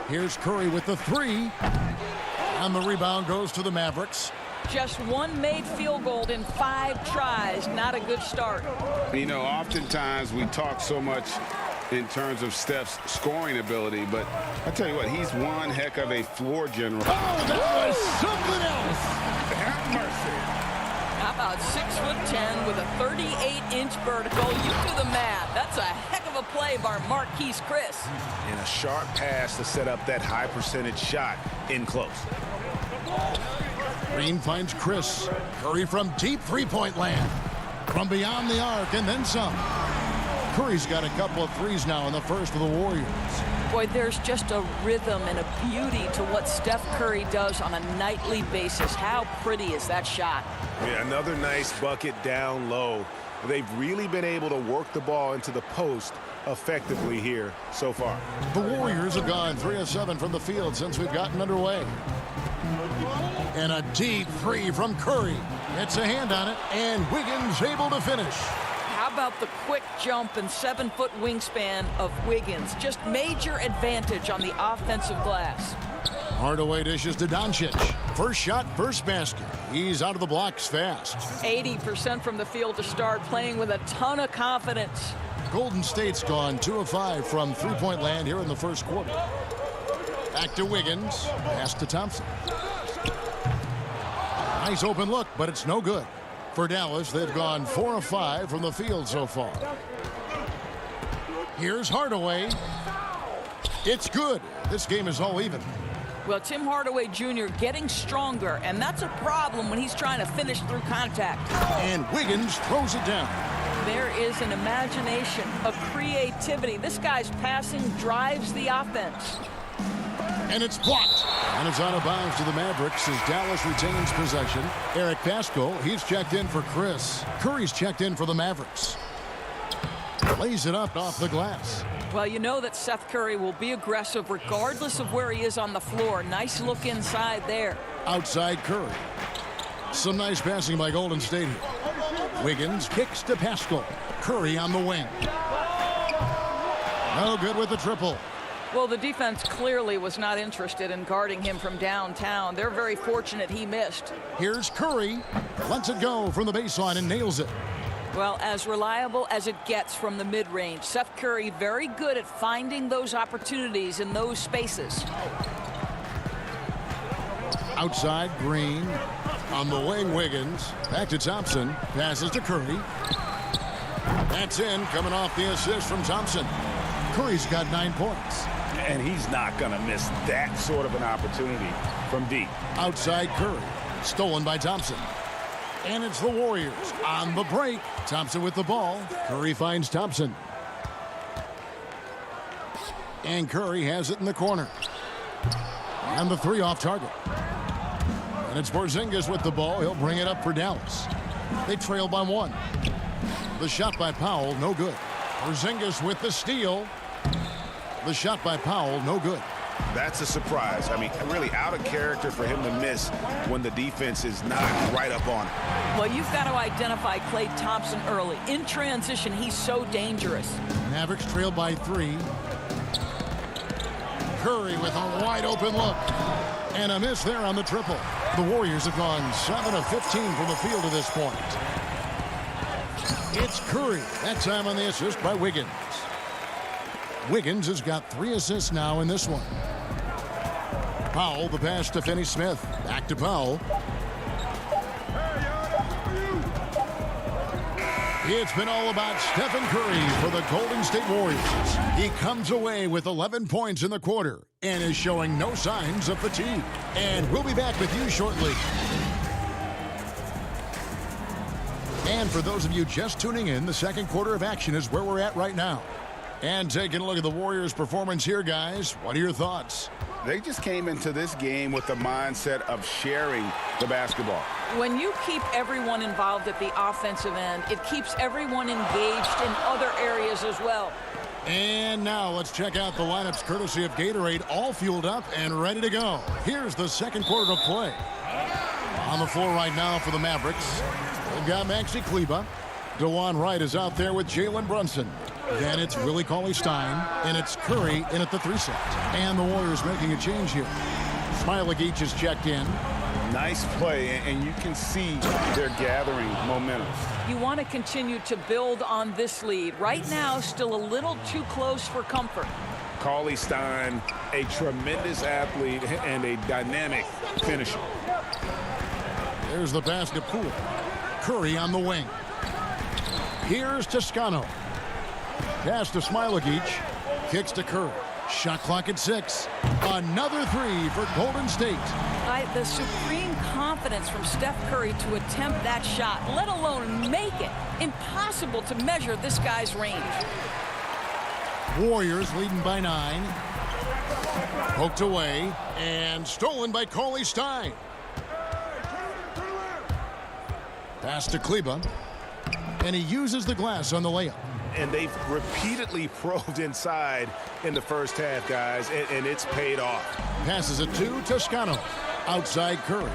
Here's Curry with the 3. And the rebound goes to the Mavericks. Just one made field goal in 5 tries. Not a good start. You know, oftentimes we talk so much in terms of Steph's scoring ability, but I tell you what, he's one heck of a floor general. Oh, that was something else. Have mercy. How about 6'10" with a 38-inch vertical? You do the math. That's a heck of a play by Marquise Chris. And a sharp pass to set up that high percentage shot in close. Green finds Chris. Curry from deep 3-point land. From beyond the arc and then some. Curry's got a couple of 3s now in the first of the Warriors. Boy, there's just a rhythm and a beauty to what Steph Curry does on a nightly basis. How pretty is that shot? Yeah, another nice bucket down low. They've really been able to work the ball into the post effectively here so far. The Warriors have gone 3 of 7 from the field since we've gotten underway. And a deep 3 from Curry. It's a hand on it, and Wiggins able to finish. How about the quick jump and 7-foot wingspan of Wiggins? Just major advantage on the offensive glass. Hardaway dishes to Doncic. First shot, first basket. He's out of the blocks fast. 80% from the field to start, playing with a ton of confidence. Golden State's gone 2 of 5 from 3-point land here in the first quarter. Back to Wiggins. Pass to Thompson. Nice open look, but it's no good. For Dallas, they've gone 4 of 5 from the field so far. Here's Hardaway. It's good. This game is all even. Well, Tim Hardaway Jr. getting stronger, and that's a problem when he's trying to finish through contact. And Wiggins throws it down. There is an imagination, a creativity. This guy's passing drives the offense. And it's blocked. And it's out of bounds to the Mavericks as Dallas retains possession. Eric Pascal, he's checked in for Chris. Curry's checked in for the Mavericks. Lays it up off the glass. Well, you know that Seth Curry will be aggressive regardless of where he is on the floor. Nice look inside there. Outside Curry. Some nice passing by Golden State here. Wiggins kicks to Pascal. Curry on the wing. No good with the triple. Well, the defense clearly was not interested in guarding him from downtown. They're very fortunate he missed. Here's Curry. Lets it go from the baseline and nails it. Well, as reliable as it gets from the mid-range. Seth Curry very good at finding those opportunities in those spaces. Outside, Green. On the wing, Wiggins. Back to Thompson. Passes to Curry. That's in, coming off the assist from Thompson. Curry's got 9 points. And he's not going to miss that sort of an opportunity from deep. Outside Curry. Stolen by Thompson. And it's the Warriors on the break. Thompson with the ball. Curry finds Thompson. And Curry has it in the corner. And the three off target. And it's Porzingis with the ball. He'll bring it up for Dallas. They trail by 1. The shot by Powell, no good. Porzingis with the steal. The shot by Powell, no good. That's a surprise. I mean, really out of character for him to miss when the defense is not right up on him. Well, you've got to identify Klay Thompson early. In transition, he's so dangerous. Mavericks trail by 3. Curry with a wide open look. And a miss there on the triple. The Warriors have gone 7 of 15 from the field to this point. It's Curry. That time on the assist by Wiggins. Wiggins has got 3 assists now in this one. Powell, the pass to Finney-Smith. Back to Powell. It's been all about Stephen Curry for the Golden State Warriors. He comes away with 11 points in the quarter and is showing no signs of fatigue. And we'll be back with you shortly. And for those of you just tuning in, the second quarter of action is where we're at right now. And taking a look at the Warriors' performance here, guys. What are your thoughts? They just came into this game with the mindset of sharing the basketball. When you keep everyone involved at the offensive end, it keeps everyone engaged in other areas as well. And now let's check out the lineups courtesy of Gatorade, all fueled up and ready to go. Here's the second quarter of play. On the floor right now for the Mavericks, they've got Maxi Kleber. DeJuan Wright is out there with Jalen Brunson. Then it's Willie Cauley-Stein, and it's Curry in at the 3 set. And the Warriors making a change here. Smailagic is checked in. Nice play, and you can see they're gathering momentum. You want to continue to build on this lead. Right now, still a little too close for comfort. Cauley-Stein, a tremendous athlete and a dynamic finisher. There's the pass to Poole. Curry on the wing. Here's Toscano. Pass to Smailagic. Kicks to Curry. Shot clock at 6. Another 3 for Golden State. The supreme confidence from Steph Curry to attempt that shot, let alone make it. Impossible to measure this guy's range. Warriors leading by 9. Poked away and stolen by Cauley-Stein. Pass to Kleber. And he uses the glass on the layup. And they've repeatedly probed inside in the first half, guys, and it's paid off. Passes it to Toscano. Outside Curry.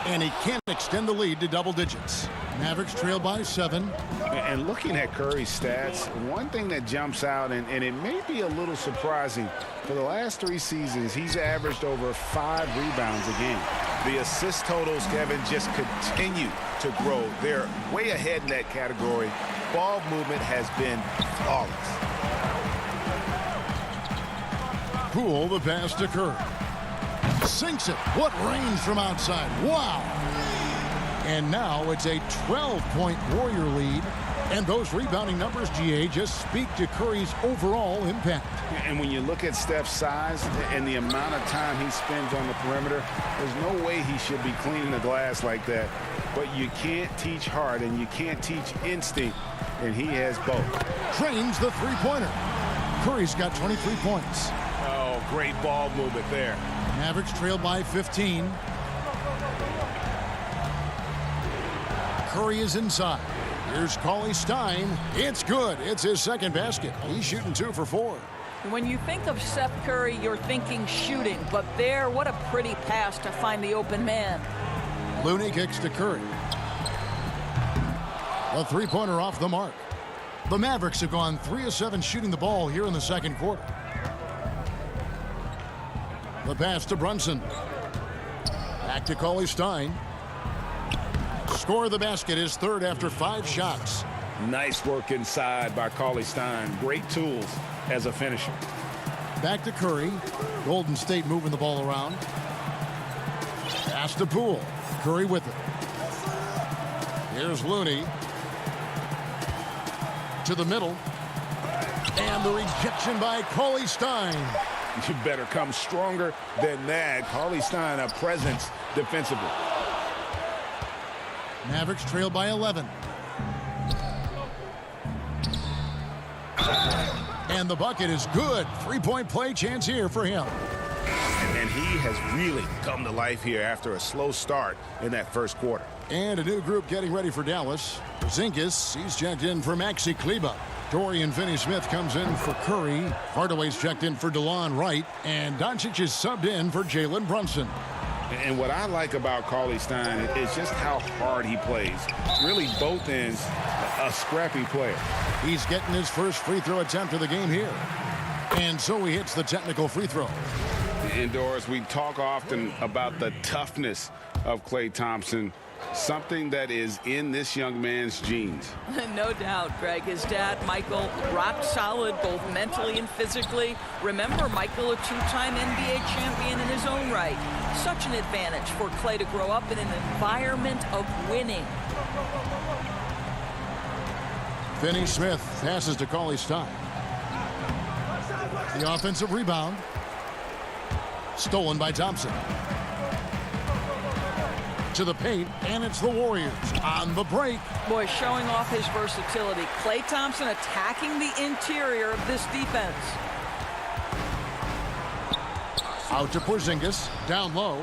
And he can't extend the lead to double digits. Mavericks trail by 7. And looking at Curry's stats, one thing that jumps out, and it may be a little surprising, for the last 3 seasons, he's averaged over 5 rebounds a game. The assist totals, Kevin, just continue to grow. They're way ahead in that category. Ball movement has been flawless. Poole, the pass to Curry. Sinks it. What range from outside. Wow. And now it's a 12-point Warrior lead. And those rebounding numbers, GA, just speak to Curry's overall impact. And when you look at Steph's size and the amount of time he spends on the perimeter, there's no way he should be cleaning the glass like that. But you can't teach heart and you can't teach instinct, and he has both. Trains the three-pointer. Curry's got 23 points. Oh, great ball movement there. Mavericks trail by 15. Curry is inside. Here's Cauley-Stein. It's good. It's his second basket. He's shooting 2 for 4. When you think of Steph Curry, you're thinking shooting. But there, what a pretty pass to find the open man. Looney kicks to Curry. A three-pointer off the mark. The Mavericks have gone 3 of 7 shooting the ball here in the second quarter. The pass to Brunson. Back to Cauley-Stein. Score the basket is third after 5 shots. Nice work inside by Cauley-Stein. Great tools as a finisher. Back to Curry. Golden State moving the ball around. Pass to Poole. Curry with it. Here's Looney. To the middle. And the rejection by Cauley-Stein. You better come stronger than that. Cauley-Stein, a presence defensively. Mavericks trail by 11. And the bucket is good. Three-point play chance here for him. And he has really come to life here after a slow start in that first quarter. And a new group getting ready for Dallas. Porzingis, he's checked in for Maxi Kleba. Dorian Finney-Smith comes in for Curry. Hardaway's checked in for DeLon Wright. And Doncic is subbed in for Jalen Brunson. And what I like about Cauley Stein is just how hard he plays. Really both ends, a scrappy player. He's getting his first free throw attempt of the game here. And so he hits the technical free throw. And Doris, we talk often about the toughness of Klay Thompson, something that is in this young man's genes. No doubt, Greg. His dad, Michael, rock solid both mentally and physically. Remember, Michael, a two-time NBA champion in his own right. Such an advantage for Klay to grow up in an environment of winning. Finney-Smith passes to Cauley Stein. The offensive rebound. Stolen by Thompson. To the paint, and it's the Warriors on the break. Boy, showing off his versatility. Klay Thompson attacking the interior of this defense. Out to Porzingis, down low.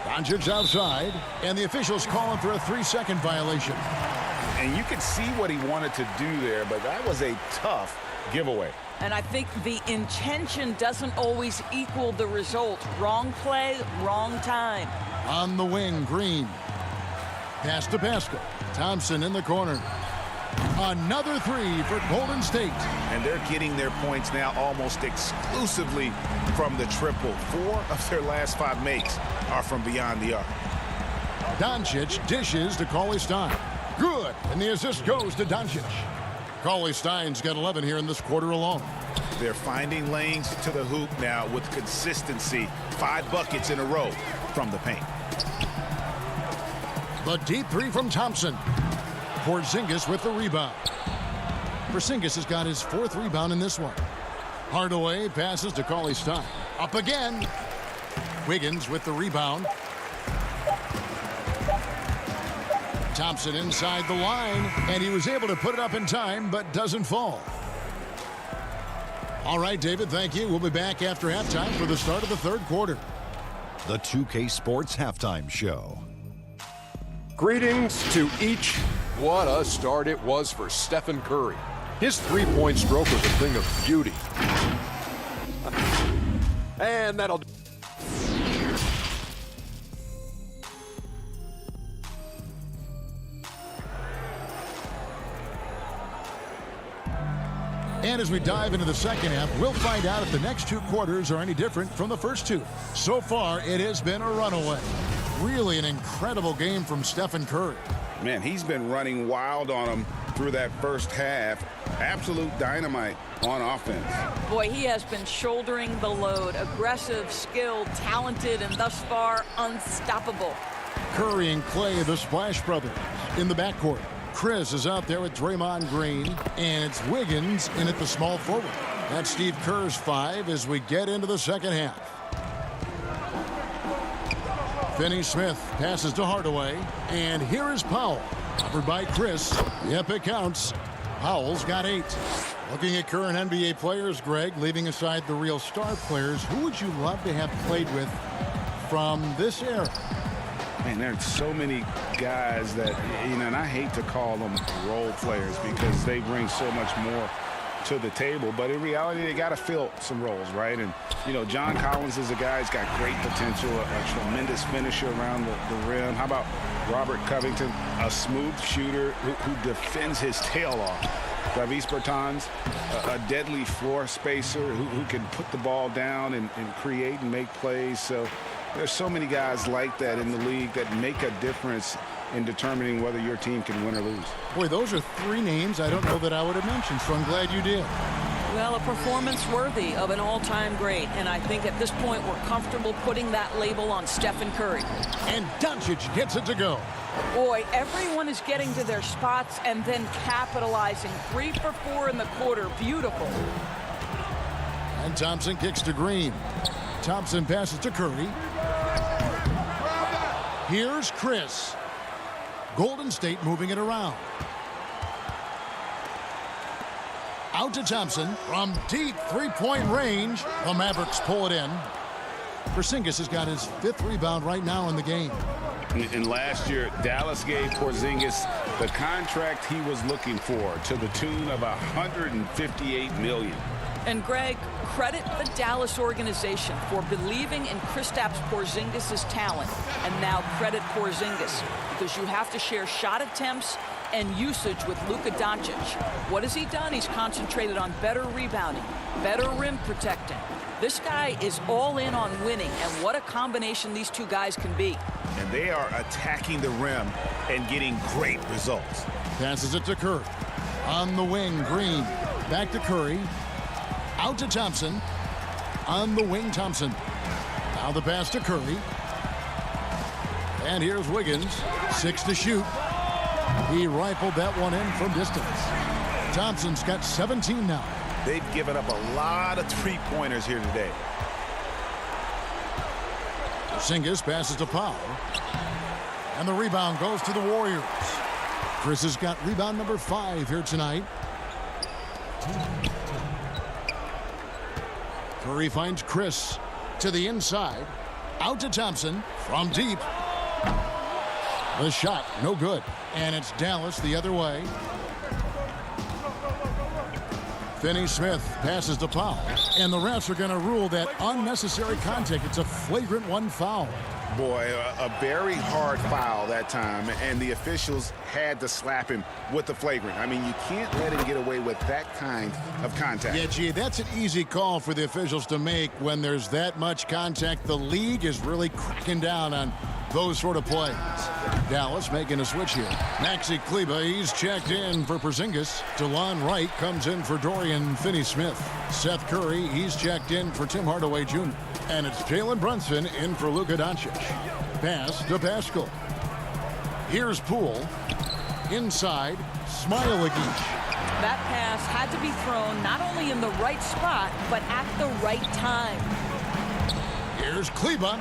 Doncic outside, and the officials calling for a 3-second violation. And you could see what he wanted to do there, but that was a tough giveaway. And I think the intention doesn't always equal the result. Wrong play, wrong time. On the wing, Green. Pass to Pascal. Thompson in the corner. Another three for Golden State. And they're getting their points now almost exclusively from the triple. 4 of their last 5 makes are from beyond the arc. Doncic dishes to Cauley Stein. Good, and the assist goes to Doncic. Cauley Stein's got 11 here in this quarter alone. They're finding lanes to the hoop now with consistency. 5 buckets in a row from the paint. The deep three from Thompson. Porzingis with the rebound. Porzingis has got his 4th rebound in this one. Hardaway passes to Cauley Stein. Up again. Wiggins with the rebound. Thompson inside the line, and he was able to put it up in time, but doesn't fall. All right, David, thank you. We'll be back after halftime for the start of the 3rd quarter. The 2K Sports Halftime Show. Greetings to each. What a start it was for Stephen Curry. His three-point stroke was a thing of beauty. And that'll do. And as we dive into the second half, we'll find out if the next 2 quarters are any different from the first 2. So far, it has been a runaway. Really an incredible game from Stephen Curry. Man, he's been running wild on them through that first half. Absolute dynamite on offense. Boy, he has been shouldering the load. Aggressive, skilled, talented, and thus far, unstoppable. Curry and Klay, the Splash Brothers, in the backcourt. Chris is out there with Draymond Green, and it's Wiggins in at the small forward. That's Steve Kerr's 5 as we get into the second half. Finney-Smith passes to Hardaway, and here is Powell. Covered by Chris. Yep, it counts. Powell's got 8. Looking at current NBA players, Greg, leaving aside the real star players, who would you love to have played with from this era? Man, there's so many guys that, you know, and I hate to call them role players because they bring so much more to the table, but in reality, they got to fill some roles, right? And, you know, John Collins is a guy who's got great potential, a tremendous finisher around the rim. How about Robert Covington, a smooth shooter who defends his tail off? Davis Bertans, a deadly floor spacer who can put the ball down and create and make plays. So there's so many guys like that in the league that make a difference in determining whether your team can win or lose. Boy, those are 3 names I don't know that I would have mentioned, so I'm glad you did. Well, a performance worthy of an all-time great, and I think at this point we're comfortable putting that label on Stephen Curry. And Doncic gets it to go. Boy, everyone is getting to their spots and then capitalizing. 3 for 4 in the quarter. Beautiful. And Thompson kicks to Green. Thompson passes to Curry. Here's Chris. Golden State moving it around. Out to Thompson from deep three-point range. The Mavericks pull it in. Porzingis has got his 5th rebound right now in the game. And last year, Dallas gave Porzingis the contract he was looking for to the tune of $158 million. And Greg, credit the Dallas organization for believing in Kristaps Porzingis' talent. And now credit Porzingis, because you have to share shot attempts and usage with Luka Doncic. What has he done? He's concentrated on better rebounding, better rim protecting. This guy is all in on winning, and what a combination these two guys can be. And they are attacking the rim and getting great results. Passes it to Curry. On the wing, Green. Back to Curry. Out to Thompson. On the wing, Thompson. Now the pass to Curry. And here's Wiggins. 6 to shoot. He rifled that one in from distance. Thompson's got 17 now. They've given up a lot of three-pointers here today. Porzingis passes to Powell. And the rebound goes to the Warriors. Chris has got rebound number 5 here tonight. Curry finds Chris to the inside. Out to Thompson from deep. The shot, no good. And it's Dallas the other way. Finney-Smith passes to Powell. And the refs are going to rule that unnecessary contact. It's a flagrant 1 foul. Boy, a very hard foul that time, and the officials had to slap him with the flagrant. I mean, you can't let him get away with that kind of contact. Yeah, gee, that's an easy call for the officials to make when there's that much contact. The league is really cracking down on those sort of plays. Dallas making a switch here. Maxi Kleber, he's checked in for Porzingis. DeLon Wright comes in for Dorian Finney-Smith. Seth Curry, he's checked in for Tim Hardaway Jr. And it's Jalen Brunson in for Luka Doncic. Pass to Pascal. Here's Poole. Inside, Smailagic. That pass had to be thrown not only in the right spot, but at the right time. Here's Kleber.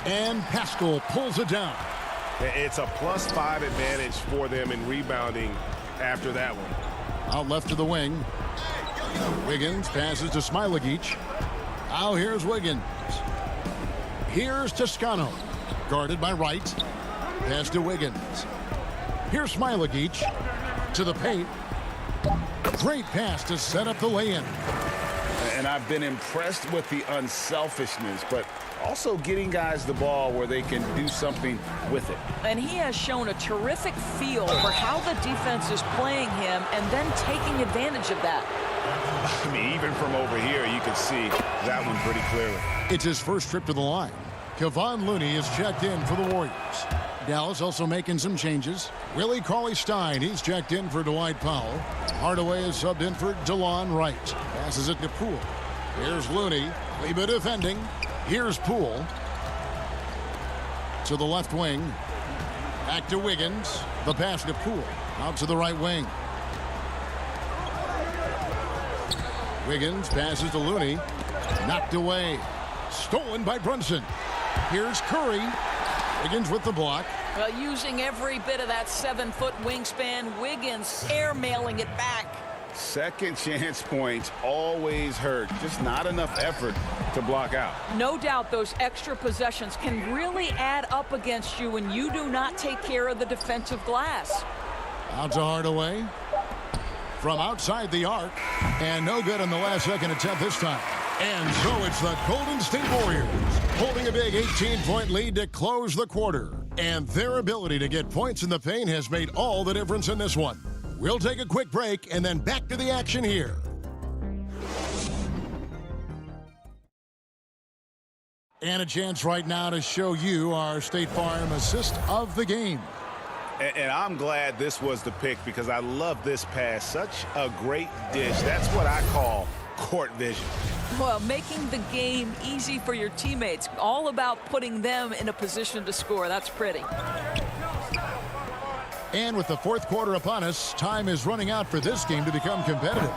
And Pascal pulls it down. It's a +5 advantage for them in rebounding after that one. Out left to the wing. Wiggins passes to Smailagic. Now here's Wiggins. Here's Toscano. Guarded by Wright. Pass to Wiggins. Here's Smailagic to the paint. Great pass to set up the lay-in. And I've been impressed with the unselfishness, but also getting guys the ball where they can do something with it. And he has shown a terrific feel for how the defense is playing him and then taking advantage of that. I mean, even from over here, you can see that one pretty clearly. It's his first trip to the line. Kevon Looney is checked in for the Warriors. Dallas also making some changes. Willie Cauley-Stein, he's checked in for Dwight Powell. Hardaway is subbed in for DeLon Wright. Passes it to Poole. Here's Looney. Kleber defending. Here's Poole. To the left wing. Back to Wiggins. The pass to Poole. Out to the right wing. Wiggins passes to Looney. Knocked away. Stolen by Brunson. Here's Curry. Wiggins with the block. Well, using every bit of that 7-foot wingspan, Wiggins air-mailing it back. Second chance points always hurt. Just not enough effort to block out. No doubt those extra possessions can really add up against you when you do not take care of the defensive glass. Out to Hardaway. From outside the arc. And no good on the last second attempt this time. And so it's the Golden State Warriors holding a big 18-point lead to close the quarter. And their ability to get points in the paint has made all the difference in this one. We'll take a quick break and then back to the action here. And a chance right now to show you our State Farm assist of the game. And I'm glad this was the pick because I love this pass. Such a great dish. That's what I call court vision. Well, making the game easy for your teammates. All about putting them in a position to score. That's pretty. And with the fourth quarter upon us, time is running out for this game to become competitive.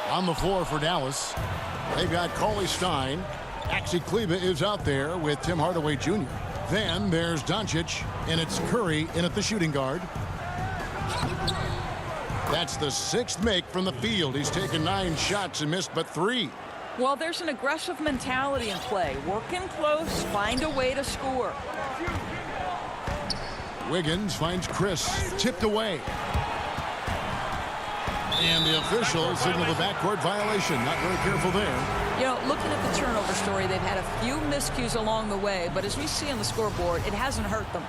On the floor for Dallas, they've got Cauley-Stein. Maxi Kleber is out there with Tim Hardaway Jr. Then there's Doncic, and it's Curry in at the shooting guard. That's the 6th make from the field. He's taken 9 shots and missed but 3. Well, there's an aggressive mentality in play. Work in close, find a way to score. Wiggins finds Chris, tipped away. And the officials signal the backcourt violation. Not very careful there. You know, looking at the turnover story, they've had a few miscues along the way, but as we see on the scoreboard, it hasn't hurt them.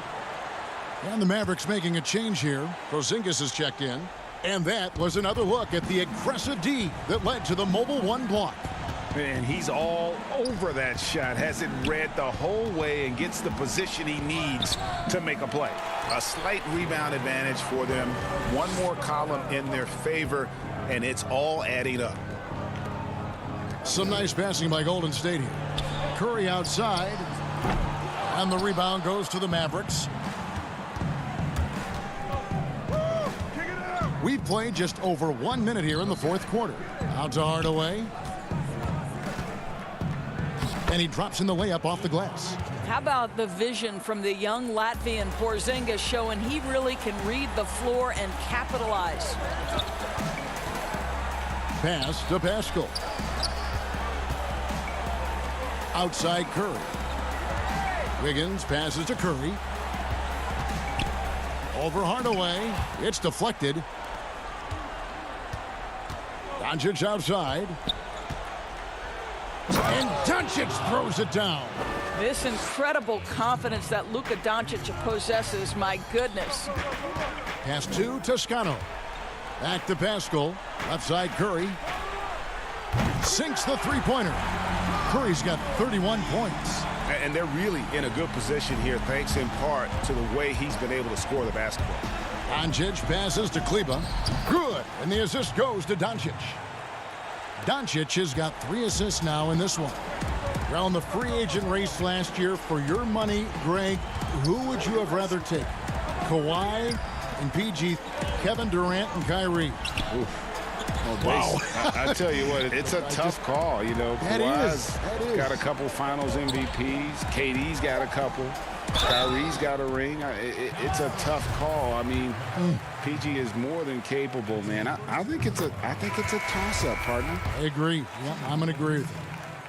And the Mavericks making a change here. Porzingis has checked in. And that was another look at the aggressive D that led to the mobile 1 block. And he's all over that shot, has it read the whole way and gets the position he needs to make a play. A slight rebound advantage for them. One more column in their favor, and it's all adding up. Some nice passing by Golden State here. Curry outside. And the rebound goes to the Mavericks. We've played just over 1 minute here in the 4th quarter. Out to Hardaway. And he drops in the layup off the glass. How about the vision from the young Latvian Porzingis showing he really can read the floor and capitalize. Pass to Pascal. Outside Curry. Wiggins passes to Curry. Over Hardaway. It's deflected. Doncic outside. And Doncic throws it down. This incredible confidence that Luka Doncic possesses, my goodness. Pass to Toscano. Back to Pascal. Left side Curry. Sinks the three-pointer. Curry's got 31 points. And they're really in a good position here, thanks in part to the way he's been able to score the basketball. Doncic passes to Kleba. Good. And the assist goes to Doncic. Doncic has got 3 assists now in this one. Around the free agent race last year, for your money, Greg, who would you have rather taken? Kawhi and PG, Kevin Durant and Kyrie. Oof. Wow. I tell you what, it's a tough call. You know, Kawhi's got a couple finals MVPs. KD's got a couple. Kyrie's got a ring. It's a tough call. I mean, PG is more than capable, man. I think it's a toss-up, partner. I agree. Yeah, I'm going to agree with you.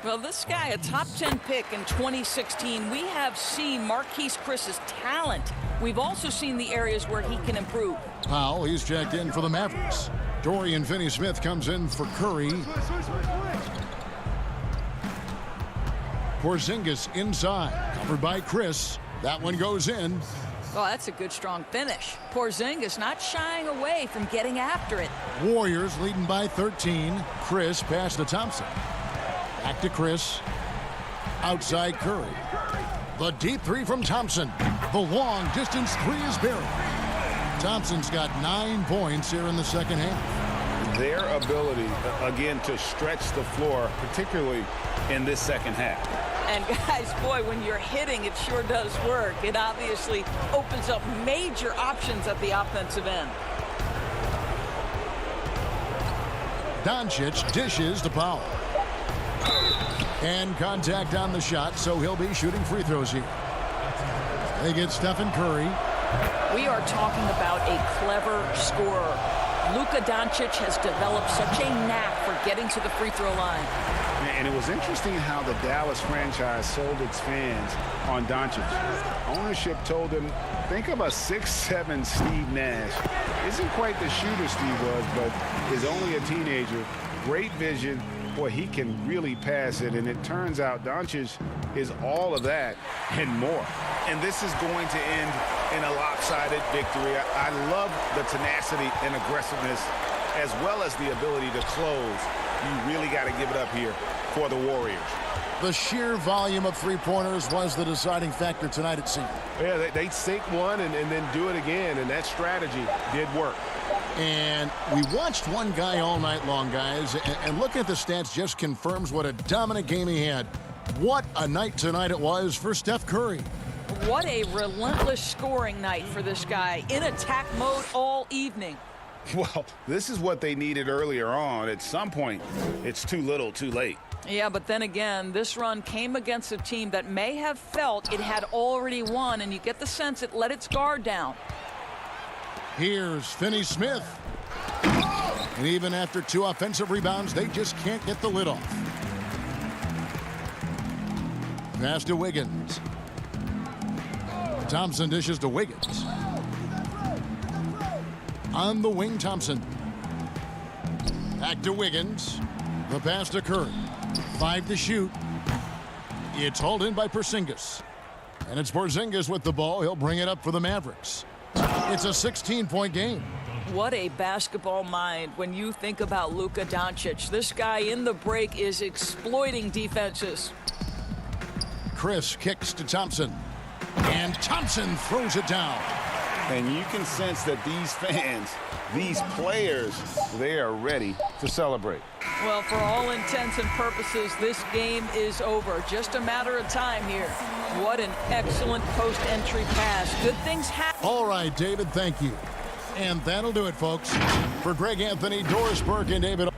Well, this guy, a top 10 pick in 2016, we have seen Marquise Chris's talent. We've also seen the areas where he can improve. Powell, he's checked in for the Mavericks. Dorian Finney-Smith comes in for Curry. Porzingis inside, covered by Chris. That one goes in. Oh, that's a good, strong finish. Porzingis not shying away from getting after it. Warriors leading by 13. Chris pass to Thompson. Back to Chris. Outside Curry. The deep 3 from Thompson. The long distance 3 is buried. Thompson's got 9 points here in the second half. Their ability, again, to stretch the floor, particularly in this second half. And guys, boy, when you're hitting, it sure does work. It obviously opens up major options at the offensive end. Doncic dishes to Powell. And contact on the shot, so he'll be shooting free throws here. They get Stephen Curry. We are talking about a clever scorer. Luka Doncic has developed such a knack for getting to the free throw line. And it was interesting how the Dallas franchise sold its fans on Doncic. Ownership told them, think of a 6'7" Steve Nash. Isn't quite the shooter Steve was, but is only a teenager. Great vision. Boy, he can really pass it. And it turns out Doncic is all of that and more. And this is going to end in a lopsided victory. I love the tenacity and aggressiveness as well as the ability to close. You really got to give it up here for the Warriors. The sheer volume of three-pointers was the deciding factor tonight, it seemed. Yeah, they sink one and then do it again, and that strategy did work. And we watched one guy all night long, guys, and looking at the stats just confirms what a dominant game he had. What a night tonight it was for Steph Curry. What a relentless scoring night for this guy, in attack mode all evening. Well, this is what they needed earlier on. At some point, it's too little, too late. Yeah, but then again, this run came against a team that may have felt it had already won, and you get the sense it let its guard down. Here's Finney-Smith. And even after 2 offensive rebounds, they just can't get the lid off. Pass to Wiggins. Thompson dishes to Wiggins. On the wing, Thompson. Back to Wiggins. The pass to Curry. 5 to shoot. It's hauled in by Porzingis. And it's Porzingis with the ball. He'll bring it up for the Mavericks. It's a 16-point game. What a basketball mind when you think about Luka Doncic. This guy in the break is exploiting defenses. Chris kicks to Thompson. And Thompson throws it down. And you can sense that these fans, these players, they are ready to celebrate. Well, for all intents and purposes, this game is over. Just a matter of time here. What an excellent post-entry pass. Good things happen. All right, David, thank you. And that'll do it, folks. For Greg Anthony, Doris Burke, and David.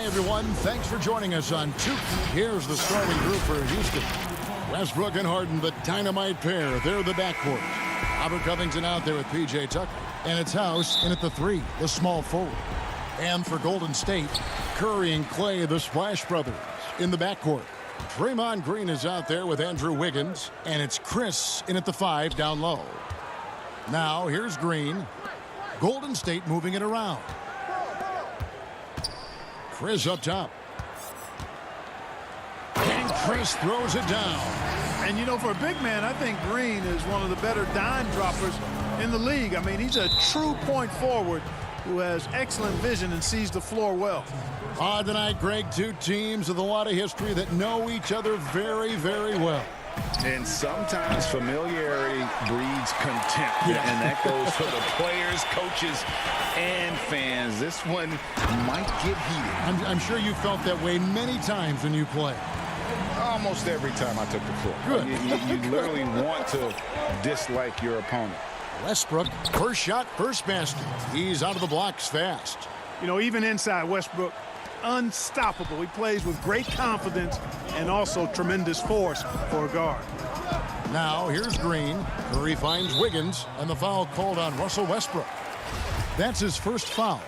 Hi, everyone. Thanks for joining us on 2. Here's the starting group for Houston. Westbrook and Harden, the dynamite pair. They're the backcourt. Robert Covington out there with P.J. Tucker. And it's House in at the 3, the small forward. And for Golden State, Curry and Clay, the Splash Brothers, in the backcourt. Draymond Green is out there with Andrew Wiggins. And it's Chris in at the 5 down low. Now, here's Green. Golden State moving it around. Chris up top. And Chris throws it down. And, you know, for a big man, I think Green is one of the better dime droppers in the league. I mean, he's a true point forward who has excellent vision and sees the floor well. Tonight, Greg, 2 teams with a lot of history that know each other very, very well. And sometimes familiarity breeds contempt, and that goes for the players, coaches, and fans. This one might get heated. I'm sure you felt that way many times when you play. Almost every time I took the floor. Good. You literally want to dislike your opponent. Westbrook, first shot, first basket. He's out of the blocks fast. You know, even inside, Westbrook, unstoppable. He plays with great confidence and also tremendous force for a guard. Now, here's Green. Curry finds Wiggins, and the foul called on Russell Westbrook. That's his first foul.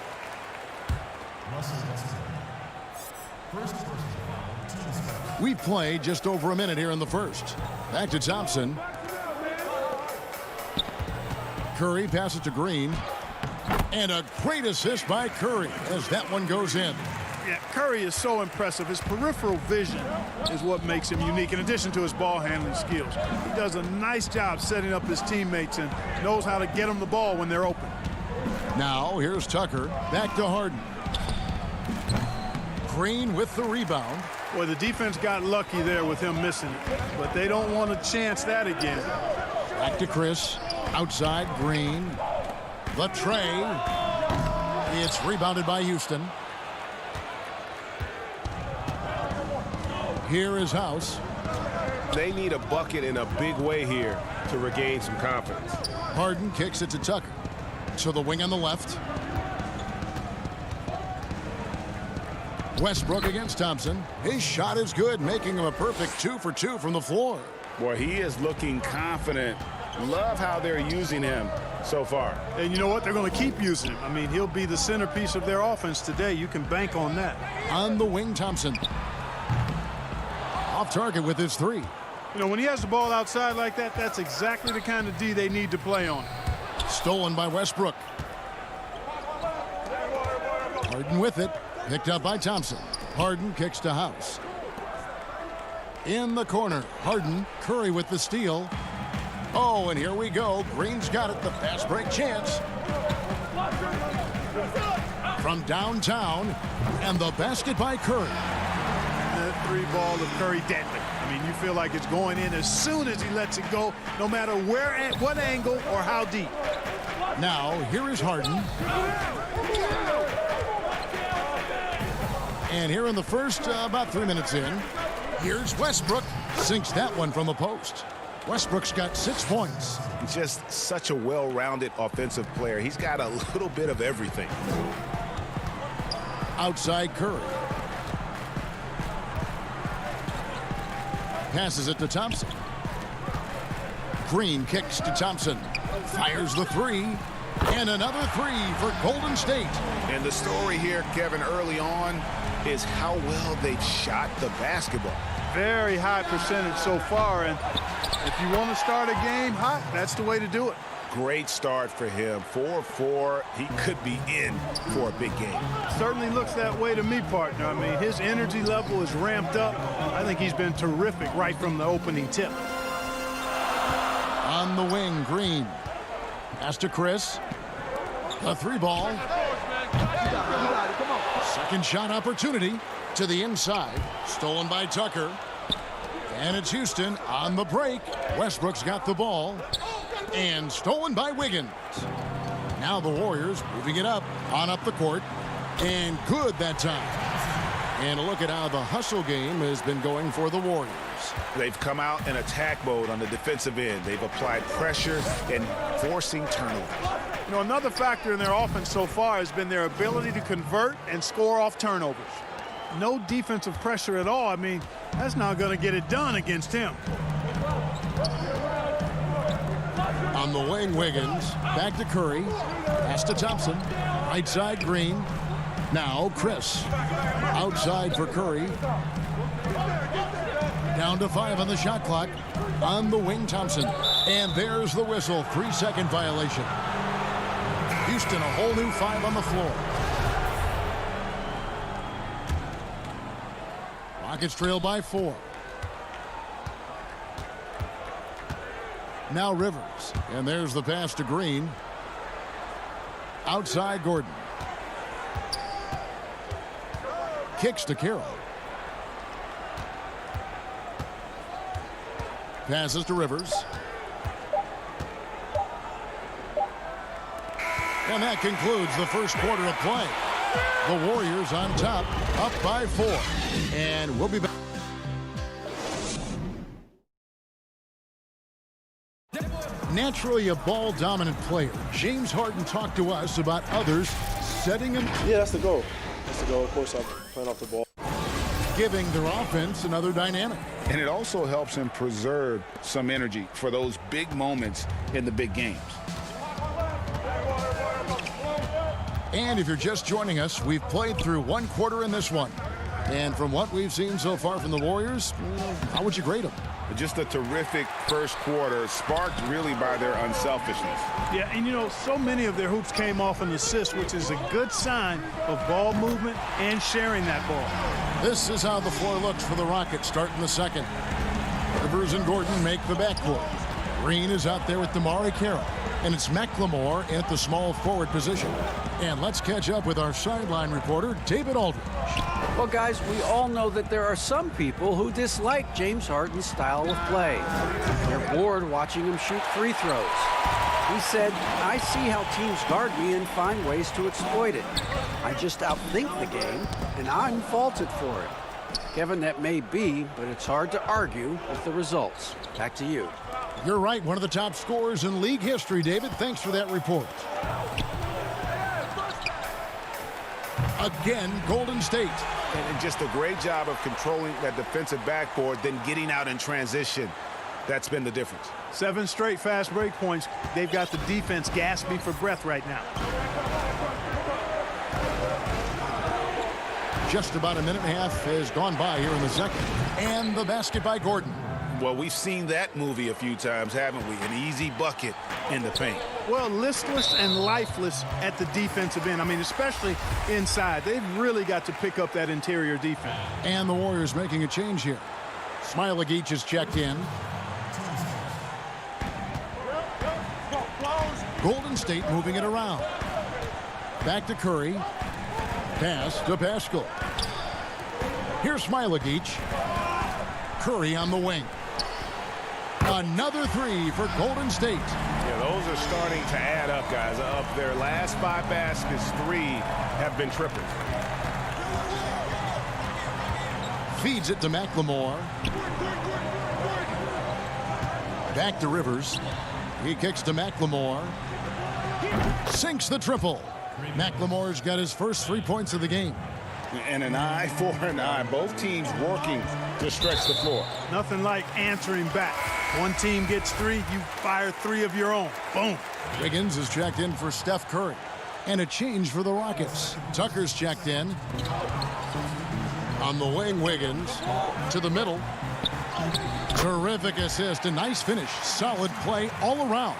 We play just over a minute here in the first. Back to Thompson. Curry passes to Green. And a great assist by Curry as that one goes in. Yeah, Curry is so impressive. His peripheral vision is what makes him unique, in addition to his ball handling skills. He does a nice job setting up his teammates and knows how to get them the ball when they're open. Now, here's Tucker. Back to Harden. Green with the rebound. Boy, the defense got lucky there with him missing it, but they don't want to chance that again. Back to Chris. Outside, Green. The tray. It's rebounded by Houston. Here is House. They need a bucket in a big way here to regain some confidence. Harden kicks it to Tucker. To the wing on the left. Westbrook against Thompson. His shot is good, making him a perfect 2 for 2 from the floor. Boy, he is looking confident. Love how they're using him so far. And you know what? They're going to keep using him. I mean, he'll be the centerpiece of their offense today. You can bank on that. On the wing, Thompson. Off target with his 3. You know, when he has the ball outside like that, that's exactly the kind of D they need to play on. Stolen by Westbrook. Harden with it. Picked up by Thompson. Harden kicks to House. In the corner, Harden. Curry with the steal. Oh, and here we go. Green's got it. The fast break chance. From downtown. And the basket by Curry. That 3 ball of Curry deadly. I mean, you feel like it's going in as soon as he lets it go, no matter where, at what angle, or how deep. Now, here is Harden. And here in the first, about 3 minutes in, here's Westbrook. Sinks that one from the post. Westbrook's got 6 points. Just such a well-rounded offensive player. He's got a little bit of everything. Outside Curry. Passes it to Thompson. Green kicks to Thompson. Fires the 3. And another 3 for Golden State. And the story here, Kevin, early on is how well they've shot the basketball. Very high percentage so far, and if you want to start a game hot, that's the way to do it. Great start for him. 4-4. He could be in for a big game. Certainly looks that way to me, partner. I mean, his energy level is ramped up. I think he's been terrific right from the opening tip. On the wing, Green. Pass to Chris. The 3 ball. Second shot opportunity to the inside. Stolen by Tucker. And it's Houston on the break. Westbrook's got the ball. And stolen by Wiggins. Now the Warriors moving it up on up the court. And good that time. And look at how the hustle game has been going for the Warriors. They've come out in attack mode on the defensive end. They've applied pressure and forcing turnovers. You know, another factor in their offense so far has been their ability to convert and score off turnovers. no defensive pressure at all. I mean, that's not going to get it done against him. On the wing, Wiggins. Back to Curry. Pass to Thompson. Right side, Green. Now Chris. Outside for Curry. Down to 5 on the shot clock. On the wing, Thompson. And there's the whistle. 3-second violation. Houston, a whole new 5 on the floor. Rockets trail by 4. Now Rivers. And there's the pass to Green. Outside, Gordon. Kicks to Carroll. Passes to Rivers. And that concludes the first quarter of play. The Warriors on top, up by 4. And we'll be back. Naturally a ball-dominant player, James Harden talked to us about others setting him. Yeah, that's the goal. That's the goal. Of course, I'm playing off the ball. Giving their offense another dynamic. And it also helps him preserve some energy for those big moments in the big games. And if you're just joining us, we've played through 1 quarter in this one. And from what we've seen so far from the Warriors, how would you grade them? Just a terrific first quarter, sparked really by their unselfishness. Yeah, and you know, so many of their hoops came off an assist, which is a good sign of ball movement and sharing that ball. This is how the floor looks for the Rockets starting the second. Rivers and Gordon make the backcourt. Green is out there with DeMarre Carroll. And it's McLemore at the small forward position. And let's catch up with our sideline reporter, David Aldridge. Well, guys, we all know that there are some people who dislike James Harden's style of play. They're bored watching him shoot free throws. He said, I see how teams guard me and find ways to exploit it. I just outthink the game, and I'm faulted for it. Kevin, that may be, but it's hard to argue with the results. Back to you. You're right, one of the top scorers in league history, David. Thanks for that report. Again, Golden State. And just a great job of controlling that defensive backboard, then getting out in transition. That's been the difference. 7 straight fast break points. They've got the defense gasping for breath right now. Just about a minute and a half has gone by here in the second. And the basket by Gordon. Well, we've seen that movie a few times, haven't we? An easy bucket in the paint. Well, listless and lifeless at the defensive end. I mean, especially inside. They've really got to pick up that interior defense. And the Warriors making a change here. Smailagic is checked in. Golden State moving it around. Back to Curry. Pass to Pascal. Here's Smailagic. Curry on the wing. Another 3 for Golden State. Yeah, those are starting to add up, guys. Of their last 5 baskets, 3 have been triples. Feeds it to McLemore. Back to Rivers. He kicks to McLemore. Sinks the triple. McLemore's got his first 3 points of the game. And an eye for an eye. Both teams working to stretch the floor. Nothing like answering back. One team gets 3, you fire 3 of your own. Boom. Wiggins is checked in for Steph Curry. And a change for the Rockets. Tucker's checked in. On the wing, Wiggins. To the middle. Terrific assist. A nice finish. Solid play all around.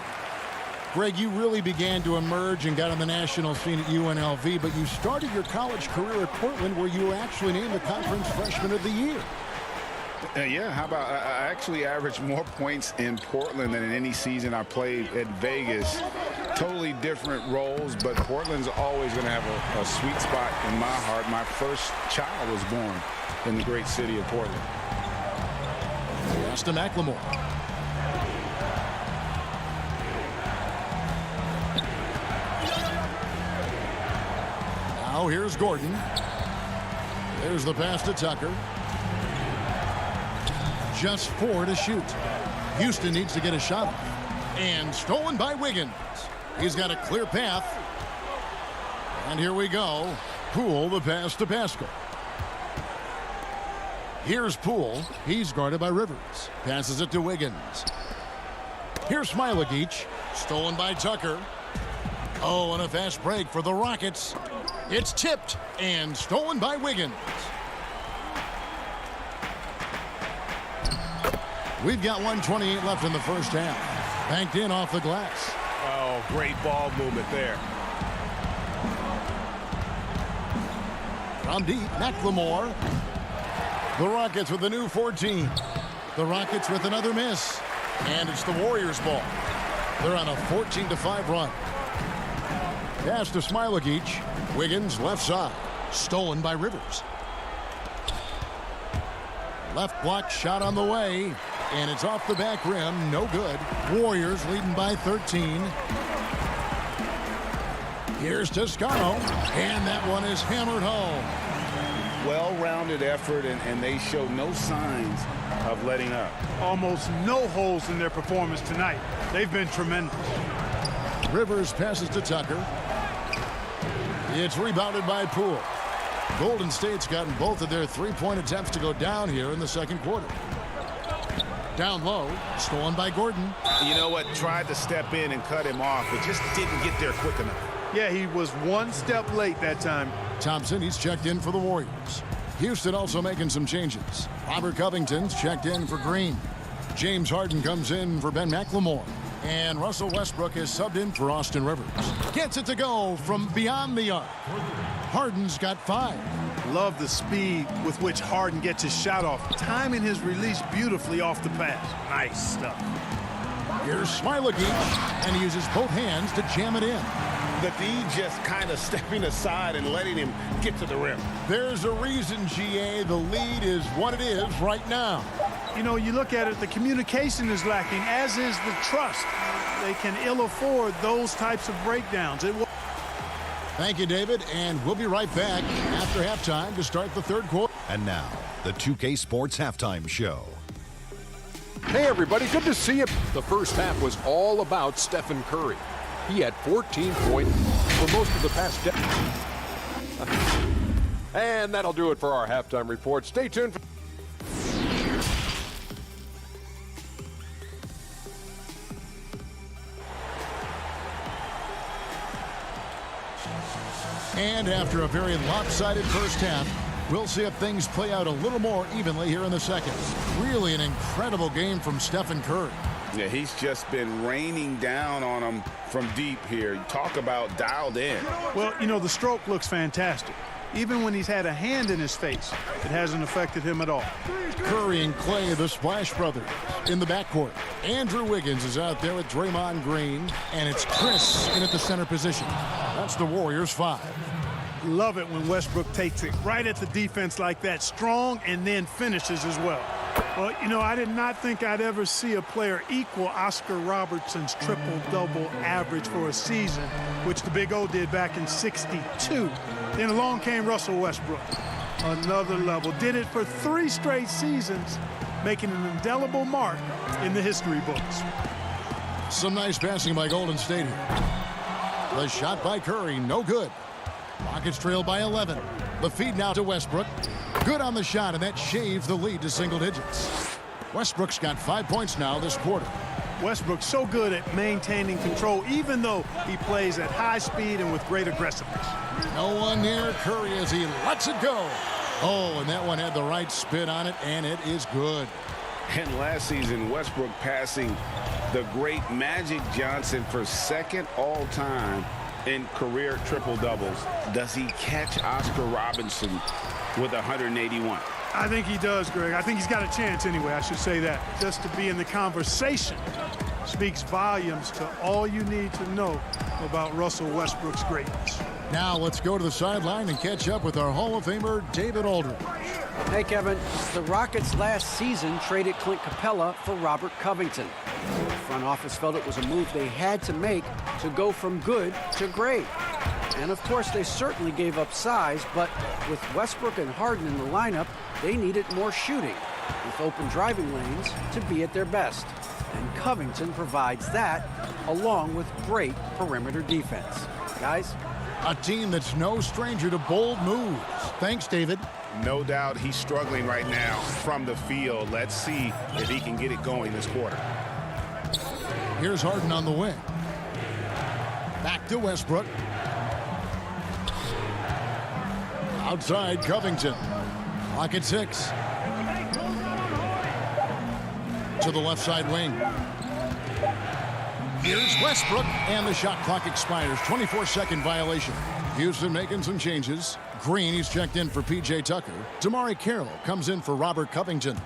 Greg, you really began to emerge and got on the national scene at UNLV, but you started your college career at Portland, where you were actually named the Conference Freshman of the Year. Yeah, how about I actually averaged more points in Portland than in any season I played at Vegas. Totally different roles, but Portland's always going to have a sweet spot in my heart. My first child was born in the great city of Portland. Pass to McLemore. Now here's Gordon. There's the pass to Tucker. Just 4 to shoot. Houston needs to get a shot off. And stolen by Wiggins. He's got a clear path. And here we go. Poole the pass to Pascal. Here's Poole. He's guarded by Rivers. Passes it to Wiggins. Here's Smailagic. Stolen by Tucker. Oh, and a fast break for the Rockets. It's tipped and stolen by Wiggins. We've got 1:28 left in the first half. Banked in off the glass. Oh, great ball movement there. From deep, McLemore. The Rockets with a new 14. The Rockets with another miss. And it's the Warriors' ball. They're on a 14-5 run. Pass to Smailagic. Wiggins left side. Stolen by Rivers. Left block shot on the way. And it's off the back rim. No good. Warriors leading by 13. Here's Toscano. And that one is hammered home. Well-rounded effort, and they show no signs of letting up. Almost no holes in their performance tonight. They've been tremendous. Rivers passes to Tucker. It's rebounded by Poole. Golden State's gotten both of their three-point attempts to go down here in the second quarter. Down low, stolen by Gordon. You know what? Tried to step in and cut him off, but just didn't get there quick enough. Yeah, he was one step late that time. Thompson, he's checked in for the Warriors. Houston also making some changes. Robert Covington's checked in for Green. James Harden comes in for Ben McLemore. And Russell Westbrook is subbed in for Austin Rivers. Gets it to go from beyond the arc. Harden's got 5. Love the speed with which Harden gets his shot off, timing his release beautifully off the pass. Nice stuff. Here's Smailagic, and he uses both hands to jam it in. The D just kind of stepping aside and letting him get to the rim. There's a reason, GA, the lead is what it is right now. You know, you look at it, the communication is lacking, as is the trust. They can ill afford those types of breakdowns. Thank you, David, and we'll be right back after halftime to start the third quarter. And now, the 2K Sports Halftime Show. Hey, everybody, good to see you. The first half was all about Stephen Curry. He had 14 points for most of the past decade. And that'll do it for our halftime report. Stay tuned. And after a very lopsided first half, we'll see if things play out a little more evenly here in the second. Really an incredible game from Stephen Curry. Yeah, he's just been raining down on them from deep here. Talk about dialed in. Well, you know, the stroke looks fantastic. Even when he's had a hand in his face, it hasn't affected him at all. Curry and Clay, the Splash Brothers, in the backcourt. Andrew Wiggins is out there with Draymond Green, and it's Chris in at the center position. That's the Warriors' 5. Love it when Westbrook takes it right at the defense like that, strong, and then finishes as well. Well, you know, I did not think I'd ever see a player equal Oscar Robertson's triple-double average for a season, which the Big O did back in '62. Then along came Russell Westbrook. Another level. Did it for 3 straight seasons, making an indelible mark in the history books. Some nice passing by Golden State here. The shot by Curry, no good. Rockets trail by 11. The feed now to Westbrook. Good on the shot, and that shaves the lead to single digits. Westbrook's got 5 points now this quarter. Westbrook's so good at maintaining control, even though he plays at high speed and with great aggressiveness. No one near Curry as he lets it go. Oh, and that one had the right spin on it, and it is good. And last season, Westbrook passing the great Magic Johnson for second all-time in career triple-doubles. Does he catch Oscar Robertson with 181? I think he does, Greg. I think he's got a chance anyway, I should say that. Just to be in the conversation speaks volumes to all you need to know about Russell Westbrook's greatness. Now let's go to the sideline and catch up with our Hall of Famer, David Aldridge. Hey, Kevin. The Rockets last season traded Clint Capella for Robert Covington. The front office felt it was a move they had to make to go from good to great. And of course, they certainly gave up size, but with Westbrook and Harden in the lineup, they needed more shooting, with open driving lanes to be at their best. And Covington provides that, along with great perimeter defense. Guys, A team that's no stranger to bold moves. Thanks, David. No doubt he's struggling right now from the field. Let's see if he can get it going this quarter. Here's Harden on the wing. Back to Westbrook. Outside, Covington. Clock at 6. To the left side wing. Here's Westbrook, and the shot clock expires. 24-second violation. Houston making some changes. Green, he's checked in for P.J. Tucker. Damari Carroll comes in for Robert Covington.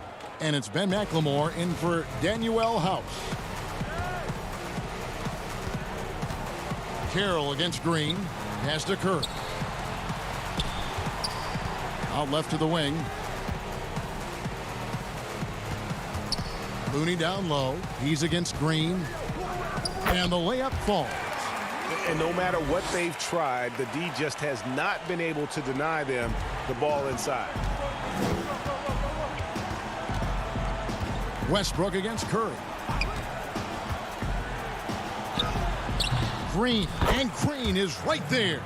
And it's Ben McLemore in for Danuel House. Carroll against Green. Pass to Curry. Out left to the wing. Looney down low. He's against Green. And the layup falls. And no matter what they've tried, the D just has not been able to deny them the ball inside. Westbrook against Curry. Green, and Green is right there.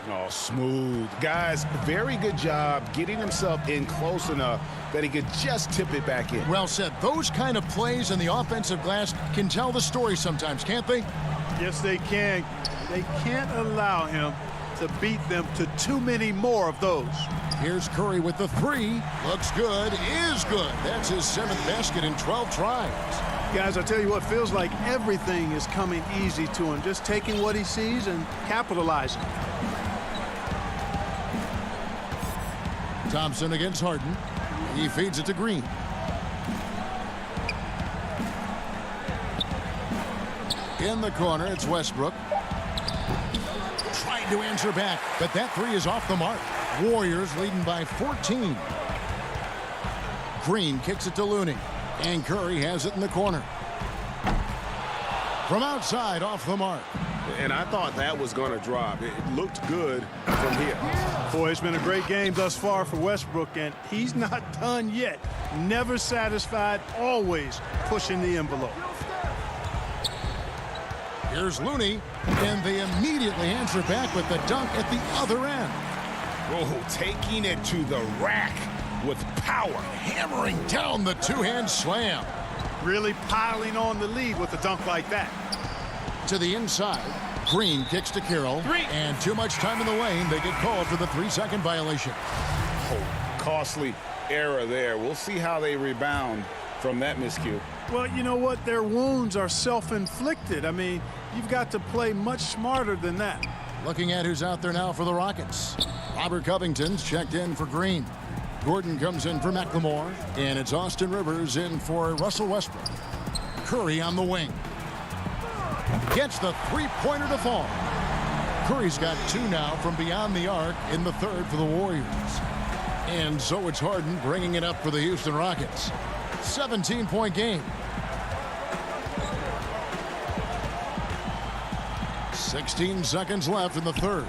Oh, smooth. Guys, very good job getting himself in close enough that he could just tip it back in. Well said. Those kind of plays in the offensive glass can tell the story sometimes, can't they? Yes, they can. They can't allow him to beat them to too many more of those. Here's Curry with the 3. Looks good. Is good. That's his 7th basket in 12 tries. Guys, I tell you what, feels like everything is coming easy to him. Just taking what he sees and capitalizing. Thompson against Harden. He feeds it to Green. In the corner, it's Westbrook. Trying to answer back, but that 3 is off the mark. Warriors leading by 14. Green kicks it to Looney. And Curry has it in the corner. From outside, off the mark. And I thought that was going to drop. It looked good from here. Boy, it's been a great game thus far for Westbrook, and he's not done yet. Never satisfied, always pushing the envelope. Here's Looney, and they immediately answer back with the dunk at the other end. Oh, taking it to the rack with power. Hammering down the two-hand slam. Really piling on the lead with a dunk like that. To the inside. Green kicks to Carroll. 3. And too much time in the lane. They get called for the 3-second violation. Oh, costly error there. We'll see how they rebound from that miscue. Well, you know what? Their wounds are self-inflicted. I mean, you've got to play much smarter than that. Looking at who's out there now for the Rockets. Robert Covington's checked in for Green. Gordon comes in for McLemore. And it's Austin Rivers in for Russell Westbrook. Curry on the wing. Gets the 3-pointer to fall. Curry's got 2 now from beyond the arc in the 3rd for the Warriors. And so it's Harden bringing it up for the Houston Rockets. 17-point game. 16 seconds left in the 3rd.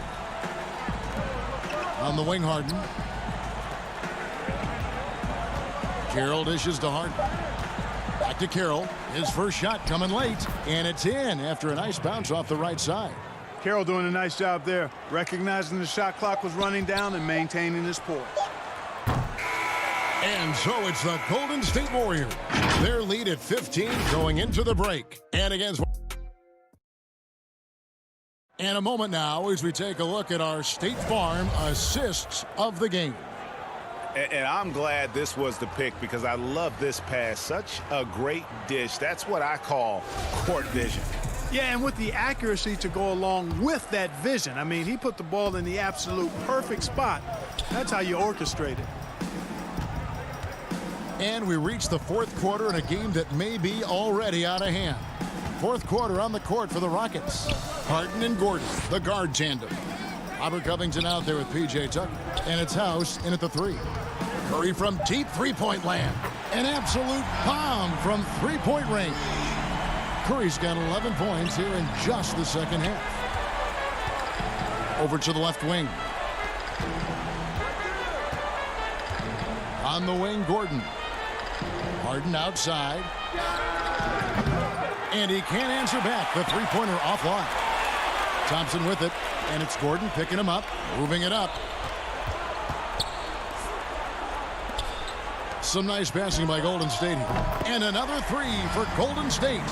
On the wing, Harden. Carroll dishes to Harden. Back to Carroll. His first shot coming late, and it's in after a nice bounce off the right side. Carroll doing a nice job there, recognizing the shot clock was running down and maintaining his poise. And so it's the Golden State Warriors. Their lead at 15 going into the break. And against... And a moment now as we take a look at our State Farm assists of the game. And I'm glad this was the pick because I love this pass. Such a great dish. That's what I call court vision. Yeah, and with the accuracy to go along with that vision. I mean, he put the ball in the absolute perfect spot. That's how you orchestrate it. And we reach the 4th quarter in a game that may be already out of hand. 4th quarter on the court for the Rockets. Harden and Gordon, the guard tandem. Robert Covington out there with P.J. Tucker. And it's House in at the 3. Curry from deep 3-point land. An absolute bomb from 3-point range. Curry's got 11 points here in just the second half. Over to the left wing. On the wing, Gordon. Harden outside. And he can't answer back. The 3-pointer offline. Thompson with it, and it's Gordon picking him up, moving it up. Some nice passing by Golden State here. And another three for Golden State.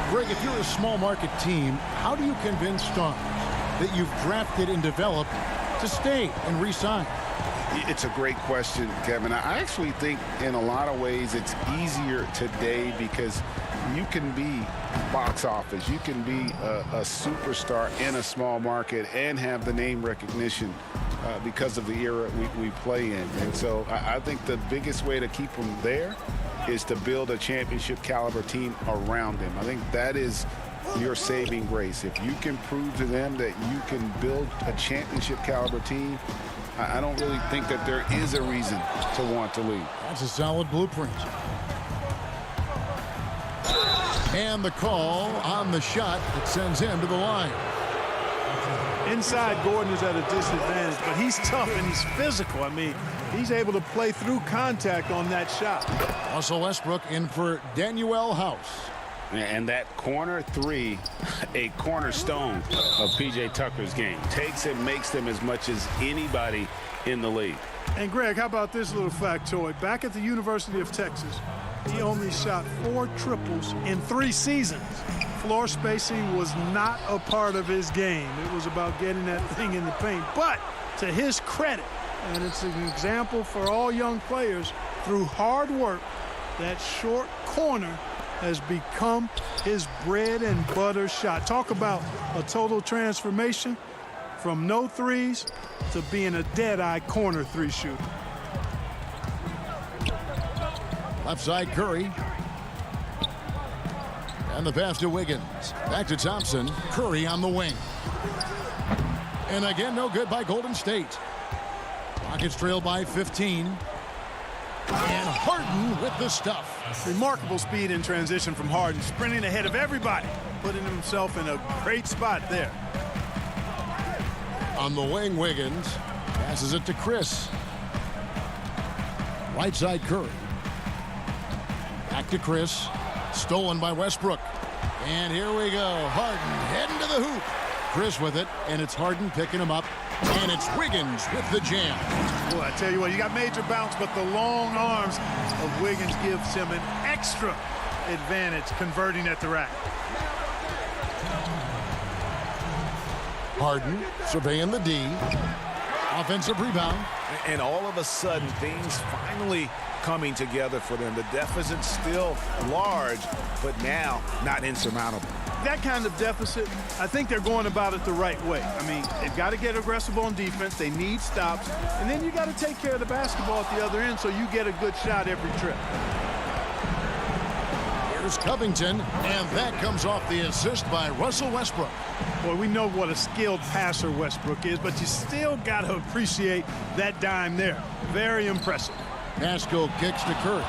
Greg, if you're a small market team, how do you convince stars that you've drafted and developed to stay and re-sign? It's a great question, Kevin. I actually think in a lot of ways it's easier today because you can be box office. You can be a superstar in a small market and have the name recognition because of the era we play in. And so I think the biggest way to keep them there is to build a championship caliber team around them. I think that is your saving grace. If you can prove to them that you can build a championship caliber team, I don't really think that there is a reason to want to leave. That's a solid blueprint. And the call on the shot that sends him to the line. Inside, Gordon is at a disadvantage, but he's tough and he's physical. I mean, he's able to play through contact on that shot. Russell Westbrook in for Danuel House. And that corner three, a cornerstone of P.J. Tucker's game. Takes and makes them as much as anybody in the league. And, Greg, how about this little factoid? Back at the University of Texas, he only shot 4 triples in 3 seasons. Floor spacing was not a part of his game. It was about getting that thing in the paint. But to his credit, and it's an example for all young players, through hard work, that short corner has become his bread and butter shot. Talk about a total transformation from no threes to being a dead-eye corner 3 shooter. Left side Curry. And the pass to Wiggins. Back to Thompson. Curry on the wing. And again, no good by Golden State. Rockets trail by 15. And Harden with the stuff. Remarkable speed in transition from Harden, sprinting ahead of everybody, putting himself in a great spot there. On the wing, Wiggins passes it to Chris. Right side Curry. Back to Chris. Stolen by Westbrook. And here we go. Harden heading to the hoop. Chris with it, and it's Harden picking him up. And it's Wiggins with the jam. Boy, I tell you what, you got major bounce, but the long arms of Wiggins gives him an extra advantage converting at the rack. Harden surveying the D. Offensive rebound. And all of a sudden, things finally coming together for them. The deficit's still large, but now not insurmountable. That kind of deficit, I think they're going about it the right way. I mean, they've got to get aggressive on defense. They need stops. And then you got to take care of the basketball at the other end so you get a good shot every trip. Here's Covington, and that comes off the assist by Russell Westbrook. Boy, we know what a skilled passer Westbrook is, but you still got to appreciate that dime there. Very impressive. Pascal kicks to Curry.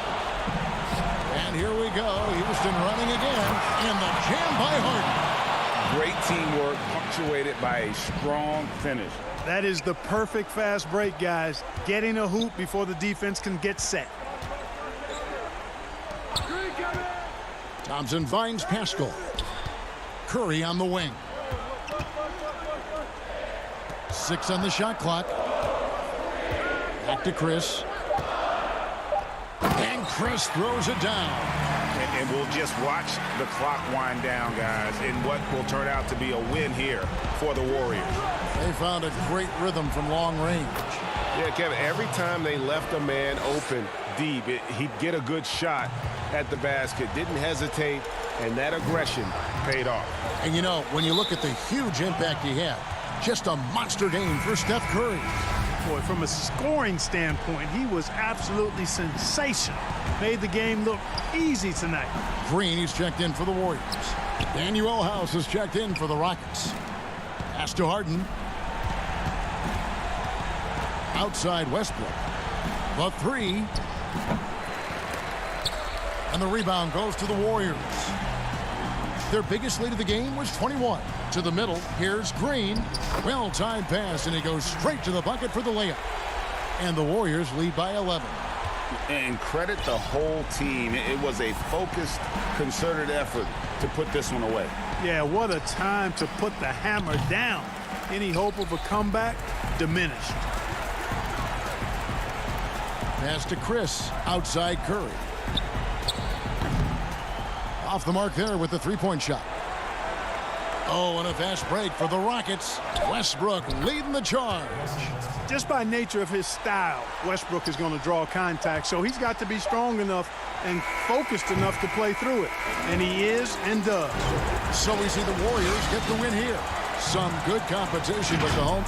And here we go. Houston running again. And the jam by Harden. Great teamwork, punctuated by a strong finish. That is the perfect fast break, guys. Getting a hoop before the defense can get set. Thompson finds Pascal. Curry on the wing. 6 on the shot clock. Back to Chris. And Chris throws it down. And we'll just watch the clock wind down, guys, in what will turn out to be a win here for the Warriors. They found a great rhythm from long range. Yeah, Kevin, every time they left a man open deep, he'd get a good shot at the basket. Didn't hesitate, and that aggression paid off. And, you know, when you look at the huge impact he had, just a monster game for Steph Curry. Boy, from a scoring standpoint, he was absolutely sensational. Made the game look easy tonight. Green, he's checked in for the Warriors. Danuel House is checked in for the Rockets. Pass to Harden. Outside Westbrook. The 3. And the rebound goes to the Warriors. Their biggest lead of the game was 21. To the middle, here's Green. Well-timed pass, and he goes straight to the bucket for the layup. And the Warriors lead by 11. And credit the whole team. It was a focused, concerted effort to put this one away. Yeah, what a time to put the hammer down. Any hope of a comeback diminished. Pass to Chris, outside Curry. Off the mark there with the three-point shot. Oh, and a fast break for the Rockets. Westbrook leading the charge. Just by nature of his style, Westbrook is going to draw contact, so he's got to be strong enough and focused enough to play through it. And he is and does. So we see the Warriors get the win here. Some good competition with the home.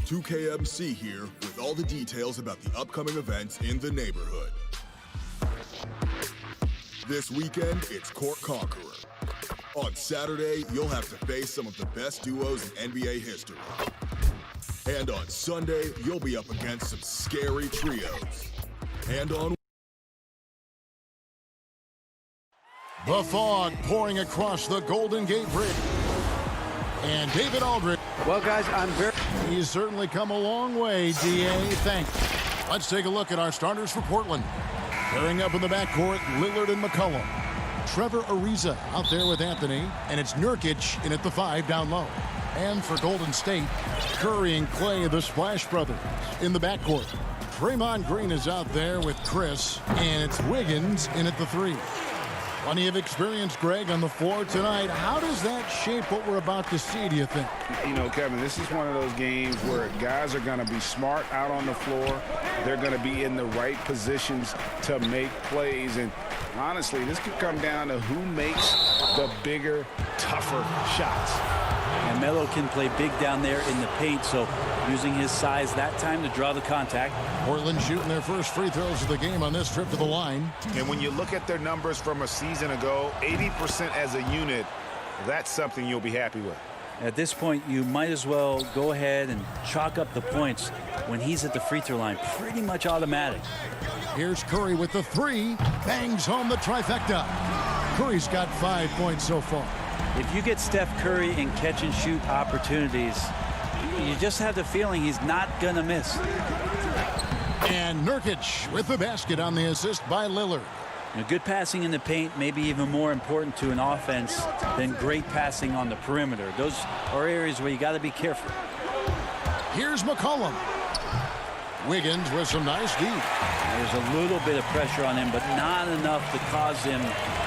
2KMC here with all the details about the upcoming events in the neighborhood. This weekend, it's Court Conqueror. On Saturday, you'll have to face some of the best duos in NBA history. And on Sunday, you'll be up against some scary trios. And on the fog pouring across the Golden Gate Bridge. And David Aldridge. Well, guys, He's certainly come a long way, D.A. Thanks. Let's take a look at our starters for Portland. Pairing up in the backcourt, Lillard and McCollum. Trevor Ariza out there with Anthony, and it's Nurkic in at the 5 down low. And for Golden State, Curry and Clay, the Splash Brothers, in the backcourt. Draymond Green is out there with Chris, and it's Wiggins in at the 3. Plenty of experience, Greg, on the floor tonight. How does that shape what we're about to see, do you think? You know, Kevin, this is one of those games where guys are going to be smart out on the floor. They're going to be in the right positions to make plays. And honestly, this could come down to who makes the bigger, tougher shots. And Melo can play big down there in the paint, so using his size that time to draw the contact. Portland shooting their first free throws of the game on this trip to the line. And when you look at their numbers from a season ago, 80% as a unit, that's something you'll be happy with. At this point, you might as well go ahead and chalk up the points when he's at the free throw line. Pretty much automatic. Here's Curry with the 3. Bangs home the trifecta. Curry's got 5 points so far. If you get Steph Curry in catch-and-shoot opportunities, you just have the feeling he's not going to miss. And Nurkic with the basket on the assist by Lillard. Good passing in the paint may be even more important to an offense than great passing on the perimeter. Those are areas where you got to be careful. Here's McCollum. Wiggins with some nice D. There's a little bit of pressure on him, but not enough to cause him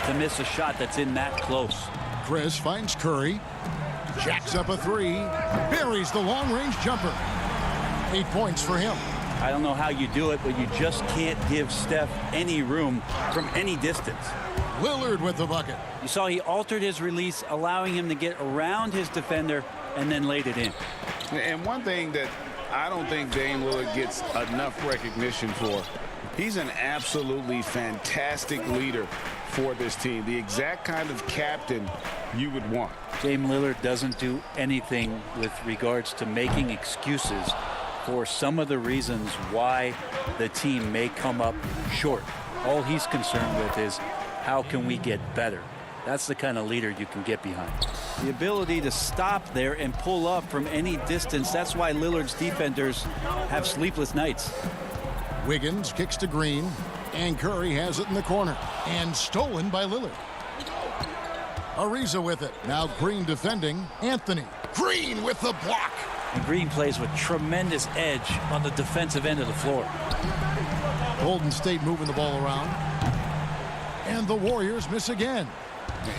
to miss a shot that's in that close. Chris finds Curry. Jacks up a 3. Buries the long-range jumper. 8 points for him. I don't know how you do it, but you just can't give Steph any room from any distance. Lillard with the bucket. You saw he altered his release, allowing him to get around his defender and then laid it in. And one thing that I don't think Dame Lillard gets enough recognition for, he's an absolutely fantastic leader for this team. The exact kind of captain you would want. Dame Lillard doesn't do anything with regards to making excuses for some of the reasons why the team may come up short. All he's concerned with is how can we get better. That's the kind of leader you can get behind. The ability to stop there and pull up from any distance, that's why Lillard's defenders have sleepless nights. Wiggins kicks to Green, and Curry has it in the corner. And stolen by Lillard. Ariza with it. Now Green defending. Anthony. Green with the block. And Green plays with tremendous edge on the defensive end of the floor. Golden State moving the ball around. And the Warriors miss again.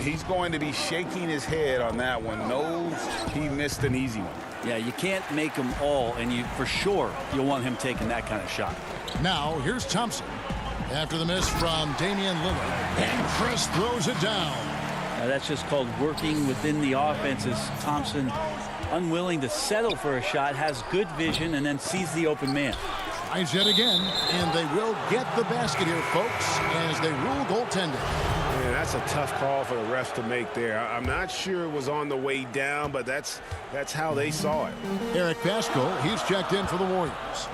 He's going to be shaking his head on that one. Knows he missed an easy one. Yeah, you can't make them all, and you for sure you'll want him taking that kind of shot. Now here's Thompson. After the miss from Damian Lillard. And Chris throws it down. Now that's just called working within the offense as Thompson, unwilling to settle for a shot, has good vision, and then sees the open man. Tries yet again, and they will get the basket here, folks, as they rule goaltending. Man, that's a tough call for the refs to make there. I'm not sure it was on the way down, but that's how they saw it. Eric Pascal, he's checked in for the Warriors.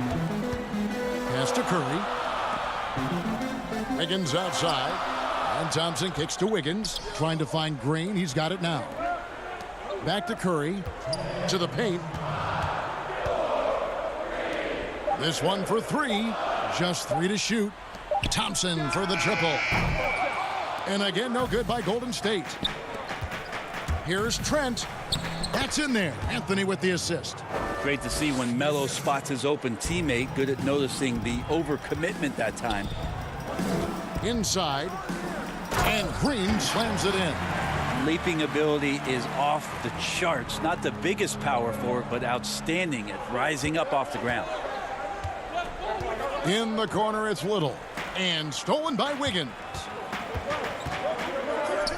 Pass to Curry. Wiggins outside. And Thompson kicks to Wiggins, trying to find Green. He's got it now. Back to Curry. To the paint. This one for 3. Just 3 to shoot. Thompson for the triple. And again, no good by Golden State. Here's Trent. That's in there. Anthony with the assist. Great to see when Melo spots his open teammate. Good at noticing the overcommitment that time. Inside. And Green slams it in. Leaping ability is off the charts. Not the biggest power forward, but outstanding at rising up off the ground. In the corner, it's Little. And stolen by Wiggins.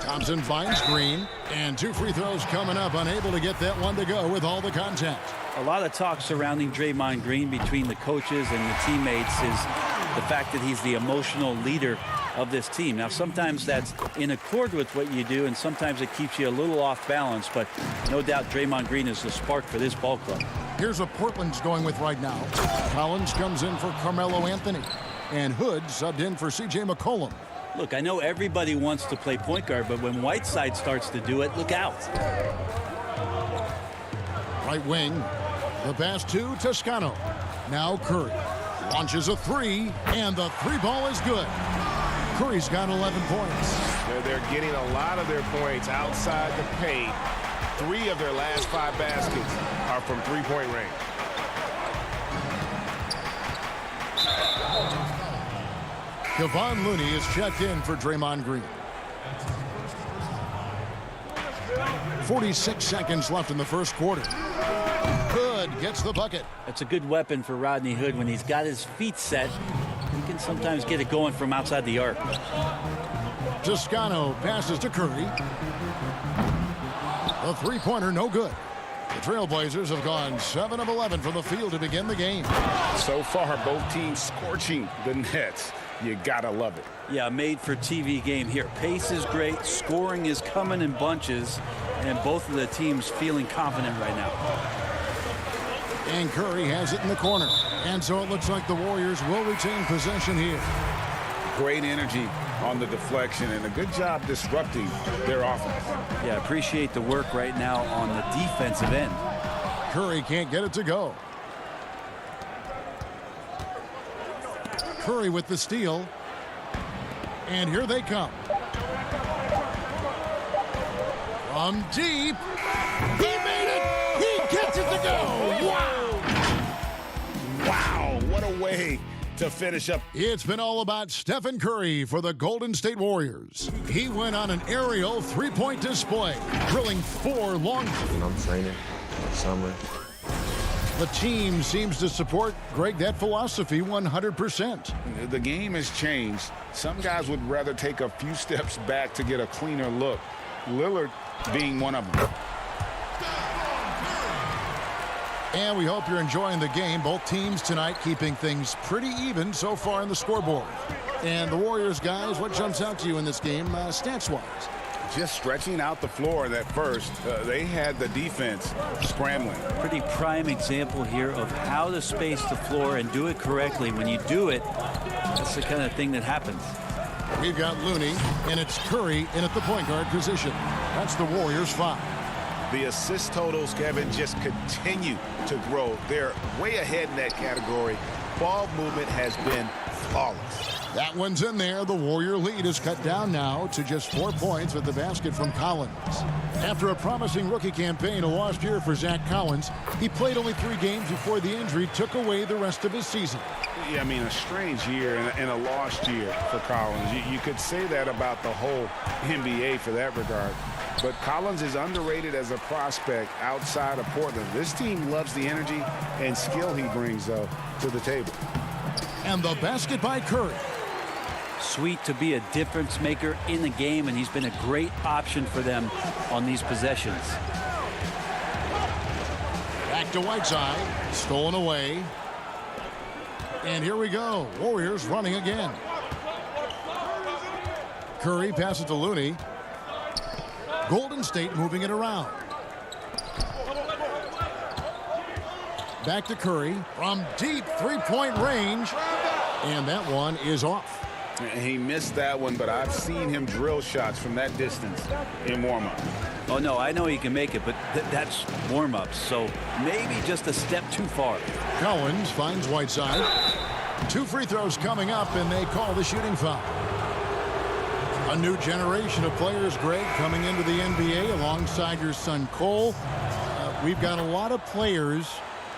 Thompson finds Green. And 2 free throws coming up. Unable to get that one to go with all the contact. a lot of talk surrounding Draymond Green between the coaches and the teammates is the fact that he's the emotional leader of this team. Now, sometimes that's in accord with what you do, and sometimes it keeps you a little off balance, but no doubt Draymond Green is the spark for this ball club. Here's what Portland's going with right now. Collins comes in for Carmelo Anthony, and Hood subbed in for C.J. McCollum. Look, I know everybody wants to play point guard, but when Whiteside starts to do it, look out. Right wing, the pass to Toscano. Now Curry launches a three, and the three ball is good. Curry's got 11 points. They're getting a lot of their points outside the paint. 3 of their last 5 baskets are from three-point range. Kevon Looney is checked in for Draymond Green. 46 seconds left in the first quarter. Hood gets the bucket. That's a good weapon for Rodney Hood. When he's got his feet set, he can sometimes get it going from outside the arc. Toscano passes to Curry. The three-pointer, no good. The Trailblazers have gone 7 of 11 from the field to begin the game. So far, both teams scorching the Nets. You gotta love it. Yeah, made for TV game here. Pace is great, scoring is coming in bunches, and both of the teams feeling confident right now. And Curry has it in the corner. And so it looks like the Warriors will retain possession here. Great energy on the deflection and a good job disrupting their offense. Yeah, appreciate the work right now on the defensive end. Curry can't get it to go. Curry with the steal. And here they come. From deep. He made it. He gets it to go. Wow. Wow, what a way to finish up. It's been all about Stephen Curry for the Golden State Warriors. He went on an aerial three-point display, drilling 4 long. I'm training summer. The team seems to support, Greg, that philosophy 100%. The game has changed. Some guys would rather take a few steps back to get a cleaner look. Lillard being one of them. And we hope you're enjoying the game. Both teams tonight keeping things pretty even so far in the scoreboard. And the Warriors, guys, what jumps out to you in this game stats-wise? Just stretching out the floor in that first. They had the defense scrambling. Pretty prime example here of how to space the floor and do it correctly. When you do it, that's the kind of thing that happens. We've got Looney, and it's Curry in at the point guard position. That's the Warriors' 5. The assist totals, Kevin, just continue to grow. They're way ahead in that category. Ball movement has been flawless. That one's in there. The Warrior lead is cut down now to just 4 points with the basket from Collins. After a promising rookie campaign, a lost year for Zach Collins, he played only 3 games before the injury took away the rest of his season. Yeah, I mean, a strange year and a lost year for Collins. You could say that about the whole NBA for that regard. But Collins is underrated as a prospect outside of Portland. This team loves the energy and skill he brings, though, to the table. And the basket by Curry. Sweet to be a difference maker in the game, and he's been a great option for them on these possessions. Back to Whiteside. Stolen away. And here we go. Warriors running again. Curry passes to Looney. Golden State moving it around. Back to Curry from deep three-point range. And that one is off. He missed that one, but I've seen him drill shots from that distance in warm-up. Oh, no, I know he can make it, but that's warm-ups, so maybe just a step too far. Collins finds Whiteside. 2 free throws coming up, and they call the shooting foul. A new generation of players, Greg, coming into the NBA alongside your son Cole. We've got a lot of players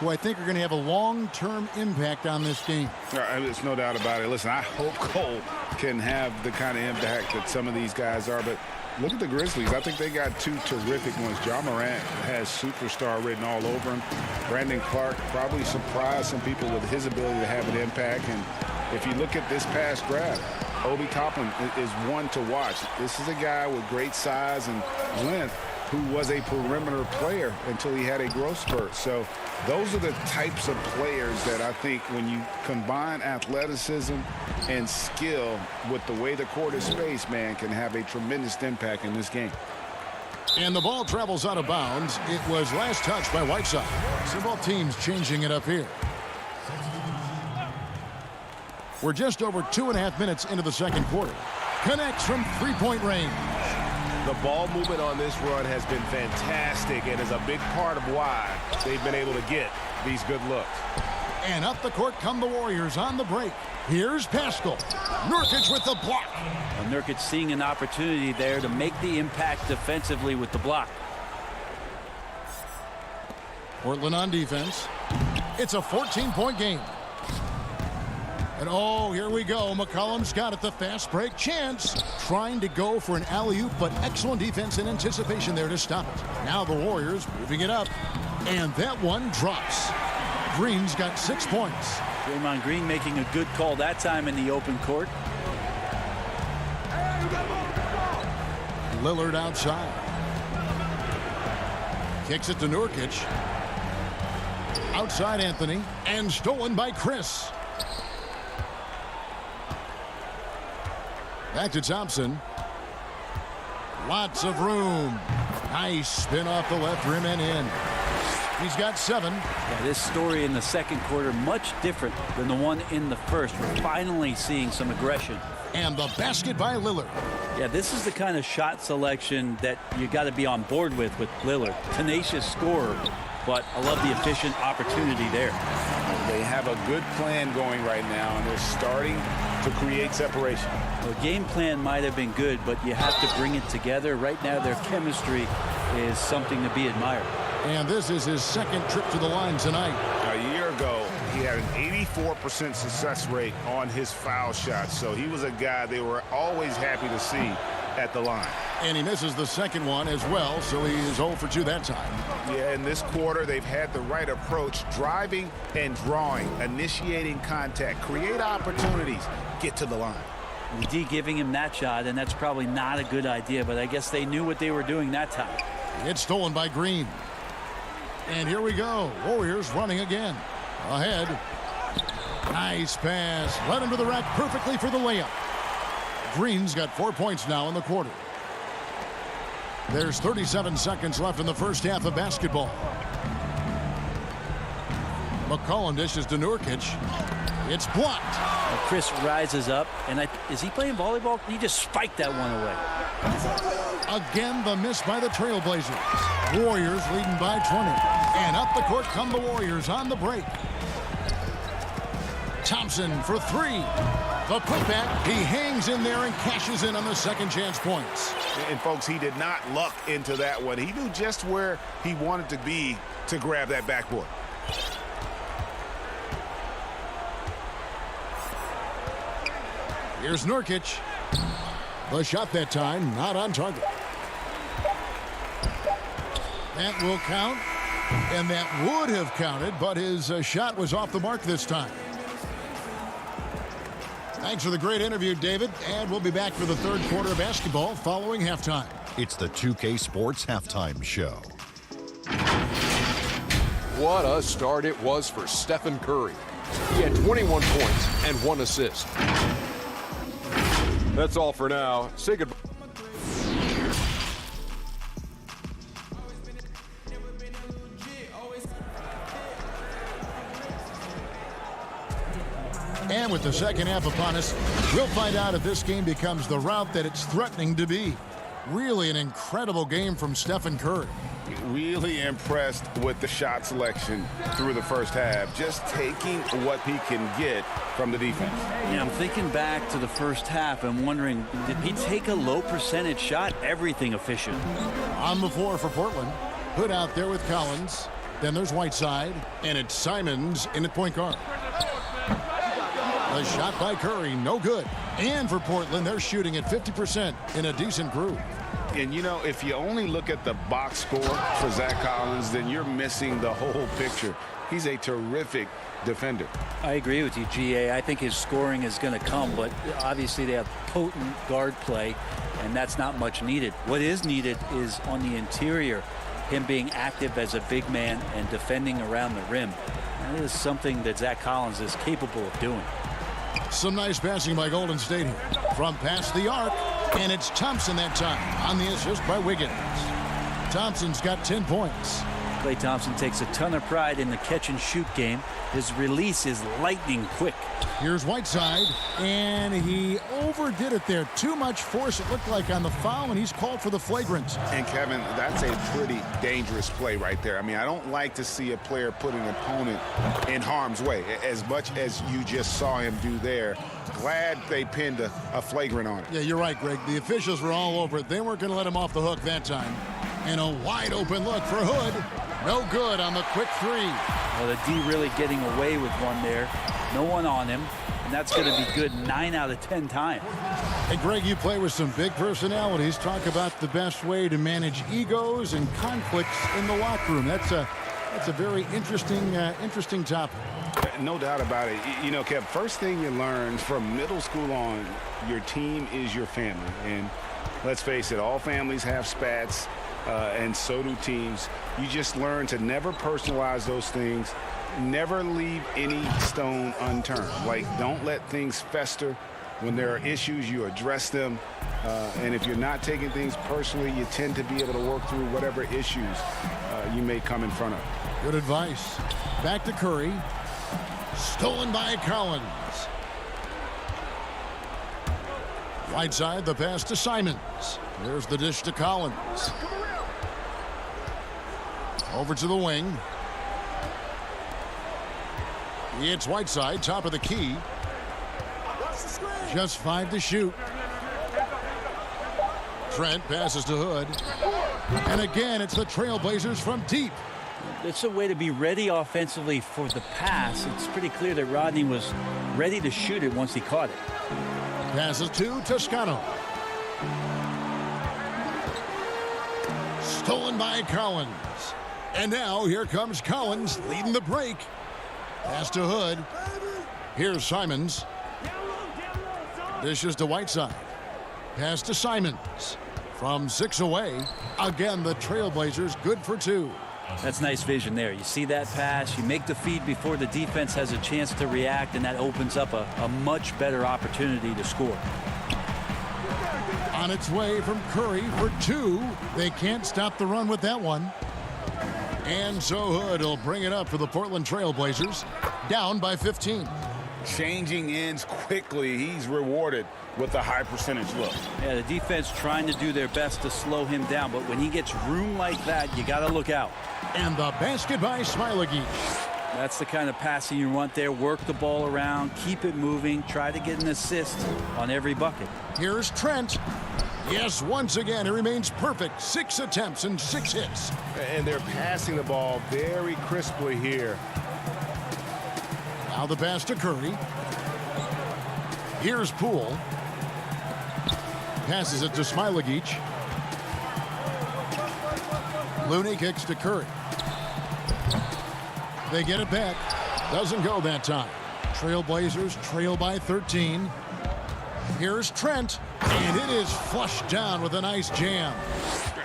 who I think are going to have a long-term impact on this game. There's no doubt about it. Listen, I hope Cole can have the kind of impact that some of these guys are, but look at the Grizzlies. I think they got 2 terrific ones. Ja Morant has superstar written all over him. Brandon Clark probably surprised some people with his ability to have an impact. And if you look at this past draft, Obi Toppin is one to watch. This is a guy with great size and length who was a perimeter player until he had a growth spurt. So those are the types of players that I think when you combine athleticism and skill with the way the court is spaced, man, can have a tremendous impact in this game. And the ball travels out of bounds. It was last touched by Whiteside. So both teams changing it up here. We're just over 2.5 minutes into the second quarter. Connects from three-point range. The ball movement on this run has been fantastic and is a big part of why they've been able to get these good looks. And up the court come the Warriors on the break. Here's Pascal. Nurkic with the block. Well, Nurkic seeing an opportunity there to make the impact defensively with the block. Portland on defense. It's a 14-point game. And oh, here we go. McCollum's got it, the fast break chance. Trying to go for an alley-oop, but excellent defense and anticipation there to stop it. Now the Warriors moving it up. And that one drops. Green's got 6 points. Draymond Green making a good call that time in the open court. Lillard outside. Kicks it to Nurkic. Outside Anthony. And stolen by Chris. Back to Thompson. Lots of room. Nice spin off the left rim and in. He's got 7. Yeah, this story in the second quarter much different than the one in the first. We're finally seeing some aggression. And the basket by Lillard. Yeah, this is the kind of shot selection that you got to be on board with Lillard. Tenacious scorer, but I love the efficient opportunity there. They have a good plan going right now, and they're starting to create separation. The game plan might have been good, but you have to bring it together. Right now, their chemistry is something to be admired. And this is his second trip to the line tonight. A year ago, he had an 84% success rate on his foul shots, so he was a guy they were always happy to see at the line. And he misses the second one as well, so he is 0 for 2 that time. Yeah, in this quarter, they've had the right approach, driving and drawing, initiating contact, create opportunities, get to the line. The D giving him that shot, and that's probably not a good idea, but I guess they knew what they were doing that time. It's stolen by Green. And here we go. Warriors running again. Ahead. Nice pass. Led him to the rack perfectly for the layup. Green's got 4 points now in the quarter. There's 37 seconds left in the first half of basketball. McCollum dishes to Nurkic. It's blocked. Well, Chris rises up, and is he playing volleyball? He just spiked that one away. Again, the miss by the Trailblazers. Warriors leading by 20. And up the court come the Warriors on the break. Thompson for 3. The putback, he hangs in there and cashes in on the second chance points. And folks, he did not luck into that one. He knew just where he wanted to be to grab that backboard. Here's Nurkic. The shot that time, not on target. That will count, and that would have counted, but his shot was off the mark this time. Thanks for the great interview, David, and we'll be back for the third quarter of basketball following halftime. It's the 2K Sports Halftime Show. What a start it was for Stephen Curry. He had 21 points and 1 assist. That's all for now. Say goodbye. And with the second half upon us, we'll find out if this game becomes the route that it's threatening to be. Really an incredible game from Stephen Curry. Really impressed with the shot selection through the first half, just taking what he can get from the defense. Yeah, I'm thinking back to the first half and wondering, did he take a low percentage shot? Everything efficient. On the floor for Portland. Hood out there with Collins. Then there's Whiteside, and it's Simons in at point guard. A shot by Curry, no good. And for Portland, they're shooting at 50% in a decent groove. And, you know, if you only look at the box score for Zach Collins, then you're missing the whole picture. He's a terrific defender. I agree with you, GA. I think his scoring is going to come, but obviously they have potent guard play. and that's not much needed. What is needed is on the interior, him being active as a big man and defending around the rim. That is something that Zach Collins is capable of doing. Some nice passing by Golden State here. From past the arc, and it's Thompson that time on the assist by Wiggins. Thompson's got 10 points. Klay Thompson takes a ton of pride in the catch-and-shoot game. His release is lightning quick. Here's Whiteside, and he overdid it there. Too much force, it looked like, on the foul, and he's called for the flagrant. And, Kevin, that's a pretty dangerous play right there. I mean, I don't like to see a player put an opponent in harm's way, as much as you just saw him do there. Glad they pinned a flagrant on it. Yeah, you're right, Greg. The officials were all over it. They weren't going to let him off the hook that time. And a wide-open look for Hood. No good on the quick three. Well, the D really getting away with one there. No one on him, and that's going to be good 9 out of 10 times. Hey, Greg, you play with some big personalities. Talk about the best way to manage egos and conflicts in the locker room. That's a very interesting topic. No doubt about it. You know, Kev, first thing you learn from middle school on, your team is your family. And let's face it, all families have spats, and so do teams. You just learn to never personalize those things. Never leave any stone unturned. Like, don't let things fester. When there are issues, you address them. And if you're not taking things personally, you tend to be able to work through whatever issues you may come in front of. Good advice. Back to Curry. Stolen by Collins. Right side, the pass to Simons. There's the dish to Collins. Over to the wing. It's Whiteside, top of the key. Just 5 to shoot. Trent passes to Hood. And again, it's the Trailblazers from deep. It's a way to be ready offensively for the pass. It's pretty clear that Rodney was ready to shoot it once he caught it. Passes to Toscano. Stolen by Collins. And now here comes Collins leading the break. Pass to Hood. Here's Simons. Dishes to Whiteside. Pass to Simons. From 6 away. Again, the Trailblazers good for 2. That's nice vision there. You see that pass, you make the feed before the defense has a chance to react, and that opens up a much better opportunity to score. On its way from Curry for 2. They can't stop the run with that one. And so Hood will bring it up for the Portland Trailblazers. Down by 15. Changing ends quickly. He's rewarded with a high percentage look. Yeah, the defense trying to do their best to slow him down, but when he gets room like that, you got to look out. And the basket by Smiley. That's the kind of passing you want there. Work the ball around, keep it moving, try to get an assist on every bucket. Here's Trent. Yes, once again, he remains perfect. 6 attempts and 6 hits. And they're passing the ball very crisply here. Now the pass to Curry. Here's Poole. Passes it to Smailagic. Looney kicks to Curry. They get it back. Doesn't go that time. Trailblazers trail by 13. Here's Trent. And it is flushed down with a nice jam.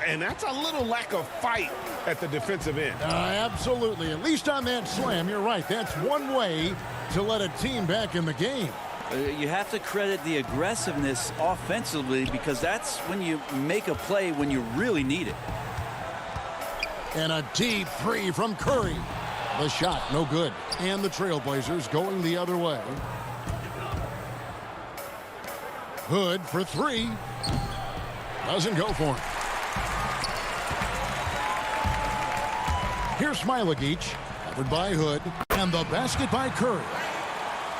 And that's a little lack of fight at the defensive end. Absolutely. At least on that slam, you're right. That's one way to let a team back in the game. You have to credit the aggressiveness offensively, because that's when you make a play when you really need it. And a deep 3 from Curry. The shot, no good. And the Trailblazers going the other way. Hood for 3. Doesn't go for him. Here's Smailagic, covered by Hood. And the basket by Curry.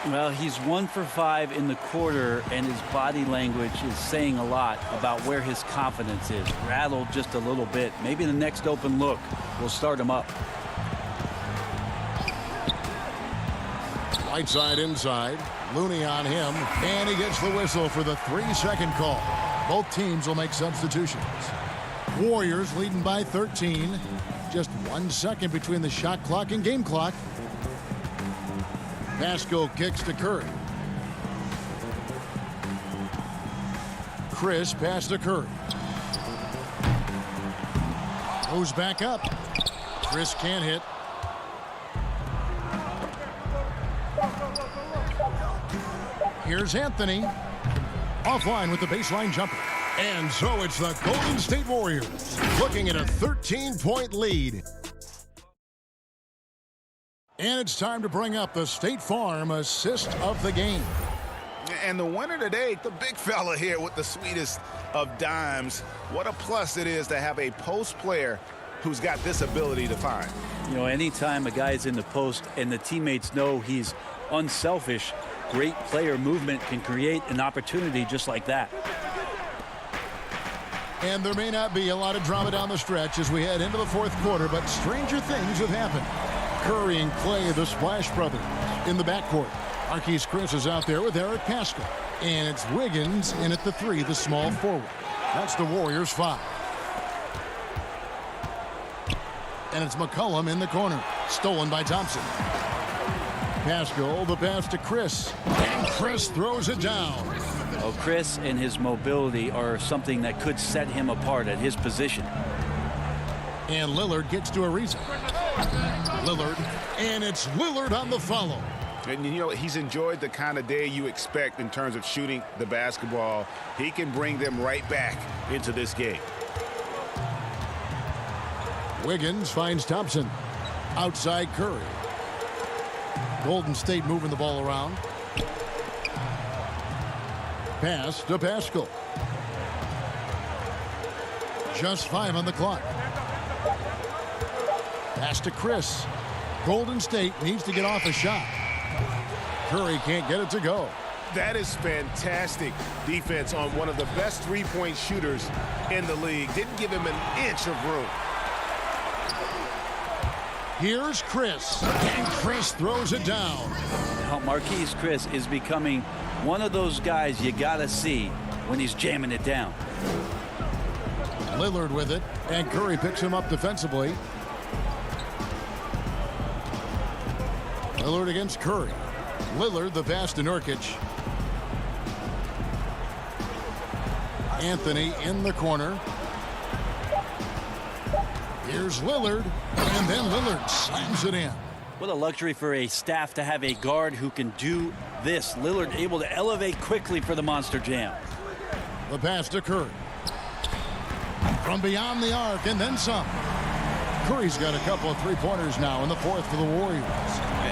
Well, he's 1 for 5 in the quarter, and his body language is saying a lot about where his confidence is. Rattled just a little bit. Maybe the next open look will start him up. Right side inside. Looney on him. And he gets the whistle for the 3-second call. Both teams will make substitutions. Warriors leading by 13. Just 1 second between the shot clock and game clock. Pascal kicks to Curry. Chris pass to Curry. Goes back up. Chris can't hit. Here's Anthony. Offline with the baseline jumper. And so it's the Golden State Warriors looking at a 13-point lead. And it's time to bring up the State Farm assist of the game. And the winner today, the big fella here with the sweetest of dimes. What a plus it is to have a post player who's got this ability to find. You know, anytime a guy's in the post and the teammates know he's unselfish, great player movement can create an opportunity just like that. And there may not be a lot of drama down the stretch as we head into the fourth quarter, but stranger things have happened. Curry and Clay, the Splash Brothers, in the backcourt. Marquise Chris is out there with Eric Paschal. And it's Wiggins in at the 3, the small forward. That's the Warriors' 5. And it's McCollum in the corner. Stolen by Thompson. Paschal, the pass to Chris. And Chris throws it down. Well, Chris and his mobility are something that could set him apart at his position. And Lillard gets to Ariza. Lillard, and it's Lillard on the follow. And you know, he's enjoyed the kind of day you expect in terms of shooting the basketball. He can bring them right back into this game. Wiggins finds Thompson. Outside Curry. Golden State moving the ball around. Pass to Paschal. Just 5 on the clock. Pass to Chris. Golden State needs to get off a shot. Curry can't get it to go. That is fantastic defense on one of the best three-point shooters in the league. Didn't give him an inch of room. Here's Chris, and Chris throws it down. Now, Marquise Chris is becoming one of those guys you gotta see when he's jamming it down. Lillard with it, and Curry picks him up defensively. Lillard against Curry. Lillard, the pass to Nurkic. Anthony in the corner. Here's Lillard, and then Lillard slams it in. What a luxury for a staff to have a guard who can do this. Lillard able to elevate quickly for the monster jam. The pass to Curry. From beyond the arc, and then some. Curry's got a couple of three-pointers now in the fourth for the Warriors.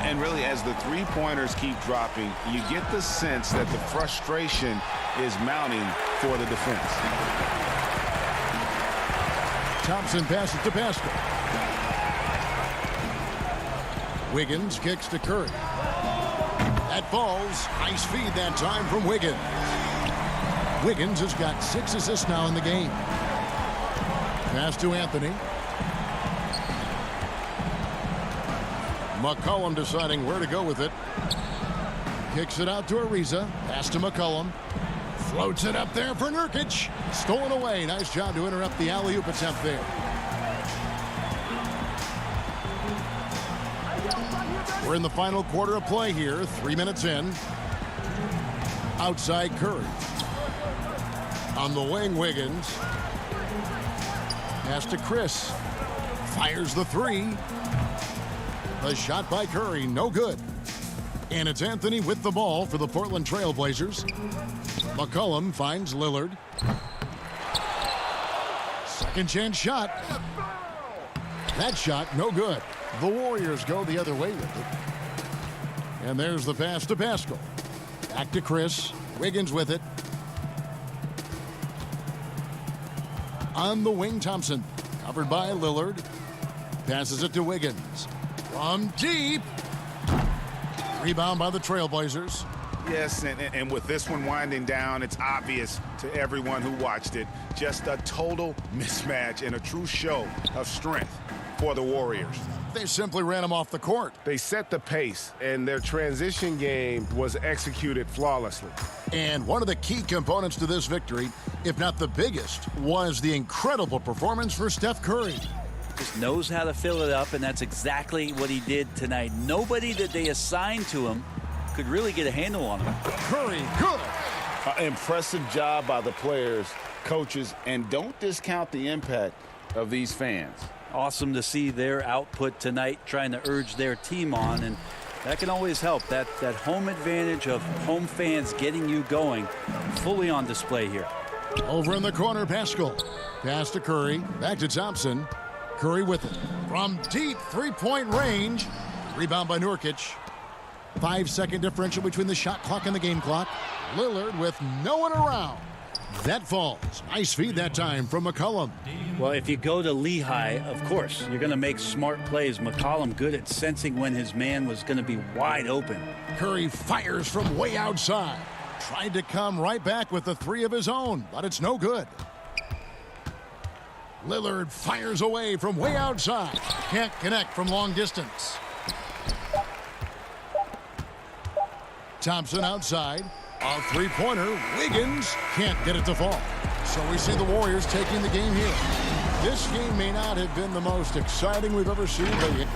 And really, as the three-pointers keep dropping, you get the sense that the frustration is mounting for the defense. Thompson passes to Paschal. Wiggins kicks to Curry. That falls. Nice feed that time from Wiggins. Wiggins has got 6 assists now in the game. Pass to Anthony. McCollum deciding where to go with it. Kicks it out to Ariza. Pass to McCollum. Floats it up there for Nurkic. Stolen away. Nice job to interrupt the alley-oop attempt there. We're in the final quarter of play here. 3 minutes in. Outside Curry. On the wing, Wiggins. Pass to Chris. Fires the 3. The shot by Curry, no good. And it's Anthony with the ball for the Portland Trail Blazers. McCollum finds Lillard. Second chance shot. That shot, no good. The Warriors go the other way with it. And there's the pass to Paschal. Back to Chris. Wiggins with it. On the wing, Thompson. Covered by Lillard. Passes it to Wiggins. From deep. Rebound by the Trailblazers. Yes, and with this one winding down, it's obvious to everyone who watched it. Just a total mismatch and a true show of strength for the Warriors. They simply ran him off the court. They set the pace, and their transition game was executed flawlessly. And one of the key components to this victory, if not the biggest, was the incredible performance for Steph Curry. Just knows how to fill it up, and that's exactly what he did tonight. Nobody that they assigned to him could really get a handle on him. Curry, good. Impressive job by the players, coaches, and don't discount the impact of these fans. Awesome to see their output tonight, trying to urge their team on, and that can always help. That home advantage of home fans getting you going, fully on display here. Over in the corner, Pascal. Pass to Curry. Back to Thompson. Curry with it. From deep three-point range. Rebound by Nurkic. 5-second differential between the shot clock and the game clock. Lillard with no one around. That falls. Nice feed that time from McCollum. Well, if you go to Lehigh, of course, you're going to make smart plays. McCollum good at sensing when his man was going to be wide open. Curry fires from way outside. Tried to come right back with the three of his own, but it's no good. Lillard fires away from way outside. Can't connect from long distance. Thompson outside. A three-pointer. Wiggins can't get it to fall. So we see the Warriors taking the game here. This game may not have been the most exciting we've ever seen, but